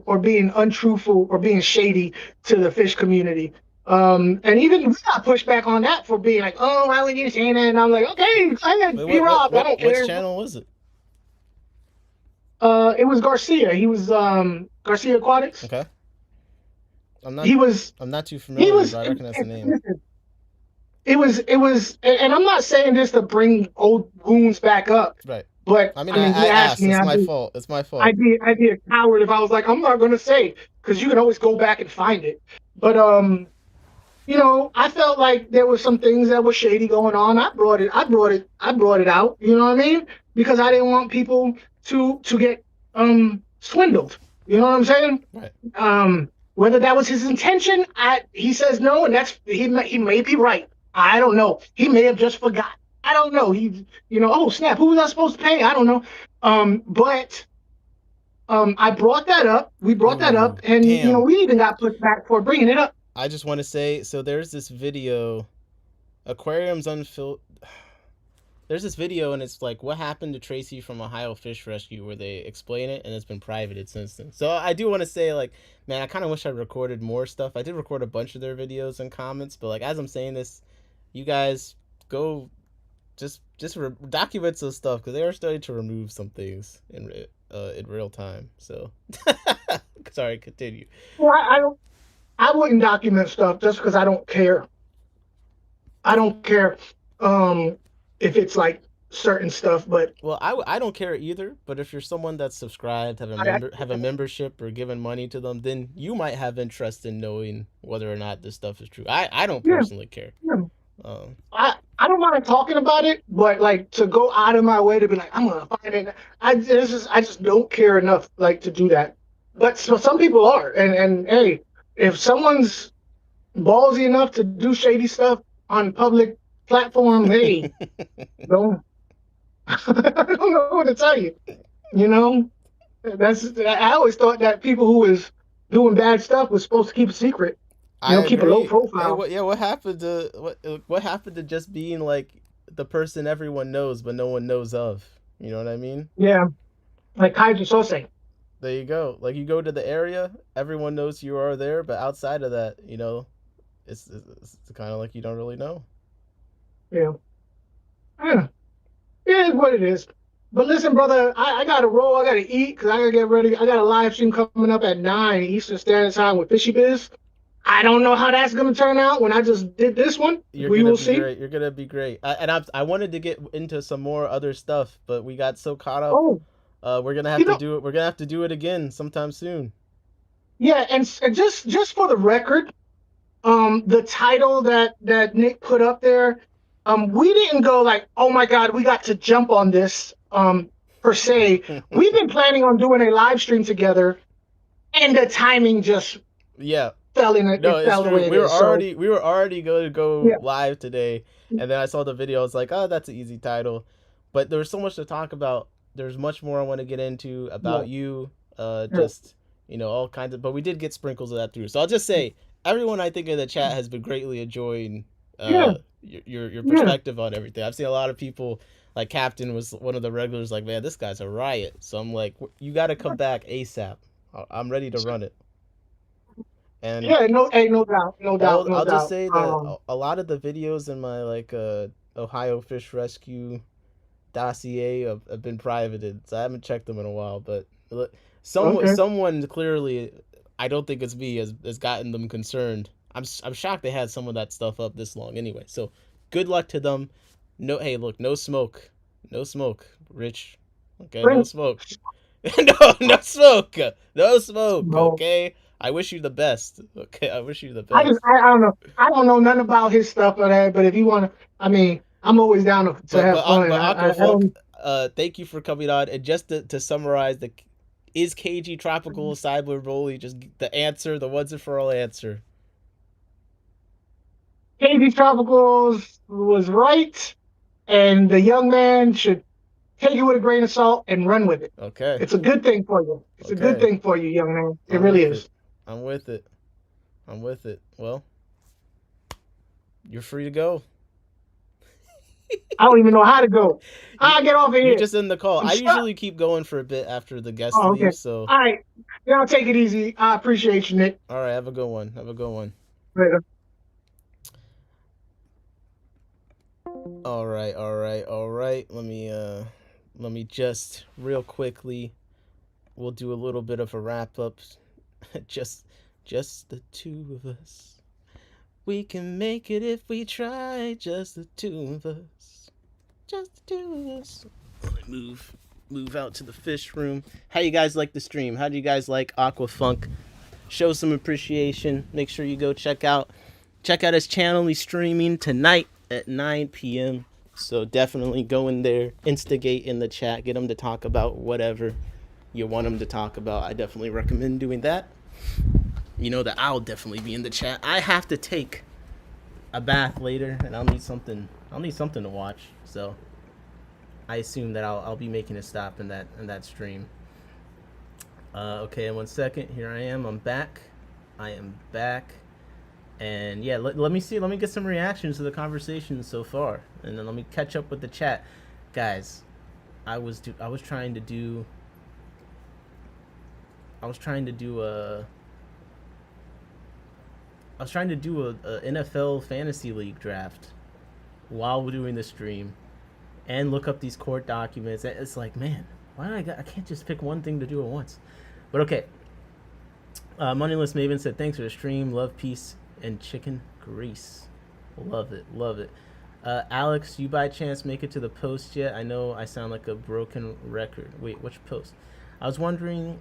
or being untruthful or being shady to the fish community. And even we got pushed back on that for being like, oh, why would you say that? And I'm like, okay, be robbed. I don't care. Which channel was it? It was Garcia. He was Garcia Aquatics. Okay. I'm not He was I'm not too he familiar, was but I recognize the name. listen, it was, and I'm not saying this to bring old wounds back up, Right. but I mean, I mean, he I asked asked. me. It's my fault. It's my fault. I'd be a coward if I was like, I'm not going to say, because you can always go back and find it. But you know, I felt like there were some things that were shady going on. I brought it out. You know what I mean? Because I didn't want people to get swindled. You know what I'm saying? Right. Whether that was his intention, he says no, and he may be right. I don't know. He may have just forgot. I don't know. Oh snap, who was I supposed to pay? I don't know. But I brought that up. We brought that Ooh, up, and damn. we even got put back for bringing it up. I just want to say, so there's this video, aquariums unfilled. There's this video, and it's like, what happened to Tracy from Ohio Fish Rescue, where they explain it, and it's been privated since then. So I do want to say, like, man, I kind of wish I recorded more stuff. I did record a bunch of their videos and comments, but like as I'm saying this, you guys go just document some stuff, because they are starting to remove some things in real time. So sorry, continue. Well, I wouldn't document stuff just because I don't care. I don't care if it's like certain stuff, but Well, I don't care either. But if you're someone that's subscribed, have a membership or given money to them, then you might have interest in knowing whether or not this stuff is true. I don't yeah, personally care. yeah. Um, I don't mind talking about it, but like to go out of my way to be like I'm gonna find it. I just don't care enough like to do that. But so some people are, and hey, if someone's ballsy enough to do shady stuff on public platform, hey, don't I don't know what to tell you. You know, I always thought that people who was doing bad stuff was supposed to keep a secret. I Keep a low agree. Hey, profile. what happened to what happened to just being like the person everyone knows but no one knows of? You know what I mean? Yeah, like Kaiju Sose. There you go. Like you go to the area, everyone knows you are there, but outside of that, it's kind of like you don't really know. Yeah. Yeah. It is what it is. But listen, brother, I got to roll. I got to eat because I got to get ready. I got a live stream coming up at 9 Eastern Standard Time with Fishy Biz. I don't know how that's going to turn out when I just did this one. You're We gonna will be see. great. You're gonna be great. I wanted to get into some more other stuff, but we got so caught up. Oh, We're gonna have you to know, do it. We're gonna have to do it again sometime soon. yeah, and just for the record, the title that Nick put up there, we didn't go like, oh my God, we got to jump on this, per se. We've been planning on doing a live stream together, and the timing just Yeah. fell in it. No, It it's fell the true. way it is. So We were already going to go yeah, live today, and then I saw the video. I was like, oh, that's an easy title, but there was so much to talk about. There's much more I want to get into yeah, about you. yeah, Just all kinds of. But we did get sprinkles of that through. So I'll just say, everyone I think in the chat has been greatly enjoying yeah, your yeah. perspective on everything. I've seen a lot of people. Like Captain was one of the regulars. Like, man, this guy's a riot. So I'm like, you got to come back ASAP. I'm ready to run it. And Yeah, no, hey, no doubt, no doubt, no I'll just doubt. say that a lot of the videos in my like Ohio Fish Rescue dossier have been privated, so I haven't checked them in a while. But Okay. someone clearly, I don't think it's me, has gotten them concerned. I'm shocked they had some of that stuff up this long. Anyway, so good luck to them. No, hey, look, no smoke, Rich. Okay, no Prince, smoke. No, no smoke. No smoke. no. Okay. I wish you the best. Okay, I wish you the I best. I don't know. I don't know nothing about his stuff or that. But if you want to, I mean, I'm always down to have fun. But I Aquafolk, don't. thank you for coming on. And just to summarize, is KG Tropical Cyber Bully just the answer, the once and for all answer? KD Tropicals was right, and the young man should take it with a grain of salt and run with it. Okay, It's a good thing for you. It's a good okay, thing for you, young man. It I'm really with it. is. I'm with it. I'm with it. Well, you're free to go. I don't even know how to go. You I get off of you're here. just in the call. I'm I stuck. usually keep going for a bit after the guest Oh, okay. leaves. So All right. Y'all take it easy. I appreciate you, Nick. all right, have a good one. Have a good one. Later. All right, all right, all right. Let me just real quickly we'll do a little bit of a wrap up. just the two of us. We can make it if we try. Just the two of us. Just the two of us. Let me move out to the fish room. How you guys like the stream? How do you guys like Aquafunk? Show some appreciation. Make sure you go check out his channel. He's streaming tonight at 9 p.m. So definitely go in there, instigate in the chat, get him to talk about whatever you want him to talk about. I definitely recommend doing that. You know that I'll definitely be in the chat. I have to take a bath later, and I'll need something to watch. So I assume that I'll be making a stop in that stream. Okay, in 1 second. Here I am. I'm back. And yeah, let me get some reactions to the conversation so far, and then let me catch up with the chat, guys. I was trying to do a NFL fantasy league draft while we're doing the stream, and look up these court documents. It's like, man, I can't just pick one thing to do at once. But okay. Moneyless Maven said, thanks for the stream. Love, peace, and chicken grease. Love it. Alex, you by chance make it to the post yet? I know I sound like a broken record. Wait, which post? I was wondering,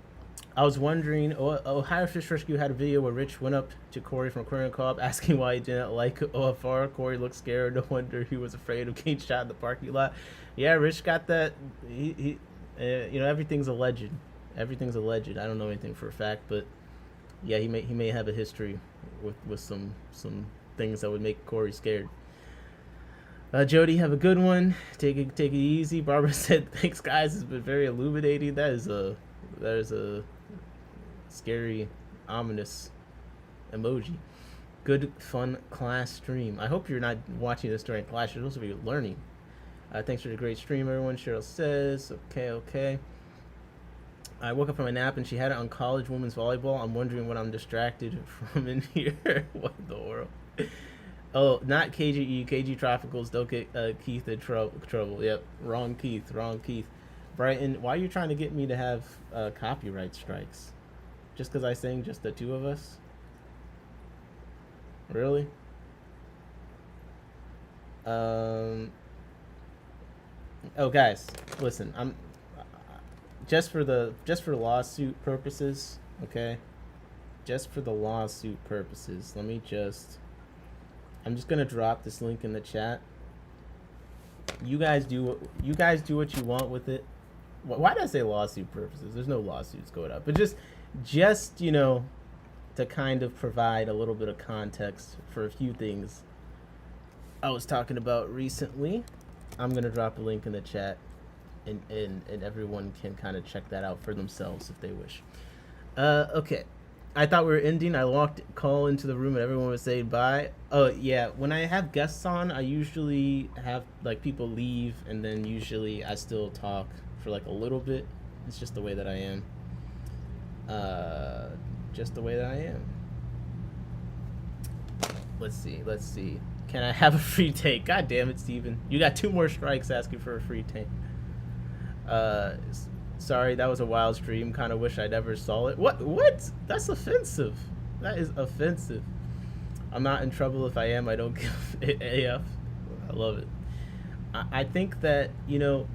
Ohio Fish Rescue had a video where Rich went up to Corey from Aquarium Co-op asking why he didn't like OFR. Corey looked scared. No wonder he was afraid of getting shot in the parking lot. Yeah, Rich got that. He everything's alleged. Everything's alleged. I don't know anything for a fact, but yeah, he may have a history with some things that would make Corey scared. Jody, have a good one. Take it easy. Barbara said, thanks guys, it's been very illuminating. That is a scary, ominous emoji. Good fun class stream. I hope you're not watching this during class. You're supposed to be learning. Thanks for the great stream, everyone. Cheryl says, okay. I woke up from a nap and she had it on college women's volleyball. I'm wondering what I'm distracted from in here. What in the world? Oh, not KGE. KG Tropicals. Don't get Keith in trouble. Yep. Wrong Keith. Brighton, why are you trying to get me to have copyright strikes? Just because I sang just the two of us? Really? Oh, guys, listen. I'm just for lawsuit purposes, okay? Just for the lawsuit purposes, I'm just gonna drop this link in the chat. You guys do what you want with it. Why did I say lawsuit purposes? There's no lawsuits going up, but just to kind of provide a little bit of context for a few things I was talking about recently. I'm gonna drop a link in the chat, and everyone can kind of check that out for themselves if they wish. Okay. I thought we were ending. I call into the room and everyone was saying bye. Oh yeah, when I have guests on, I usually have like people leave, and then usually I still talk for like a little bit. It's just the way that I am. Let's see. Can I have a free take? God damn it, Steven. You got 2 more strikes asking for a free take. Sorry, that was a wild stream. Kind of wish I never saw it. What? That's offensive. That is offensive. I'm not in trouble. If I am, I don't give AF. I love it. I think that, the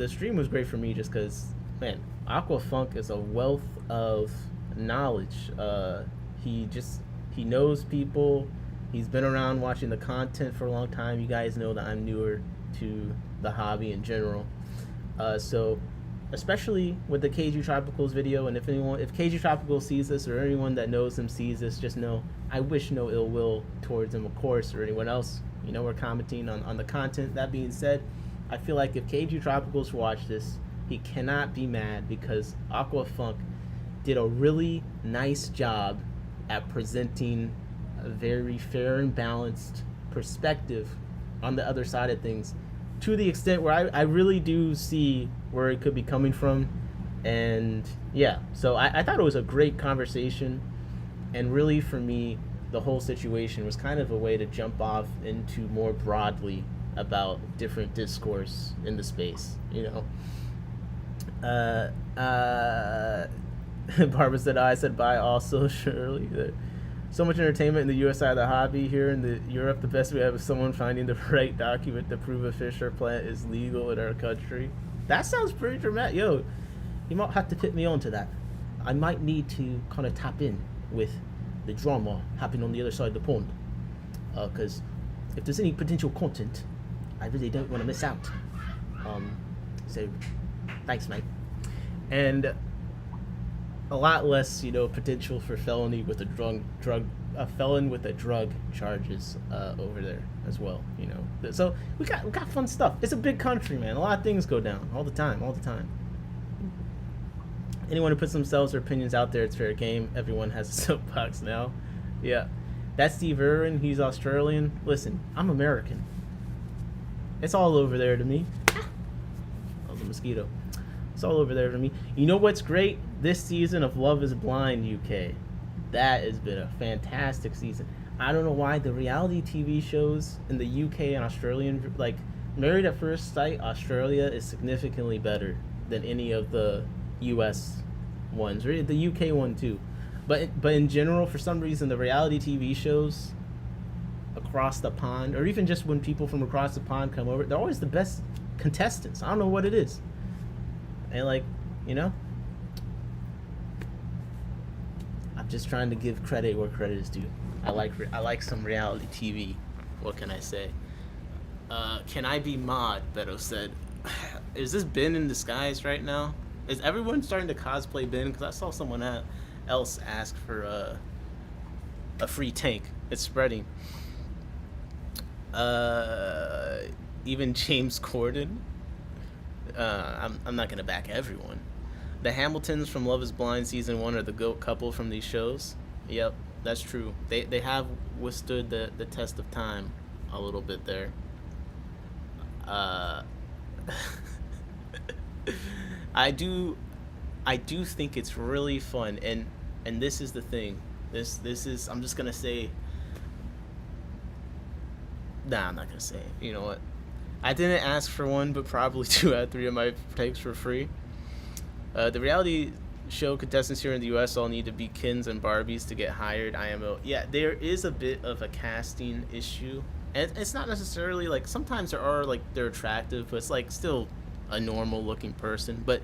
stream was great for me just because, man, Aquafunk is a wealth of knowledge. He knows people. He's been around watching the content for a long time. You guys know that I'm newer to the hobby in general. So especially with the KG Tropicals video, and if KG Tropical sees this, or anyone that knows him sees this, just know I wish no ill will towards him, of course, or anyone else. We're commenting on the content. That being said, I feel like if KG Tropicals watch this, he cannot be mad because Aquafunk did a really nice job at presenting a very fair and balanced perspective on the other side of things, to the extent where I really do see where it could be coming from. And yeah, so I thought it was a great conversation, and really for me the whole situation was kind of a way to jump off into more broadly about different discourse in the space. Barbara said, I said bye also, Shirley. So much entertainment in the US side of the hobby. Here in the Europe, the best we have is someone finding the right document to prove a fish or plant is legal in our country. That sounds pretty dramatic. Yo, you might have to put me on to that. I might need to kind of tap in with the drama happening on the other side of the pond. Because if there's any potential content, I really don't want to miss out. So, thanks, mate. And a lot less, potential for felony with a felon with a drug charges over there as well. So we got fun stuff. It's a big country, man. A lot of things go down all the time. Anyone who puts themselves or opinions out there, it's fair game. Everyone has a soapbox now. Yeah, that's Steve Irwin. He's Australian. Listen, I'm American. It's all over there to me. That was a mosquito. It's all over there to me. You know what's great? This season of Love is Blind UK. That has been a fantastic season. I don't know why the reality TV shows in the UK and Australian, like Married at First Sight, Australia is significantly better than any of the US ones. Or the UK one too. But in general, for some reason, the reality TV shows across the pond, or even just when people from across the pond come over, they're always the best contestants. I don't know what it is. And I'm just trying to give credit where credit is due. I like some reality TV. What can I say? Can I be mod? Beto said. Is this Ben in disguise right now? Is everyone starting to cosplay Ben? Because I saw someone else ask for a free tank. It's spreading. Even James Corden. I'm not gonna back everyone. The Hamiltons from Love is Blind season 1 are the GOAT couple from these shows. Yep, that's true. They have withstood the test of time a little bit there. I do think it's really fun, and this is the thing. This is, I'm just gonna say. Nah, I'm not gonna say it. You know what? I didn't ask for one, but probably 2 out of 3 of my takes for free. The reality show contestants here in the U.S. all need to be Kens and Barbies to get hired. IMO. Yeah, there is a bit of a casting issue. And it's not necessarily, like, sometimes they're attractive, but it's, like, still a normal-looking person. But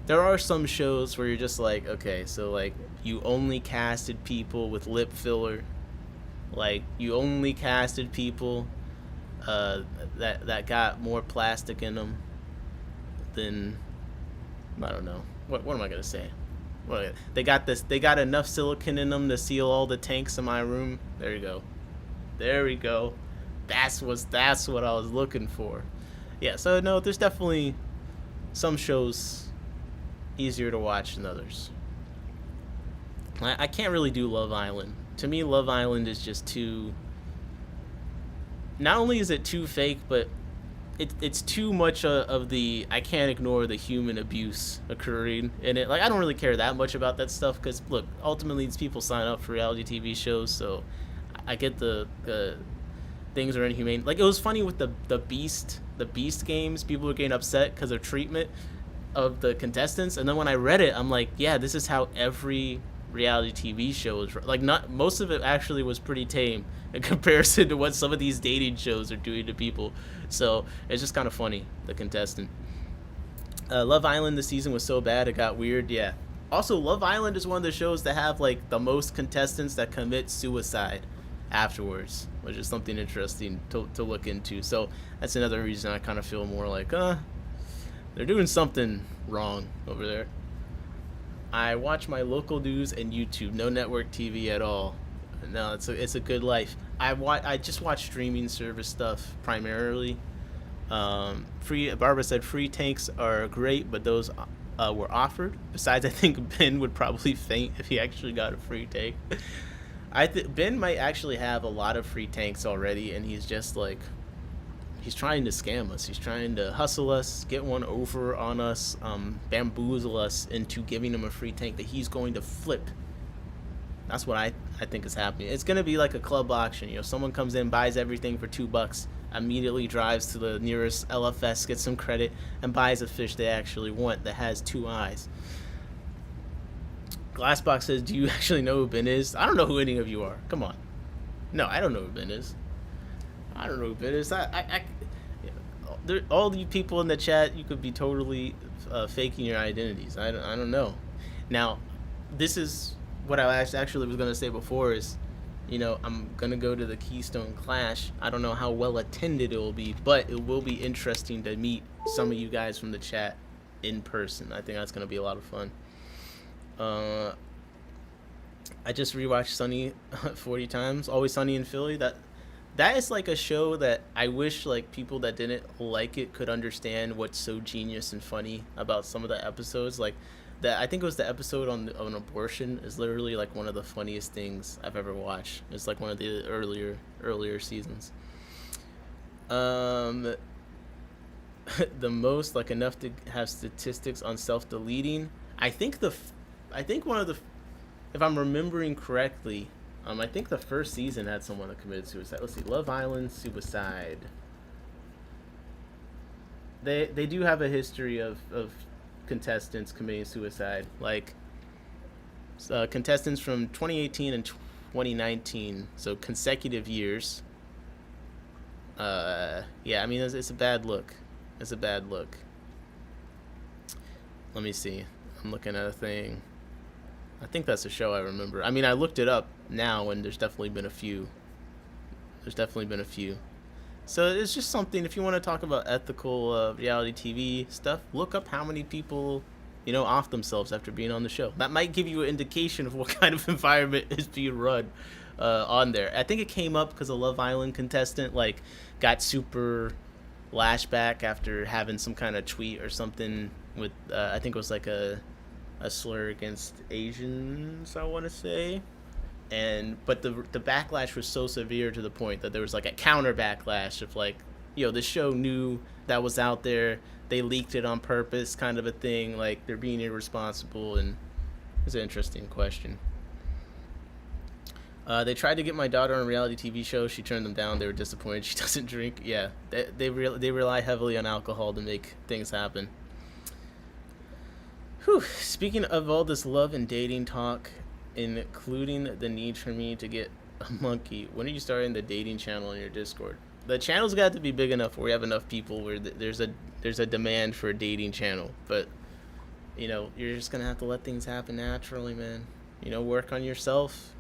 there are some shows where you're just like, okay, so, like, you only casted people with lip filler. Like, you only casted people that got more plastic in them than, I don't know. What am I gonna say? They got enough silicone in them to seal all the tanks in my room. There we go. That's what I was looking for. Yeah, so no, there's definitely some shows easier to watch than others. I can't really do Love Island. To me, Love Island is just too... Not only is it too fake, but it's too much of the... I can't ignore the human abuse occurring in it. Like, I don't really care that much about that stuff, because, look, ultimately these people sign up for reality TV shows, so I get the things are inhumane. Like, it was funny with the Beast games. People were getting upset because of treatment of the contestants, and then when I read it, I'm like, yeah, this is how every reality TV show is. Like, not most of it actually was pretty tame in comparison to what some of these dating shows are doing to people. So it's just kind of funny, the contestant. Love Island this season was so bad it got weird. Yeah. Also, Love Island is one of the shows that have, like, the most contestants that commit suicide afterwards, which is something interesting to look into. So that's another reason I kind of feel more like, they're doing something wrong over there. I watch my local news and YouTube, no network TV at all. No, it's a good life. I just watch streaming service stuff primarily. Barbara said free tanks are great, but those were offered. Besides, I think Ben would probably faint if he actually got a free tank. Ben might actually have a lot of free tanks already, and he's just like, he's trying to scam us. He's trying to hustle us, get one over on us, bamboozle us into giving him a free tank that he's going to flip. That's what I think is happening. It's going to be like a club auction. Someone comes in, buys everything for $2, immediately drives to the nearest LFS, gets some credit, and buys a fish they actually want that has 2 eyes. Glassbox says, do you actually know who Ben is? I don't know who any of you are. Come on. No, I don't know who Ben is. I don't know who Ben is. All you people in the chat, you could be totally faking your identities. I don't know. Now, this is what I actually was going to say before is, I'm going to go to the Keystone Clash. I don't know how well attended it will be, but it will be interesting to meet some of you guys from the chat in person. I think that's going to be a lot of fun. I just rewatched Sunny 40 times. Always Sunny in Philly. That is like a show that I wish like people that didn't like it could understand what's so genius and funny about some of the episodes. Like that, I think it was the episode on abortion is literally like one of the funniest things I've ever watched. It's like one of the earlier seasons. The most, like, enough to have statistics on self-deleting. I think one of the, if I'm remembering correctly, I think the first season had someone that committed suicide. Let's see, Love Island suicide. They do have a history of contestants committing suicide. Like, contestants from 2018 and 2019, so consecutive years. Yeah, I mean, it's a bad look. It's a bad look. Let me see. I'm looking at a thing. I think that's a show I remember. I mean, I looked it up now, and there's definitely been a few. So it's just something, if you want to talk about ethical reality TV stuff, look up how many people, off themselves after being on the show. That might give you an indication of what kind of environment is being run on there. I think it came up because a Love Island contestant, like, got super lashback after having some kind of tweet or something with, I think it was like a slur against Asians, I want to say. But the backlash was so severe to the point that there was like a counter backlash of like, the show knew that was out there, they leaked it on purpose, kind of a thing, like they're being irresponsible. And it's an interesting question. They tried to get my daughter on a reality TV show. She turned them down. They were disappointed. She doesn't drink. Yeah, they rely heavily on alcohol to make things happen. Whew. Speaking of all this love and dating talk, including the need for me to get a monkey, when are you starting the dating channel in your Discord? The channel's got to be big enough where we have enough people where there's a demand for a dating channel. But you're just gonna have to let things happen naturally, man. Work on yourself.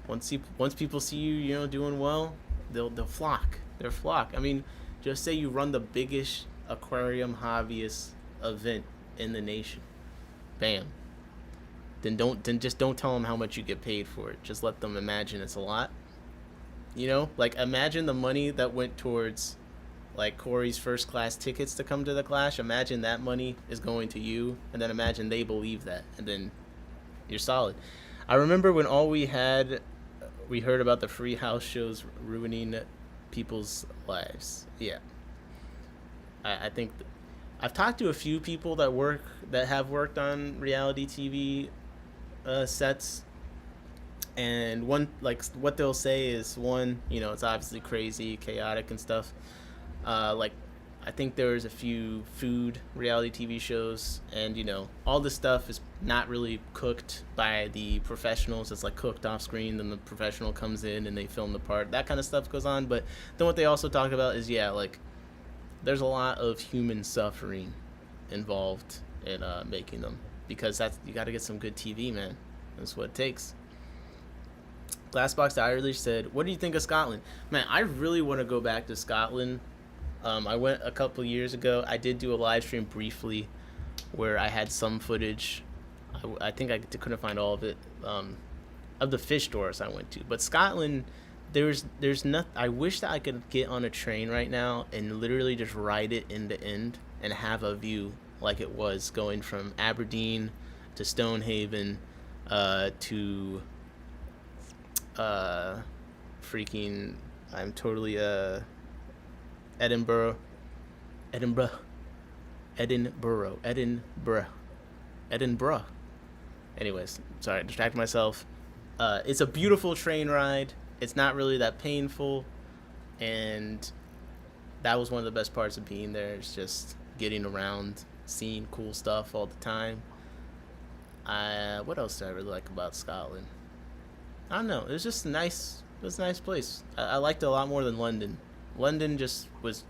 Once people see you, doing well, they'll flock. They'll flock. I mean, just say you run the biggest aquarium hobbyist event in the nation. Bam. Then just don't tell them how much you get paid for it. Just let them imagine it's a lot. Like, imagine the money that went towards, like, Corey's first class tickets to come to the Clash. Imagine that money is going to you, and then imagine they believe that, and then you're solid. I remember when we heard about the free house shows ruining people's lives. Yeah. I think I've talked to a few people that have worked on reality TV sets, and one, like, what they'll say is, one, it's obviously crazy, chaotic and stuff. Like, I think there was a few food reality TV shows, and all this stuff is not really cooked by the professionals. It's like cooked off screen, then the professional comes in and they film the part. That kind of stuff goes on. But then what they also talk about is, like, there's a lot of human suffering involved in making them, because you got to get some good TV, man. That's what it takes. Glassbox Irish said, what do you think of Scotland? Man, I really want to go back to Scotland. I went a couple years ago. I did do a live stream briefly where I had some footage. I think I couldn't find all of it, of the fish stores I went to. But Scotland, there's nothing. I wish that I could get on a train right now and literally just ride it end to end and have a view like it was going from Aberdeen to Stonehaven to freaking, I'm totally Edinburgh. Anyways, sorry, I distracted myself. It's a beautiful train ride. It's not really that painful, and that was one of the best parts of being there. It's just getting around, seeing cool stuff all the time. What else did I really like about Scotland? I don't know. It was just nice. It was a nice place. I liked it a lot more than London. London just was.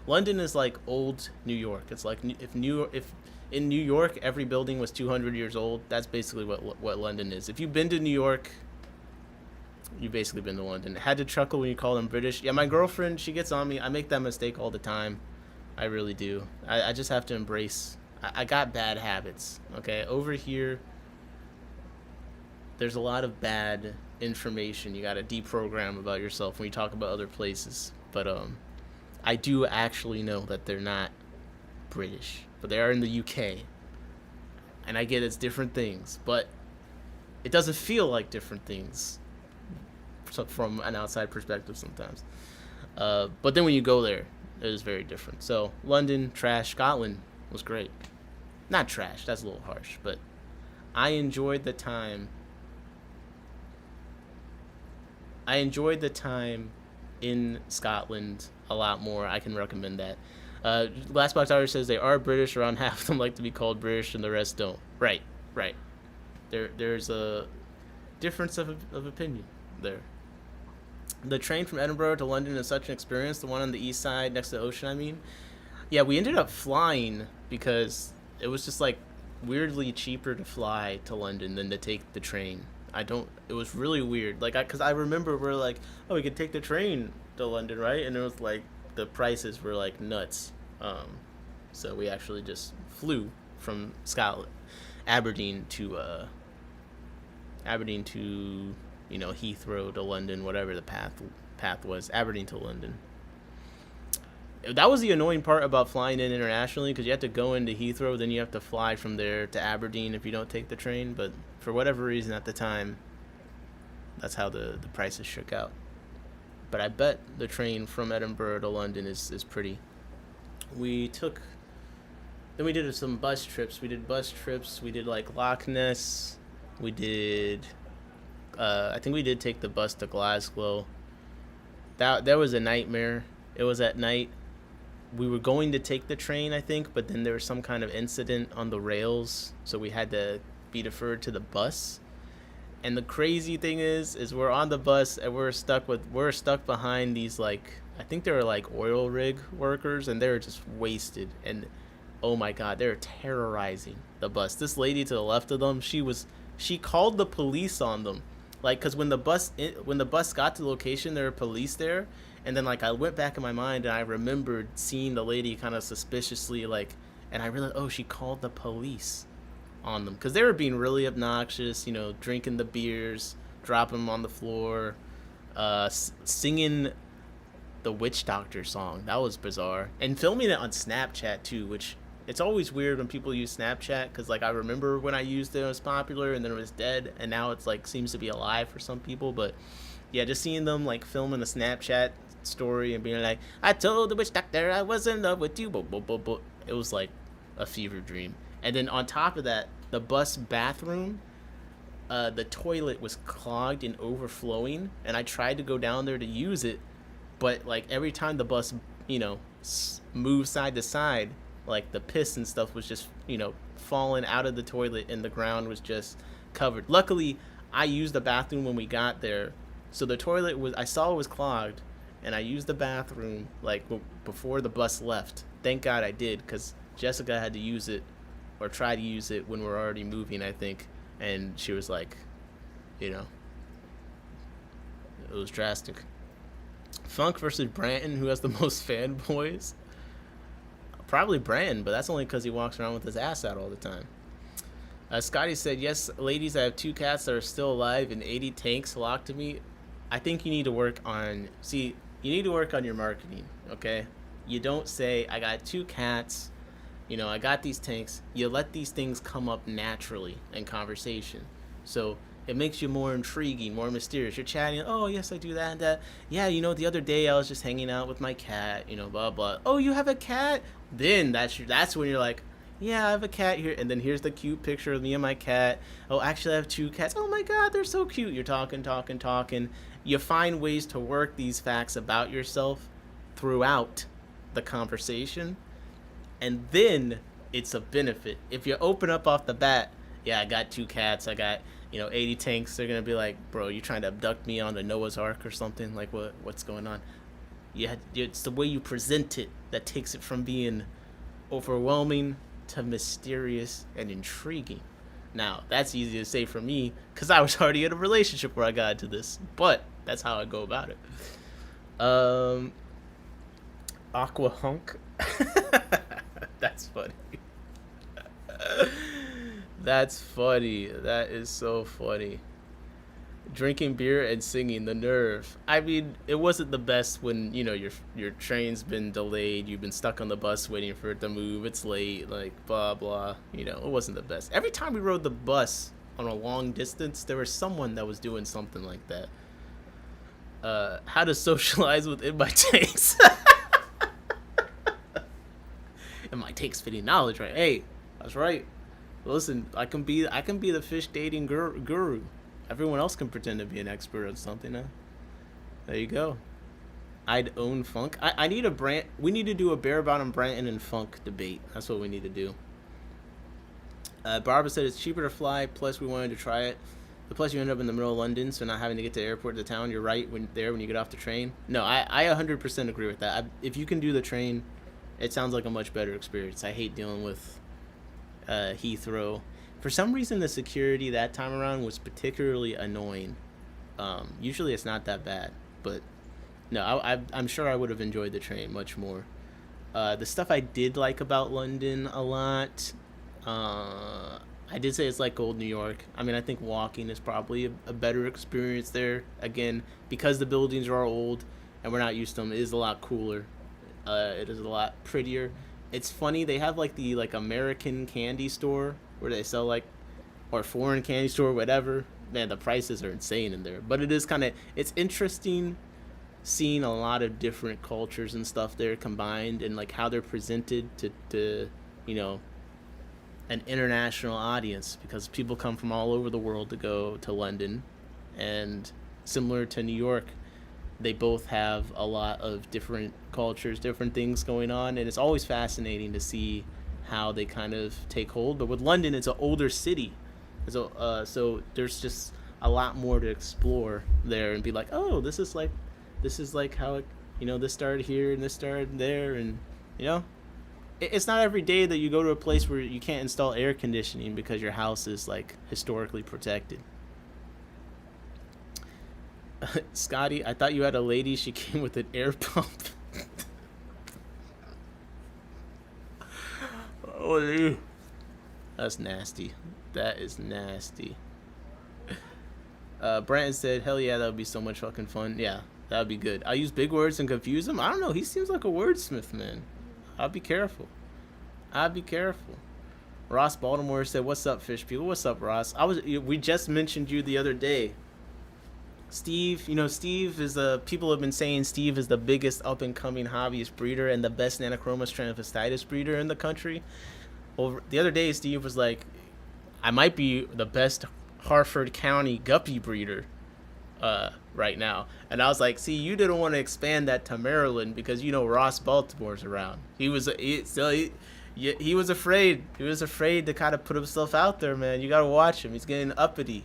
London is like old New York. It's like if in New York every building was 200 years old. That's basically what London is. If you've been to New York, you've basically been to London. I had to chuckle when you call them British. Yeah, my girlfriend, she gets on me. I make that mistake all the time. I really do. I just have to embrace. I got bad habits. Okay, over here, there's a lot of bad information you got to deprogram about yourself when you talk about other places. But I do actually know that they're not British, but they are in the UK. And I get it's different things, but it doesn't feel like different things from an outside perspective sometimes. But then when you go there, it is very different. So London, trash. Scotland was great. Not trash, that's a little harsh, but I enjoyed the time. I enjoyed the time in Scotland a lot more. I can recommend that. Last Box Irish says they are British. Around half of them like to be called British, and the rest don't. Right. There's a difference of opinion there. The train from Edinburgh to London is such an experience. The one on the east side next to the ocean, I mean. Yeah, we ended up flying because it was just like weirdly cheaper to fly to London than to take the train. It was really weird. Like, because I remember we're like, oh, we could take the train to London, right? And it was like, the prices were like nuts. So we actually just flew from Scotland, Aberdeen to Heathrow to London, whatever the path was, Aberdeen to London. That was the annoying part about flying in internationally, because you have to go into Heathrow, then you have to fly from there to Aberdeen if you don't take the train. But for whatever reason at the time, that's how the prices shook out. But I bet the train from Edinburgh to London is pretty. Then we did some bus trips. We did like Loch Ness. We did, I think we did take the bus to Glasgow. That was a nightmare. It was at night. We were going to take the train, I think, but then there was some kind of incident on the rails, so we had to be deferred to the bus. And the crazy thing is we're on the bus and we're stuck behind these, like, I think they were like oil rig workers, and they were just wasted. And oh my god, they were terrorizing the bus. This lady to the left of them, she called the police on them, like, because when the bus got to the location, there were police there. And then, like, I went back in my mind and I remembered seeing the lady kind of suspiciously, like, and I realized, oh, she called the police on them because they were being really obnoxious, drinking the beers, dropping them on the floor, singing the Witch Doctor song. That was bizarre. And filming it on Snapchat too, which it's always weird when people use Snapchat, because, like, I remember when I used it, it was popular, and then it was dead, and now it's, like, seems to be alive for some people. But yeah, just seeing them, like, filming a Snapchat story and being like, I told the witch doctor I was in love with you, it was like a fever dream. And then on top of that, the bus bathroom, the toilet was clogged and overflowing, and I tried to go down there to use it, but, like, every time the bus moved side to side, like, the piss and stuff was just falling out of the toilet, and the ground was just covered. Luckily, I used the bathroom when we got there, so the toilet I saw it was clogged, and I used the bathroom, like, before the bus left. Thank God I did, because Jessica had to use it, or try to use it when we're already moving, I think. And she was like, it was drastic. Funk versus Branton, who has the most fanboys? Probably Branton, but that's only because he walks around with his ass out all the time. Scotty said, yes, ladies, I have 2 cats that are still alive and 80 tanks locked to me. I think you need to work on your marketing, okay? You don't say, I got 2 cats, I got these tanks. You let these things come up naturally in conversation. So it makes you more intriguing, more mysterious. You're chatting, oh, yes, I do that and that. Yeah, the other day I was just hanging out with my cat, blah, blah. Oh, you have a cat? Then that's when you're like, yeah, I have a cat here. And then here's the cute picture of me and my cat. Oh, actually, I have 2 cats. Oh, my God, they're so cute. You're talking. You find ways to work these facts about yourself throughout the conversation, and then it's a benefit. If you open up off the bat, yeah, I got 2 cats, I got 80 tanks, they're gonna be like, bro, you trying to abduct me on the Noah's Ark or something? Like, what's going on? It's the way you present it that takes it from being overwhelming to mysterious and intriguing. Now, that's easy to say for me because I was already in a relationship where I got into this, but that's how I go about it. Aqua Hunk. That's funny. That's funny. That is so funny. Drinking beer and singing, the nerve. I mean, it wasn't the best when, your train's been delayed, you've been stuck on the bus waiting for it to move, it's late, like, blah, blah. It wasn't the best. Every time we rode the bus on a long distance, there was someone that was doing something like that. How to socialize within my takes. And my takes fitting knowledge, right? Hey, that's right. Listen, I can be the fish dating guru. Everyone else can pretend to be an expert at something, huh? There you go. I'd own funk. I need a brand. We need to do a Bear Bottom Branton and funk debate. That's what we need to do. Barbara said it's cheaper to fly. Plus, we wanted to try it. The plus you end up in the middle of London, so not having to get to the airport to town. You're right when you get off the train. No, I 100% agree with that. If you can do the train, it sounds like a much better experience. I hate dealing with Heathrow. For some reason, the security that time around was particularly annoying. Usually it's not that bad, but no, I'm sure I would have enjoyed the train much more. The stuff I did like about London a lot, I did say it's like old New York. I mean, I think walking is probably a better experience there. Again, because the buildings are old and we're not used to them, it is a lot cooler. It is a lot prettier. It's funny, they have the American candy store where they sell or foreign candy store, whatever. Man, the prices are insane in there. But it is it's interesting seeing a lot of different cultures and stuff there combined, and how they're presented to an international audience, because people come from all over the world to go to London. And similar to New York, they both have a lot of different cultures, different things going on, and it's always fascinating to see how they kind of take hold. But with London, it's an older city, so there's just a lot more to explore there and be like, oh, this is like how it, this started here and this started there, and it's not every day that you go to a place where you can't install air conditioning because your house is historically protected. Scotty, I thought you had a lady. She came with an air pump. Oh, dude. That's nasty. That is nasty. Brandon said, hell yeah, that would be so much fucking fun. Yeah, that would be good. I use big words and confuse him. I don't know. He seems like a wordsmith, man. I'll be careful. Ross Baltimore said, what's up, fish people? What's up, Ross? We just mentioned you the other day. Steve, Steve is people have been saying Steve is the biggest up-and-coming hobbyist breeder and the best Nanochroma stratifistitis breeder in the country. The other day, Steve was like, I might be the best Harford County guppy breeder right now. And I was like, see, you didn't want to expand that to Maryland because, Ross Baltimore's around. He was afraid. He was afraid to kind of put himself out there, man. You got to watch him. He's getting uppity.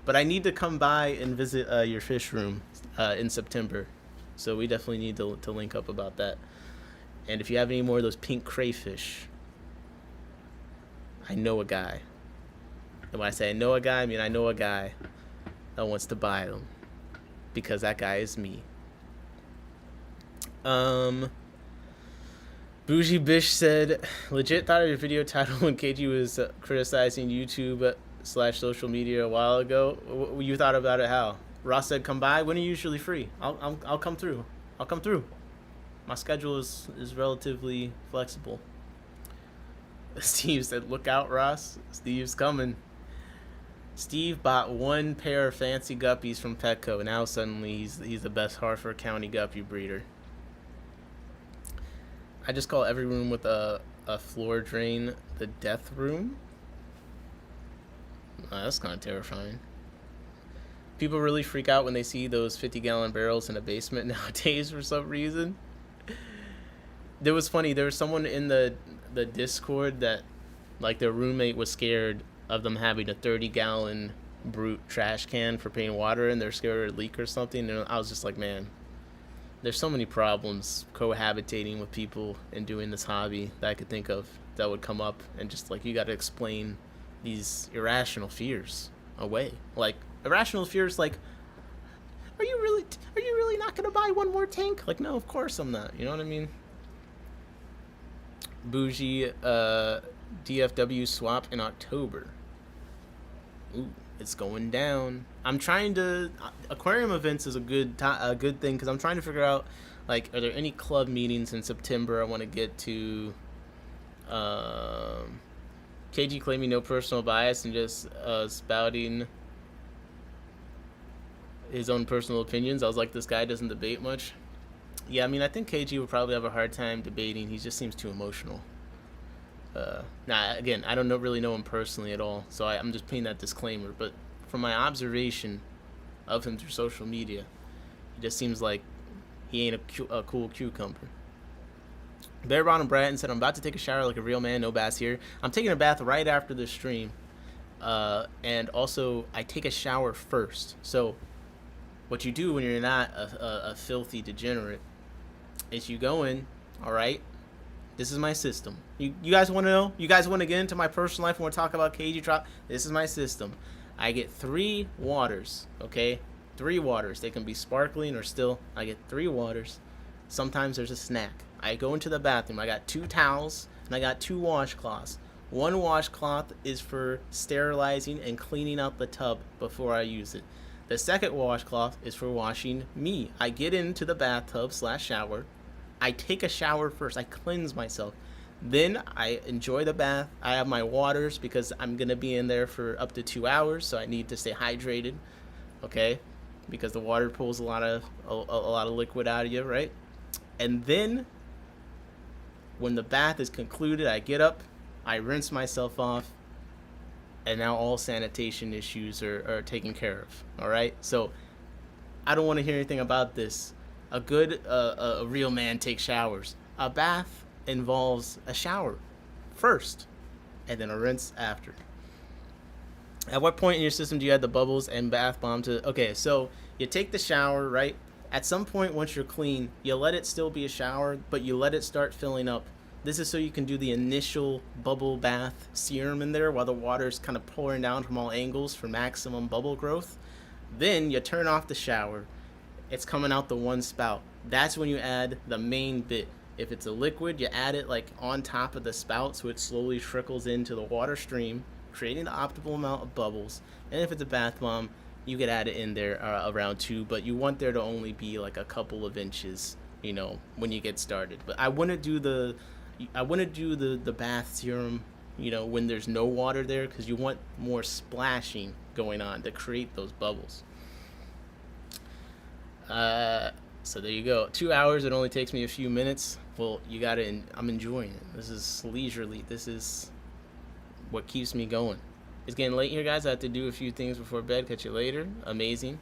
But I need to come by and visit your fish room in September. So we definitely need to link up about that. And if you have any more of those pink crayfish, I know a guy. And when I say I know a guy, I mean I know a guy that wants to buy them. Because that guy is me. Bougie Bish said, legit thought of your video title when KG was criticizing YouTube/social media a while ago. You thought about it how? Ross said, come by. When are you usually free? I'll come through. My schedule is relatively flexible. Steve said, look out, Ross. Steve's coming. Steve bought 1 pair of fancy guppies from Petco. Now suddenly he's the best Harford County guppy breeder. I just call every room with a floor drain the death room. Oh, that's kind of terrifying. People really freak out when they see those 50-gallon barrels in a basement nowadays for some reason. there was funny. There was someone in the Discord that, like, their roommate was scared of them having a 30-gallon brute trash can for paying water, and they're scared of a leak or something. And I was just like, man, there's so many problems cohabitating with people and doing this hobby that I could think of that would come up, and just like you got to explain these irrational fears away. Like irrational fears, like, are you really not gonna buy one more tank? Like, no, of course I'm not. You know what I mean? Bougie DFW swap in October. Ooh, it's going down. I'm trying to aquarium events is a good thing, because I'm trying to figure out, like, are there any club meetings in September I want to get to. KG claiming no personal bias and just spouting his own personal opinions. I was like, this guy doesn't debate much. Yeah, I mean, I think KG would probably have a hard time debating. He just seems too emotional. Again, I don't really know him personally at all, so I'm just putting that disclaimer. But from my observation of him through social media, he just seems like he ain't a cool cucumber. Bear Bottom Bratton said, I'm about to take a shower like a real man, no baths here. I'm taking a bath right after the stream. And also, I take a shower first. So, what you do when you're not a filthy degenerate is you go in, alright? This is my system. You guys want to know? You guys want to get into my personal life when we're talking about KG Drop? This is my system. I get 3 waters, okay? 3 waters. They can be sparkling or still. I get 3 waters. Sometimes there's a snack. I go into the bathroom. I got 2 towels and I got 2 washcloths. One washcloth is for sterilizing and cleaning out the tub before I use it. The second washcloth is for washing me. I get into the bathtub / shower. I take a shower first. I cleanse myself. Then I enjoy the bath. I have my waters because I'm going to be in there for up to 2 hours, so I need to stay hydrated, okay? Because the water pulls a lot of liquid out of you, right? And then when the bath is concluded, I get up, I rinse myself off, and now all sanitation issues are taken care of, all right? So I don't want to hear anything about this. A real man takes showers. A bath involves a shower first and then a rinse after. At what point in your system do you add the bubbles and bath bomb to... Okay, so you take the shower, right? At some point, once you're clean, you let it still be a shower, but you let it start filling up. This is so you can do the initial bubble bath serum in there while the water's kind of pouring down from all angles for maximum bubble growth. Then you turn off the shower. It's coming out the one spout. That's when you add the main bit. If it's a liquid, you add it like on top of the spout so it slowly trickles into the water stream, creating the optimal amount of bubbles. And if it's a bath bomb, you could add it in there around 2, but you want there to only be like a couple of inches, you know, when you get started. But I wouldn't do the bath serum, you know, when there's no water there, because you want more splashing going on to create those bubbles. So there you go. 2 hours, it only takes me a few minutes. Well, you gotta, I'm enjoying it. This is leisurely. This is what keeps me going. It's getting late here, guys. I have to do a few things before bed. Catch you later. Amazing.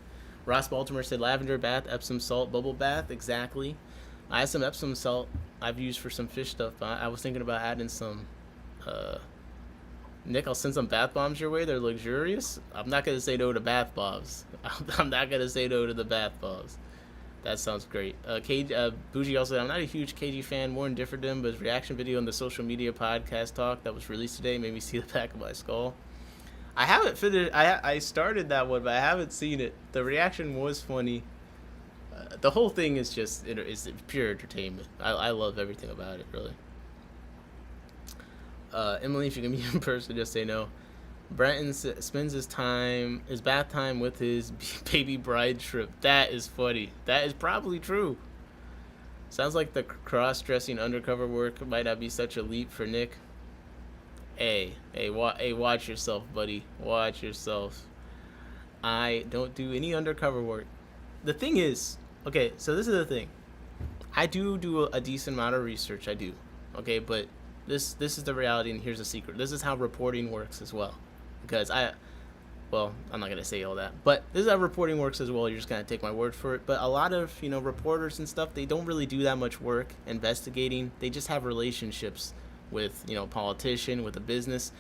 Ross Baltimore said lavender bath, Epsom salt, bubble bath. Exactly. I have some Epsom salt I've used for some fish stuff. I was thinking about adding some, Nick, I'll send some bath bombs your way. They're luxurious. I'm not going to say no to bath bombs. I'm not going to say no to the bath bombs. That sounds great. Bougie also said, I'm not a huge KG fan, more indifferent to him, but his reaction video on the social media podcast talk that was released today made me see the back of my skull. I haven't finished. I started that one, but I haven't seen it. The reaction was funny. The whole thing is just it's pure entertainment. I love everything about it, really. Emily, if you can meet in person, just say no. Brenton spends his bath time with his baby bride trip. That is funny. That is probably true. Sounds like the cross-dressing undercover work might not be such a leap for Nick. Hey, watch yourself, buddy. Watch yourself. I don't do any undercover work. The thing is, okay, so this is the thing. I do a decent amount of research. I do. Okay, but this is the reality, and here's the secret. This is how reporting works as well. Because well, I'm not going to say all that, but this is how reporting works as well. You're just going to take my word for it. But a lot of, reporters and stuff, they don't really do that much work investigating. They just have relationships with, politician, with a business,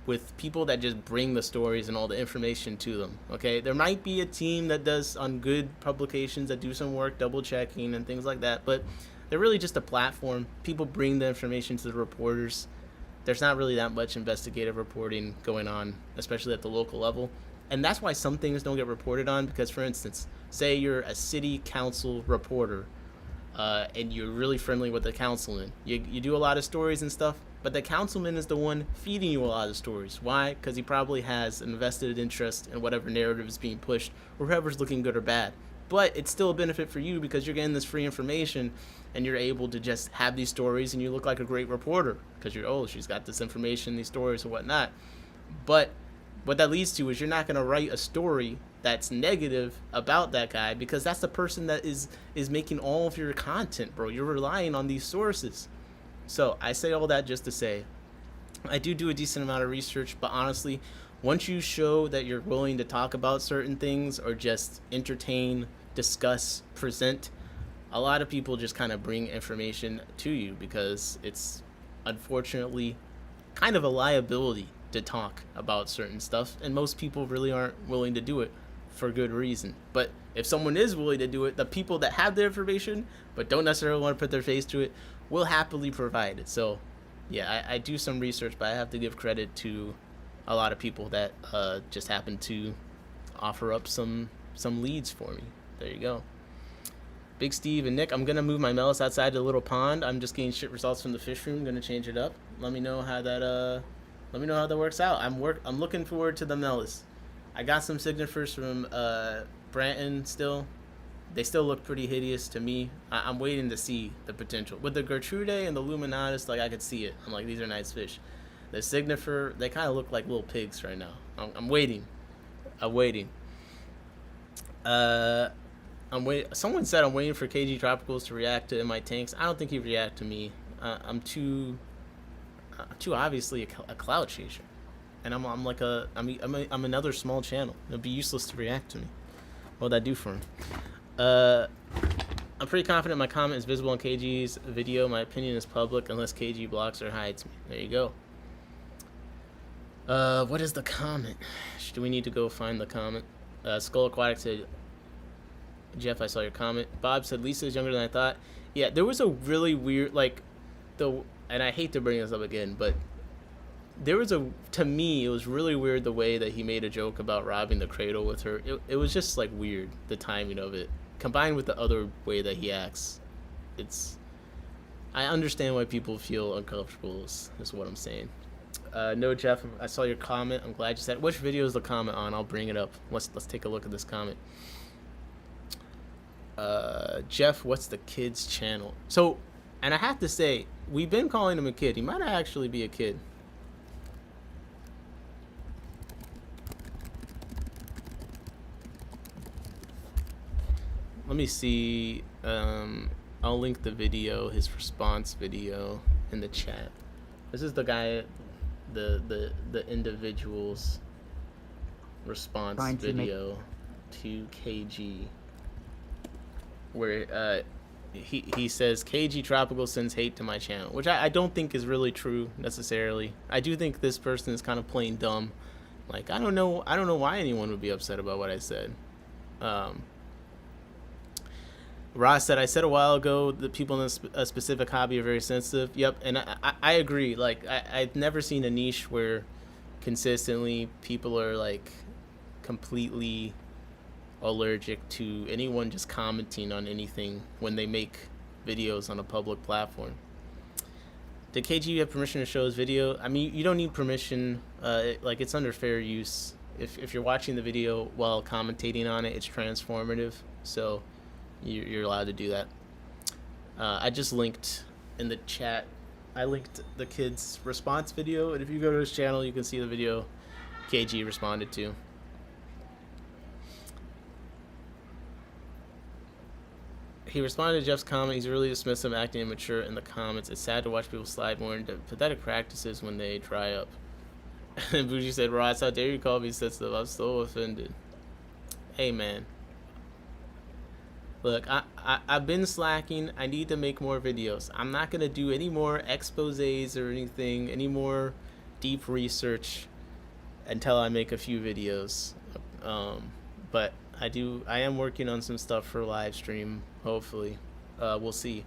with people that just bring the stories and all the information to them. Okay, there might be a team that does on good publications that do some work, double checking and things like that, but they're really just a platform. People bring the information to the reporters. There's not really that much investigative reporting going on, especially at the local level. And that's why some things don't get reported on, because, for instance, say you're a city council reporter, and you're really friendly with the councilman. You do a lot of stories and stuff, but the councilman is the one feeding you a lot of stories. Why? Because he probably has an invested interest in whatever narrative is being pushed, or whoever's looking good or bad. But it's still a benefit for you because you're getting this free information, and you're able to just have these stories, and you look like a great reporter because she's got this information, these stories and whatnot. But what that leads to is you're not going to write a story that's negative about that guy, because that's the person that is making all of your content, bro. You're relying on these sources. So I say all that just to say, I do a decent amount of research, but honestly, once you show that you're willing to talk about certain things or just entertain, discuss, present, a lot of people just kind of bring information to you because it's unfortunately kind of a liability to talk about certain stuff, and most people really aren't willing to do it for good reason. But if someone is willing to do it, the people that have the information but don't necessarily want to put their face to it will happily provide it. So yeah, I do some research, but I have to give credit to a lot of people that just happen to offer up some leads for me. There you go. Big Steve and Nick, I'm gonna move my Melis outside the little pond. I'm just getting shit results from the fish room. Gonna change it up. Let me know how that works out. I'm looking forward to the Melis. I got some signifers from Branton still. They still look pretty hideous to me. I'm waiting to see the potential. With the Gertrude and the Luminatus, like, I could see it. I'm like, these are nice fish. The signifer, they kind of look like little pigs right now. I'm waiting. Someone said I'm waiting for KG Tropicals to react to in my tanks. I don't think he'd react to me. I'm too obviously a cloud chaser, and I'm another small channel. It'd be useless to react to me. What'd that do for him? I'm pretty confident my comment is visible in KG's video. My opinion is public unless KG blocks or hides me. There you go. What is the comment? Do we need to go find the comment? Skull Aquatic said, Jeff, I saw your comment. Bob said, Lisa is younger than I thought. Yeah, there was a really weird, and I hate to bring this up again, but to me, it was really weird the way that he made a joke about robbing the cradle with her. It was just, weird, the timing of it. Combined with the other way that he acts. I understand why people feel uncomfortable, is what I'm saying. No, Jeff, I saw your comment. I'm glad you said it. Which video is the comment on? I'll bring it up. Let's take a look at this comment. Jeff, what's the kid's channel? So, and I have to say, we've been calling him a kid. He might actually be a kid. Let me see. I'll link the video, his response video, in the chat. This is the guy, the individual's response video to KG, where he says KG Tropical sends hate to my channel, which I don't think is really true necessarily. I do think this person is kind of plain dumb. I don't know why anyone would be upset about what I said. Ross said, I said a while ago that people in a specific hobby are very sensitive. Yep, and I agree. I've never seen a niche where consistently people are completely allergic to anyone just commenting on anything when they make videos on a public platform. Did KG have permission to show his video? I mean, you don't need permission. It's under fair use. If you're watching the video while commentating on it, it's transformative. So you're allowed to do that. I just linked in the chat. I linked the kid's response video, and if you go to his channel, you can see the video KG responded to. He responded to Jeff's comment. He's really dismissive, acting immature in the comments. It's sad to watch people slide more into pathetic practices when they dry up. And Bougie said, Ross, how dare you call me sensitive? I'm so offended. Hey, man. Look, I've been slacking. I need to make more videos. I'm not going to do any more exposés or anything, any more deep research until I make a few videos. But I am working on some stuff for live stream, hopefully. We'll see.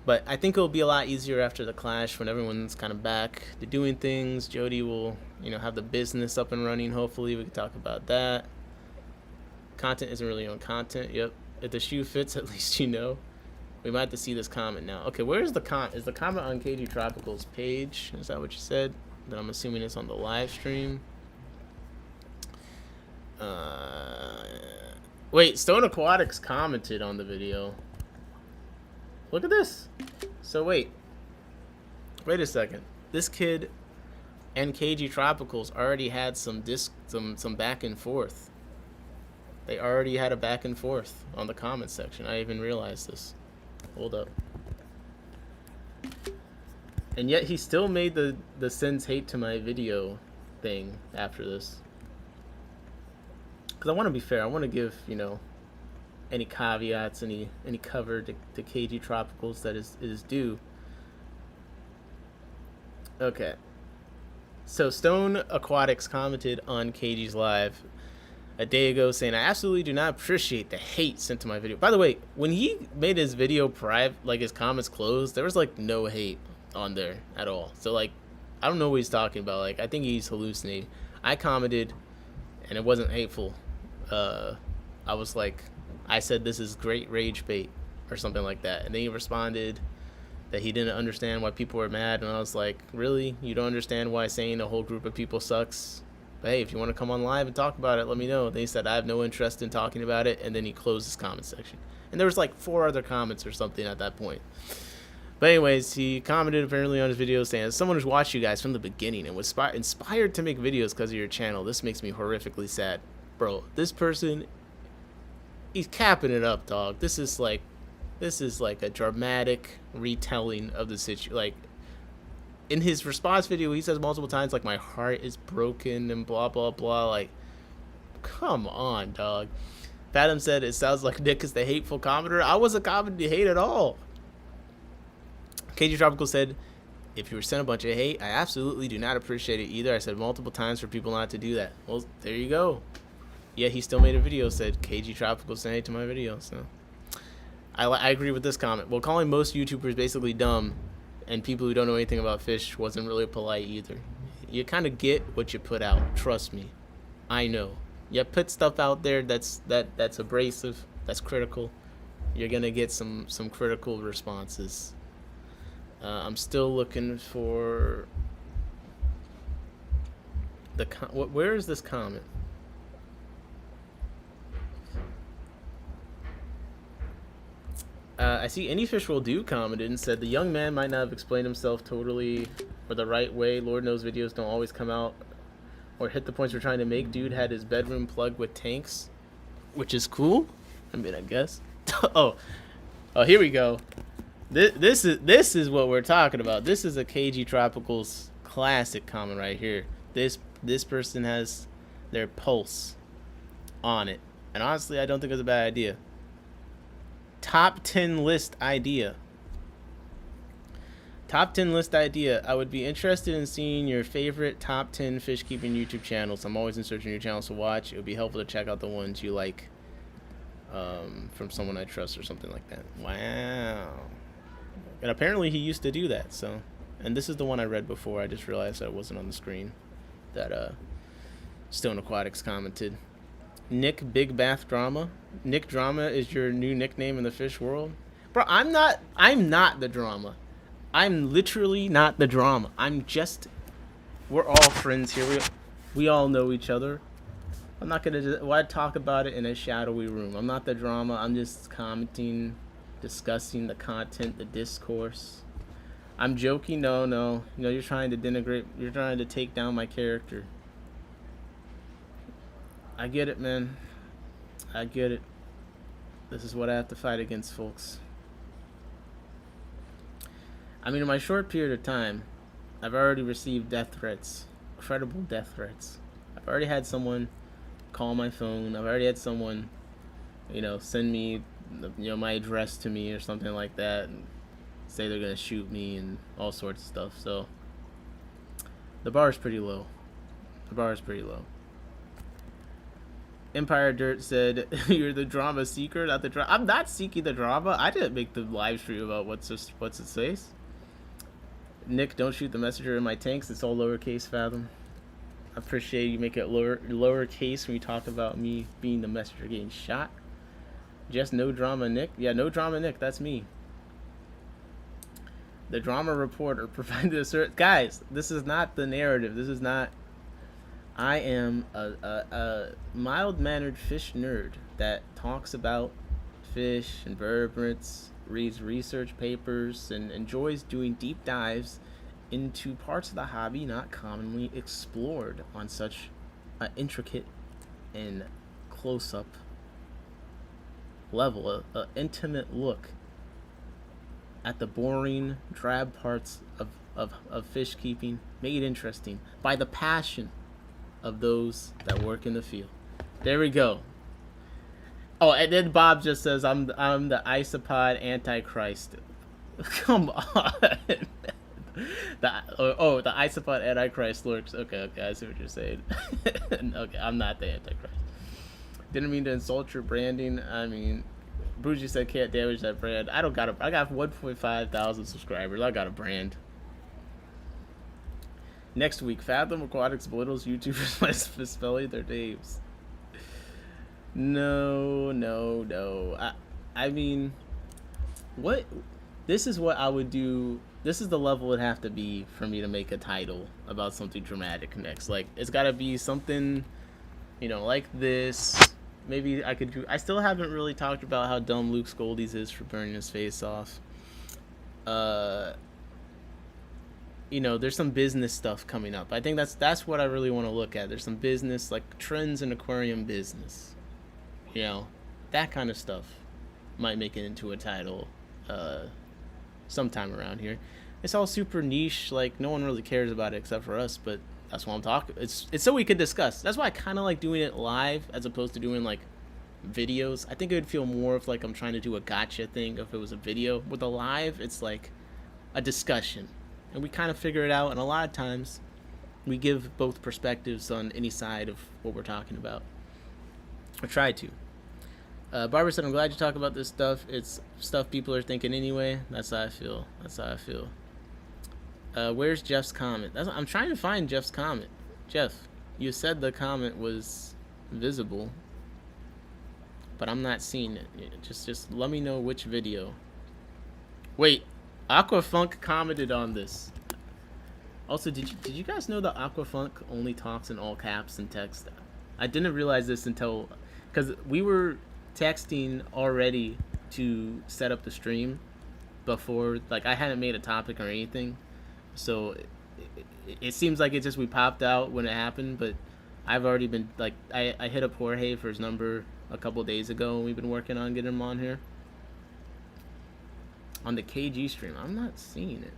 But I think it'll be a lot easier after the clash when everyone's kind of back to doing things. Jody will, have the business up and running. Hopefully we can talk about that. Content isn't really on content. Yep. If the shoe fits, at least you know. We might have to see this comment now. Okay, where's the comment? Is the comment on KG Tropical's page? Is that what you said? Then I'm assuming it's on the live stream. Wait, Stone Aquatics commented on the video. Look at this. So wait a second. This kid and KG Tropicals already had some back and forth. They already had a back and forth on the comment section. I even realized this. Hold up. And yet he still made the sends hate to my video thing after this. Because I want to be fair. I want to give, any caveats, any cover to KG Tropicals that is due. Okay. So Stone Aquatics commented on KG's live a day ago saying, I absolutely do not appreciate the hate sent to my video. By the way, when he made his video private, like his comments closed, there was like no hate on there at all. So like, I don't know what he's talking about. Like, I think he's hallucinating. I commented and it wasn't hateful. I was like, I said this is great rage bait or something like that. And then he responded that he didn't understand why people were mad. And I was like, really? You don't understand why saying a whole group of people sucks? But hey, if you want to come on live and talk about it, let me know. And then he said, I have no interest in talking about it. And then he closed his comment section. And there was like 4 other comments or something at that point. But anyways, he commented apparently on his video saying, as someone who's watched you guys from the beginning and was inspired to make videos because of your channel, this makes me horrifically sad. Bro, this person, he's capping it up, dog. This is like a dramatic retelling of the situation. Like, in his response video, he says multiple times, like, my heart is broken and blah, blah, blah. Like, come on, dog. Fathom said, it sounds like Nick is the hateful commenter. I wasn't commenting hate at all. KG Tropical said, if you were sent a bunch of hate, I absolutely do not appreciate it either. I said multiple times for people not to do that. Well, there you go. Yet he still made a video said KG Tropical sent hate to my video. So I agree with this comment. Well, calling most YouTubers basically dumb and people who don't know anything about fish wasn't really polite either. You kind of get what you put out. Trust me. I know. You put stuff out there that's abrasive, that's critical. You're gonna get some critical responses. I'm still looking for the where is this comment? I see Any Fish Will Do commented and said the young man might not have explained himself totally or the right way. Lord knows videos don't always come out or hit the points we're trying to make. Dude had his bedroom plugged with tanks, which is cool. I mean, I guess. oh, here we go. This is what we're talking about. This is a KG Tropicals classic comment right here. This person has their pulse on it, and honestly, I don't think it's a bad idea. Top 10 list idea. Top 10 list idea. I would be interested in seeing your favorite top 10 fish keeping YouTube channels. I'm always in search of new channels to watch. It would be helpful to check out the ones you like from someone I trust or something like that. Wow. And apparently he used to do that. So, and this is the one I read before. I just realized that it wasn't on the screen. That Stone Aquatics commented. Nick Big Bath Drama. Nick Drama is your new nickname in the fish world? Bro, I'm not the drama. I'm literally not the drama. We're all friends here. We all know each other. I'm not gonna why talk about it in a shadowy room. I'm not the drama. I'm just commenting, discussing the content, the discourse. I'm joking. No. You're trying to denigrate. You're trying to take down my character. I get it, man. I get it. This is what I have to fight against, folks. I mean, in my short period of time, I've already received death threats credible death threats. I've already had someone call my phone. I've already had someone, send me, my address to me or something like that, and say they're gonna shoot me and all sorts of stuff. So the bar is pretty low. Empire Dirt said, "You're the drama seeker, not the drama." I'm not seeking the drama. I didn't make the live stream about what's its face. Nick, don't shoot the messenger in my tanks. It's all lowercase, Fathom. I appreciate you make it lowercase when you talk about me being the messenger getting shot. Just no drama, Nick. Yeah, no drama, Nick. That's me. The drama reporter provided a certain... Guys, this is not the narrative. This is not... I am a mild-mannered fish nerd that talks about fish and vertebrates, reads research papers, and enjoys doing deep dives into parts of the hobby not commonly explored on such an intricate and close-up level, an intimate look at the boring, drab parts of fish keeping, made interesting by the passion of those that work in the field. There we go. Oh, and then Bob just says, I'm the isopod antichrist. Come on. The isopod antichrist lurks. Okay, I see what you're saying. Okay, I'm not the antichrist. Didn't mean to insult your branding. I mean, Bougie said can't damage that brand. I got 1.5 thousand subscribers. I got a brand. Next week, Fathom Aquatics belittles YouTubers by misspelling their names. No. I mean, what? This is what I would do. This is the level it'd have to be for me to make a title about something dramatic next. Like, it's got to be something, like this. Maybe I could do... I still haven't really talked about how dumb Luke Scoldies is for burning his face off. There's some business stuff coming up. I think that's what I really want to look at. There's some business, like trends in aquarium business. That kind of stuff might make it into a title sometime around here. It's all super niche, like no one really cares about it except for us, but that's what I'm talking. It's so we could discuss. That's why I kind of like doing it live as opposed to doing like videos. I think it would feel more of like I'm trying to do a gotcha thing if it was a video. With a live, it's like a discussion. And we kind of figure it out, and a lot of times we give both perspectives on any side of what we're talking about. I try to. Barbara said, I'm glad you talk about this stuff. It's stuff people are thinking anyway. That's how I feel. Where's Jeff's comment? I'm trying to find Jeff's comment. Jeff, you said the comment was visible, but I'm not seeing it. Just let me know which video. Wait. Aquafunk commented on this. Also, did you guys know that Aquafunk only talks in all caps and text? I didn't realize this until, because we were texting already to set up the stream before, like I hadn't made a topic or anything, so it seems like it's just we popped out when it happened, but I've already been like I hit up Jorge for his number a couple days ago, and we've been working on getting him on here. On the KG stream, I'm not seeing it.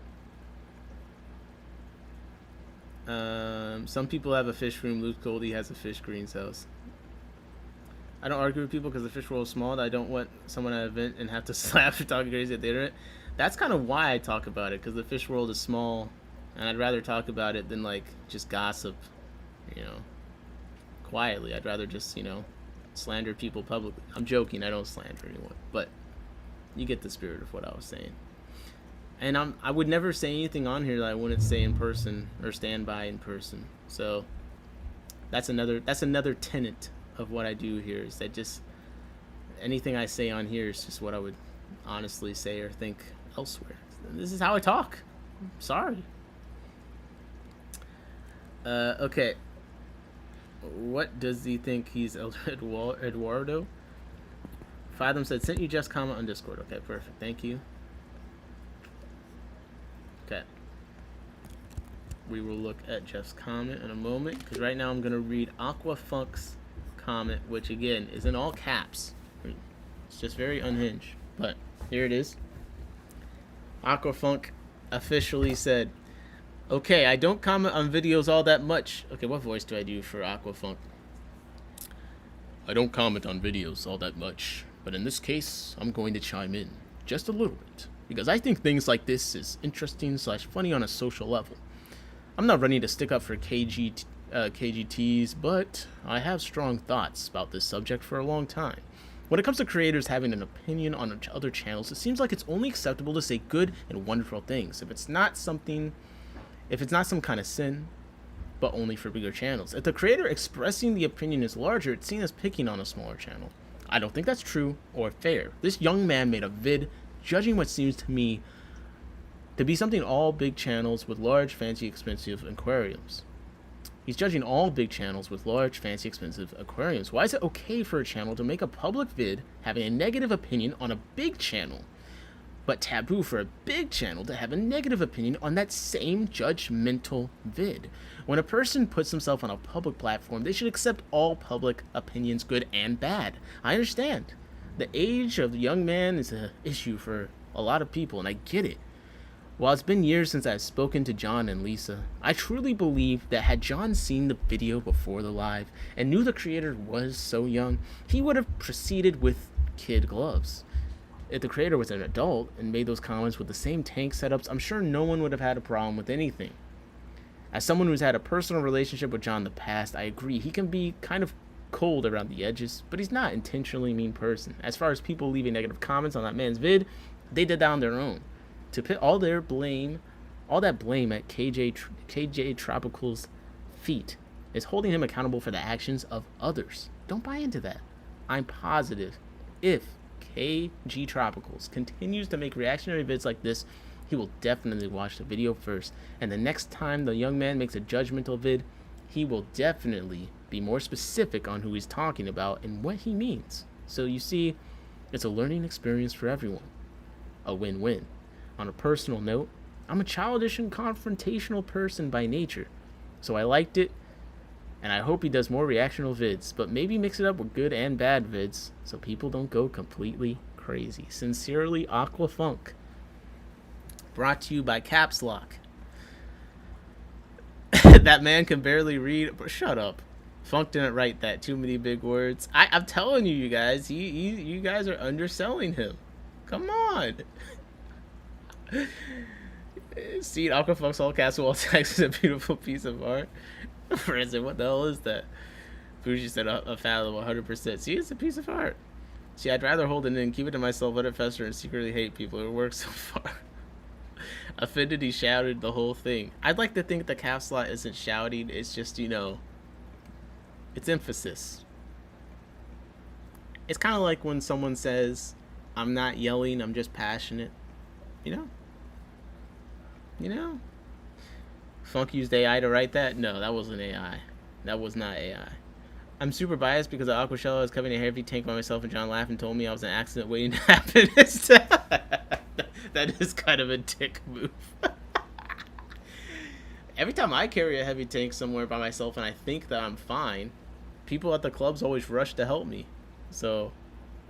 Some people have a fish room. Luke Goldie has a fish greenhouse. I don't argue with people because the fish world is small. I don't want someone at an event and have to slap for talking crazy at the internet. That's kind of why I talk about it, because the fish world is small, and I'd rather talk about it than like just gossip, quietly. I'd rather just slander people publicly. I'm joking. I don't slander anyone, but you get the spirit of what I was saying. And I would never say anything on here that I wouldn't say in person or stand by in person. So that's another tenet of what I do here, is that just anything I say on here is just what I would honestly say or think elsewhere. This is how I talk. Sorry. Okay. What does he think he's Eduardo? Fathom said, sent you just comment on Discord. Okay, perfect. Thank you. Okay. We will look at Jeff's comment in a moment, because right now I'm going to read Aquafunk's comment, which again is in all caps. It's just very unhinged, but here it is. Aquafunk officially said, Okay, I don't comment on videos all that much. Okay, what voice do I do for Aquafunk? I don't comment on videos all that much, but in this case, I'm going to chime in just a little bit, because I think things like this is interesting / funny on a social level. I'm not ready to stick up for KGTs, but I have strong thoughts about this subject for a long time. When it comes to creators having an opinion on other channels, it seems like it's only acceptable to say good and wonderful things if it's not some kind of sin, but only for bigger channels. If the creator expressing the opinion is larger, it's seen as picking on a smaller channel. I don't think that's true or fair. This young man made a vid judging what seems to me to be something all big channels with large, fancy, expensive aquariums. He's judging all big channels with large, fancy, expensive aquariums. Why is it okay for a channel to make a public vid having a negative opinion on a big channel, but taboo for a big channel to have a negative opinion on that same judgmental vid? When a person puts himself on a public platform, they should accept all public opinions, good and bad. I understand. The age of the young man is an issue for a lot of people, and I get it. While it's been years since I've spoken to John and Lisa, I truly believe that had John seen the video before the live and knew the creator was so young, he would have proceeded with kid gloves. If the creator was an adult and made those comments with the same tank setups, I'm sure no one would have had a problem with anything. As someone who's had a personal relationship with John in the past, I agree he can be kind of cold around the edges, but he's not intentionally mean person. As far as people leaving negative comments on that man's vid, they did that on their own. To put all that blame at KJ Tropical's feet is holding him accountable for the actions of others. Don't buy into that. I'm positive if KG Tropicals continues to make reactionary vids like this, he will definitely watch the video first, and the next time the young man makes a judgmental vid, he will definitely be more specific on who he's talking about and what he means. So you see, it's a learning experience for everyone. A win-win. On a personal note, I'm a childish and confrontational person by nature, so I liked it, and I hope he does more reactional vids, but maybe mix it up with good and bad vids so people don't go completely crazy. Sincerely, Aquafunk. Brought to you by Caps Lock. That man can barely read. Shut up. Funk didn't write that. Too many big words. I'm telling you guys, you guys are underselling him. Come on. See, Aquafunk's all castle all text is a beautiful piece of art. Prison, what the hell is that? Bougie said a fathom 100%. See, it's a piece of art. See, I'd rather hold it in, keep it to myself, let it fester, and secretly hate people. It works so far. Offended, he shouted the whole thing. I'd like to think the caps lock isn't shouting, it's just, it's emphasis. It's kind of like when someone says, I'm not yelling, I'm just passionate. Funk used AI to write that? No, that wasn't AI. That was not AI. I'm super biased because of Aquashella. I was covering a heavy tank by myself, and John laughed and told me I was an accident waiting to happen. That is kind of a dick move. Every time I carry a heavy tank somewhere by myself and I think that I'm fine, people at the clubs always rush to help me. So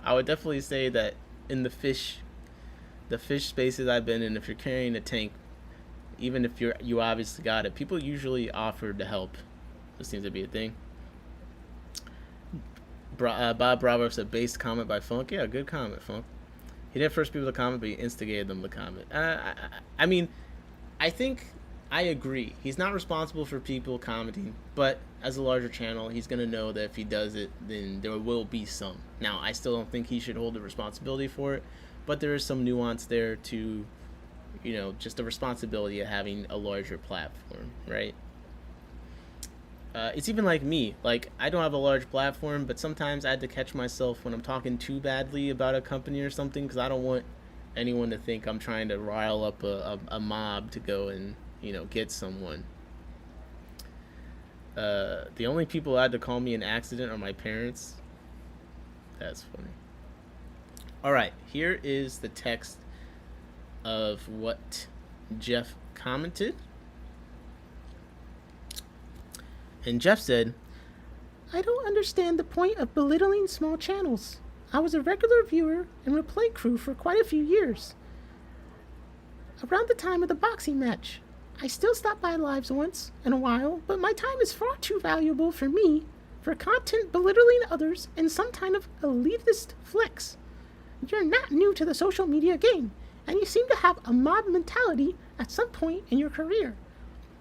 I would definitely say that in the fish spaces I've been in, if you're carrying a tank, even if you obviously got it, people usually offer to help. This seems to be a thing. Bob Bravo said, based comment by Funk. Yeah, good comment, Funk. He didn't first people to comment, but he instigated them to comment. I mean, I think I agree. He's not responsible for people commenting, but as a larger channel, he's going to know that if he does it, then there will be some. Now, I still don't think he should hold the responsibility for it, but there is some nuance there to, just the responsibility of having a larger platform, right? It's even like me. Like, I don't have a large platform, but sometimes I had to catch myself when I'm talking too badly about a company or something, because I don't want anyone to think I'm trying to rile up a mob to go and, get someone. The only people who had to call me an accident are my parents. That's funny. Alright, here is the text of what Jeff commented. And Jeff said, I don't understand the point of belittling small channels. I was a regular viewer and replay crew for quite a few years. Around the time of the boxing match, I still stop by lives once in a while, but my time is far too valuable for me for content belittling others and some kind of elitist flex. You're not new to the social media game, and you seem to have a mob mentality at some point in your career.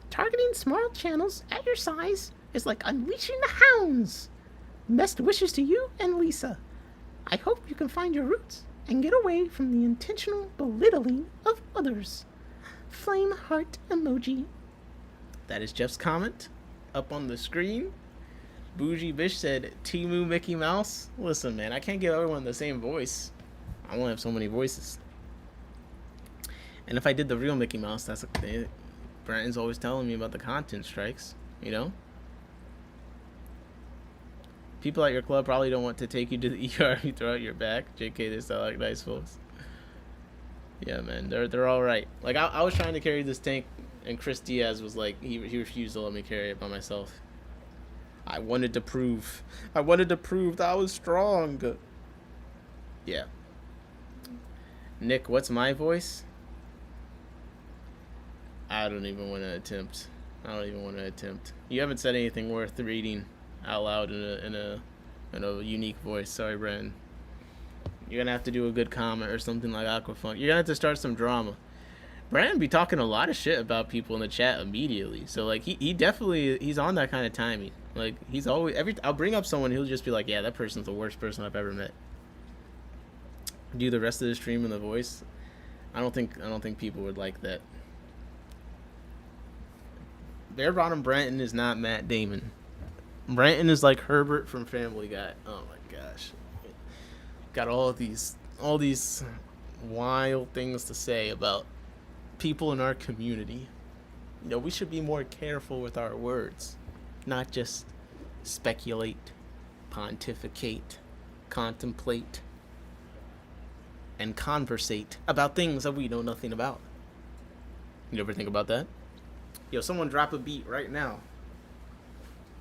Targeting small channels at your size is like unleashing the hounds. Best wishes to you and Lisa. I hope you can find your roots and get away from the intentional belittling of others. Flame heart emoji. That is Jeff's comment up on the screen. Bougie Bish said, Timu Mickey Mouse. Listen, man, I can't give everyone the same voice. I won't have so many voices. And if I did the real Mickey Mouse, that's a thing. Brandon's always telling me about the content strikes, you know? People at your club probably don't want to take you to the ER you throw out your back. JK, they sound like nice folks. Yeah, man, they're all right. Like, I was trying to carry this tank, and Chris Diaz was like, he refused to let me carry it by myself. I wanted to prove that I was strong. Yeah. Nick, what's my voice? I don't even want to attempt. You haven't said anything worth reading out loud in a unique voice. Sorry, Brandon. You're gonna have to do a good comment or something like Aquafunk. You're gonna have to start some drama. Brandon be talking a lot of shit about people in the chat immediately. So like he definitely he's on that kind of timing. Like he's always I'll bring up someone, he'll just be like, yeah, that person's the worst person I've ever met. Do the rest of the stream in the voice. I don't think people would like that. Bare Bottom Branton is not Matt Damon. Branton is like Herbert from Family Guy. Oh my gosh. Got all these wild things to say about people in our community. You know, we should be more careful with our words, not just speculate, pontificate, contemplate, and conversate about things that we know nothing about. You ever think about that? Yo, someone drop a beat right now.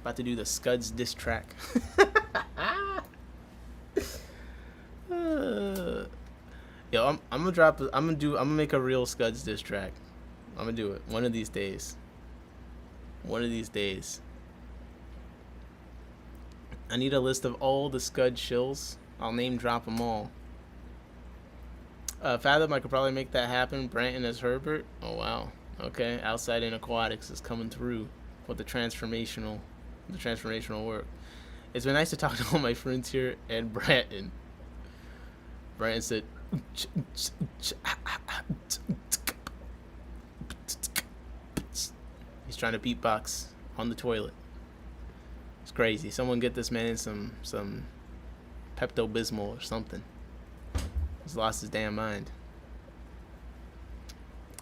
About to do the Scuds diss track. Yo, I'm gonna make a real Scuds diss track. I'm gonna do it one of these days. I need a list of all the Scud shills. I'll name drop them all. Fathom, I could probably make that happen. Branton as Herbert. Oh wow. Okay, Outside in Aquatics is coming through with the transformational work. It's been nice to talk to all my friends here and Branton. Branton said, he's trying to beatbox on the toilet. It's crazy. Someone get this man some Pepto-Bismol or something. He's lost his damn mind.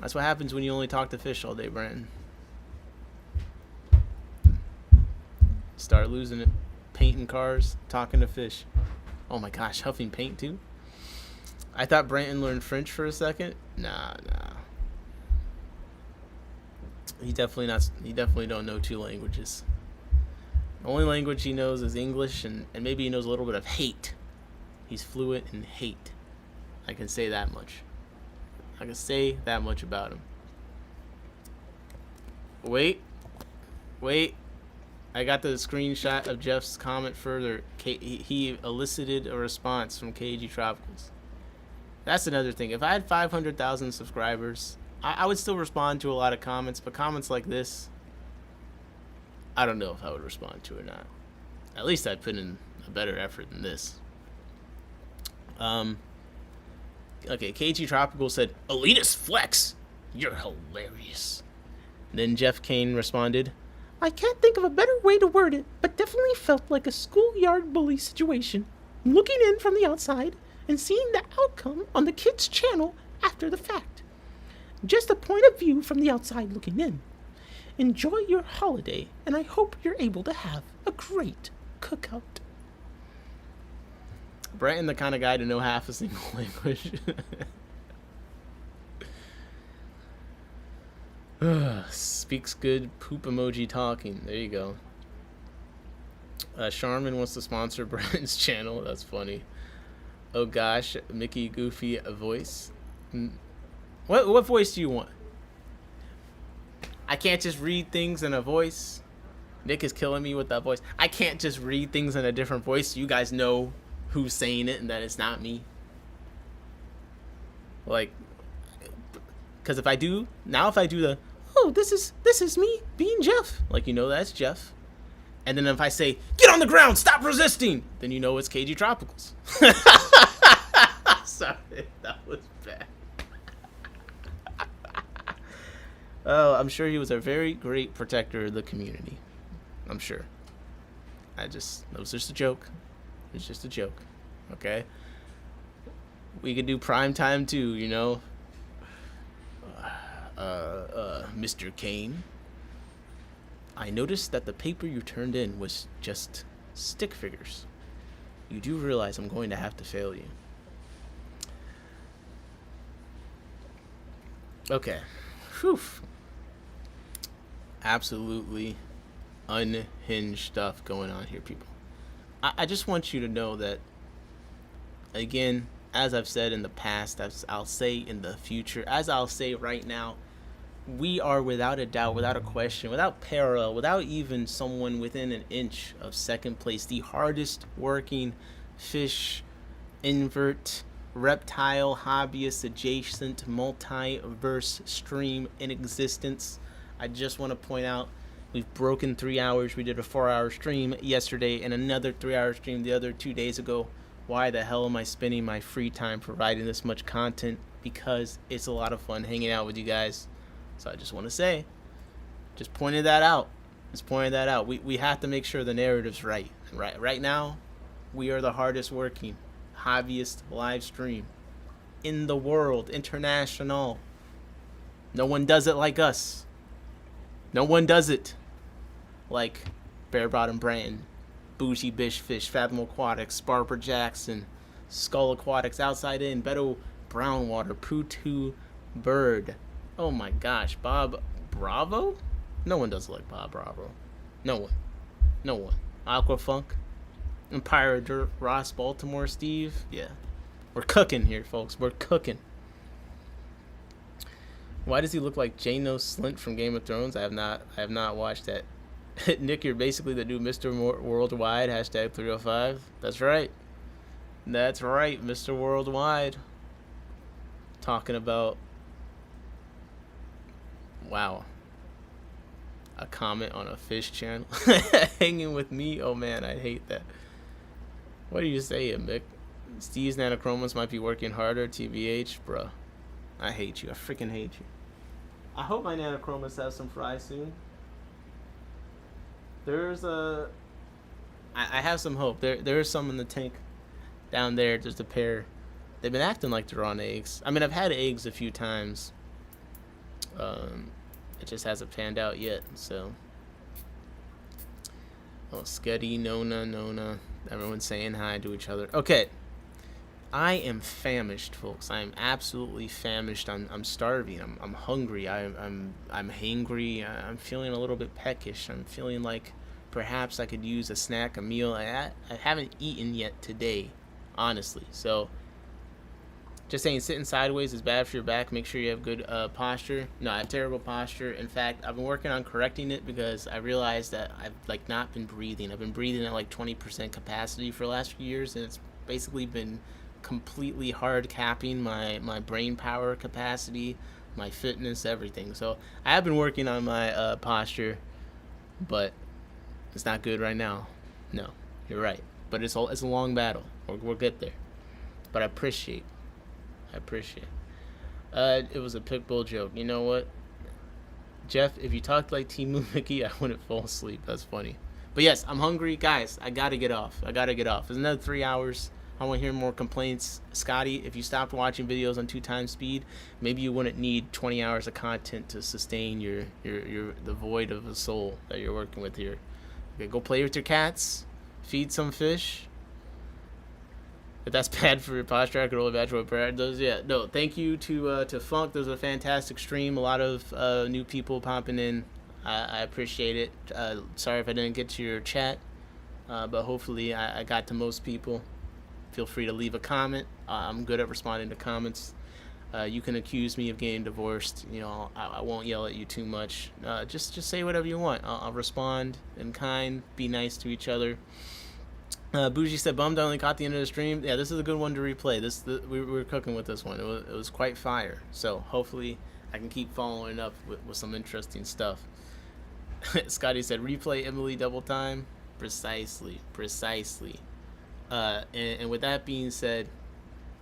That's what happens when you only talk to fish all day, Brandon. Start losing it. Painting cars, talking to fish. Oh my gosh, huffing paint too? I thought Brandon learned French for a second. Nah. He definitely don't know 2 languages. The only language he knows is English, and maybe he knows a little bit of hate. He's fluent in hate. I can say that much. About him. Wait. I got the screenshot of Jeff's comment further. He elicited a response from KG Tropicals. That's another thing. If I had 500,000 subscribers, I would still respond to a lot of comments, but comments like this, I don't know if I would respond to or not. At least I'd put in a better effort than this. Okay, KG Tropical said, elitist flex, you're hilarious. Then Jeff Kane responded, I can't think of a better way to word it, but definitely felt like a schoolyard bully situation. Looking in from the outside and seeing the outcome on the kid's channel after the fact. Just a point of view from the outside looking in. Enjoy your holiday, and I hope you're able to have a great cookout. Brandon, the kind of guy to know half a single language. Speaks good poop emoji talking. There you go. Charmin wants to sponsor Brandon's channel. That's funny. Oh gosh, Mickey Goofy voice. What voice do you want? I can't just read things in a voice. Nick is killing me with that voice. I can't just read things in a different voice so you guys know who's saying it and that it's not me. Like, because if I do the, oh, this is me being Jeff, like, you know that's Jeff. And then if I say, get on the ground, stop resisting, then you know it's KG Tropicals. Sorry, that was bad. Oh, I'm sure he was a very great protector of the community. I'm sure. That was just a joke. It's just a joke. Okay? We could do prime time too, you know? Mr. Kane, I noticed that the paper you turned in was just stick figures. You do realize I'm going to have to fail you. Okay. Whew. Absolutely unhinged stuff going on here, people. I just want you to know that, again, as I've said in the past, as I'll say in the future, as I'll say right now, we are without a doubt, without a question, without parallel, without even someone within an inch of second place, the hardest working fish, invert, reptile, hobbyist, adjacent, multiverse stream in existence. I just want to point out, we've broken 3 hours. We did a 4-hour stream yesterday and another 3-hour stream the other 2 days ago. Why the hell am I spending my free time providing this much content? Because it's a lot of fun hanging out with you guys. So I just want to say, just pointed that out. We have to make sure the narrative's right. Right now, we are the hardest working hobbyist live stream in the world, international. No one does it like us. No one does it like Bear Bottom Brand, Bougie Bish Fish, Fathom Aquatics, Barbara Jackson, Skull Aquatics, Outside In, Beto Brownwater, Poo2 Bird. Oh my gosh, Bob Bravo? No one does it like Bob Bravo. No one. Aquafunk, Empire of Dirt, Ross Baltimore, Steve. Yeah. We're cooking here, folks. We're cooking. Why does he look like Jano Slint from Game of Thrones? I have not watched that. Nick, you're basically the new Mr. Worldwide, hashtag 305. That's right, Mr. Worldwide. Talking about, wow, a comment on a fish channel. Hanging with me? Oh man, I hate that. What do you say, Mick? Steve's Nanochromas might be working harder, TBH, bro. I hate you. I freaking hate you. I hope my Nanochromas have some fries soon. There's a... I have some hope. There's some in the tank down there. There's a pair. They've been acting like they're on eggs. I mean, I've had eggs a few times. It just hasn't panned out yet, so... Oh, Scuddy, Nona. Everyone's saying hi to each other. Okay. I am famished, folks. I am absolutely famished. I'm starving. I'm hungry. I'm hangry. I'm feeling a little bit peckish. I'm feeling like perhaps I could use a snack, a meal. I haven't eaten yet today, honestly. So, just saying, sitting sideways is bad for your back. Make sure you have good posture. No, I have terrible posture. In fact, I've been working on correcting it because I realized that I've not been breathing. I've been breathing at 20% capacity for the last few years, and it's basically been completely hard capping my brain power capacity, my fitness, everything. So I have been working on my posture, but it's not good right now. No, you're right. But it's a long battle. We'll get there. But I appreciate. It was a Pitbull joke. You know what, Jeff? If you talked like Timu Mickey, I wouldn't fall asleep. That's funny. But yes, I'm hungry, guys. I gotta get off. It's another 3 hours. I want to hear more complaints. Scotty, if you stopped watching videos on 2x speed, maybe you wouldn't need 20 hours of content to sustain the void of a soul that you're working with here. Okay, go play with your cats, feed some fish. If that's bad for your posture, I could only imagine what Brad does. Yeah, no, thank you to Funk. There's a fantastic stream. A lot of new people popping in. I appreciate it. Sorry if I didn't get to your chat, but hopefully I got to most people. Feel free to leave a comment. I'm good at responding to comments. You can accuse me of getting divorced. You know, I won't yell at you too much. Just say whatever you want. I'll respond in kind. Be nice to each other. Bougie said, "Bummed I only caught the end of the stream." Yeah, this is a good one to replay. We were cooking with this one. It was quite fire. So hopefully I can keep following up with some interesting stuff. Scotty said, "Replay Emily double time." Precisely. And with that being said,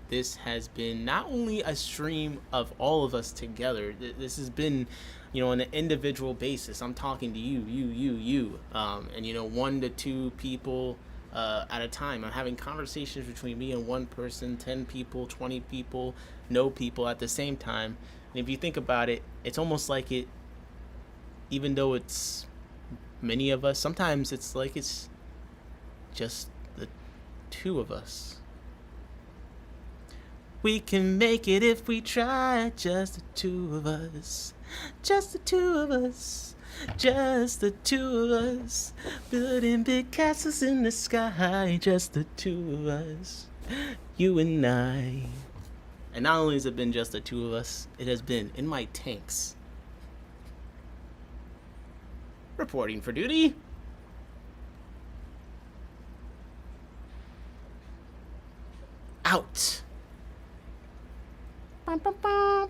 this has been not only a stream of all of us together. This has been, you know, on an individual basis. I'm talking to you, and you know, 1 to 2 people at a time. I'm having conversations between me and one person, 10 people, 20 people, no people at the same time. And if you think about it, it's almost like it, even though it's many of us, sometimes it's like it's just the 2 of us. We can make it if we try, just the 2 of us. Just the 2 of us. Just the 2 of us. Building big castles in the sky. Just the 2 of us. You and I. And not only has it been just the 2 of us, it has been in my tanks. Reporting for duty. Out. Bum, bum, bum.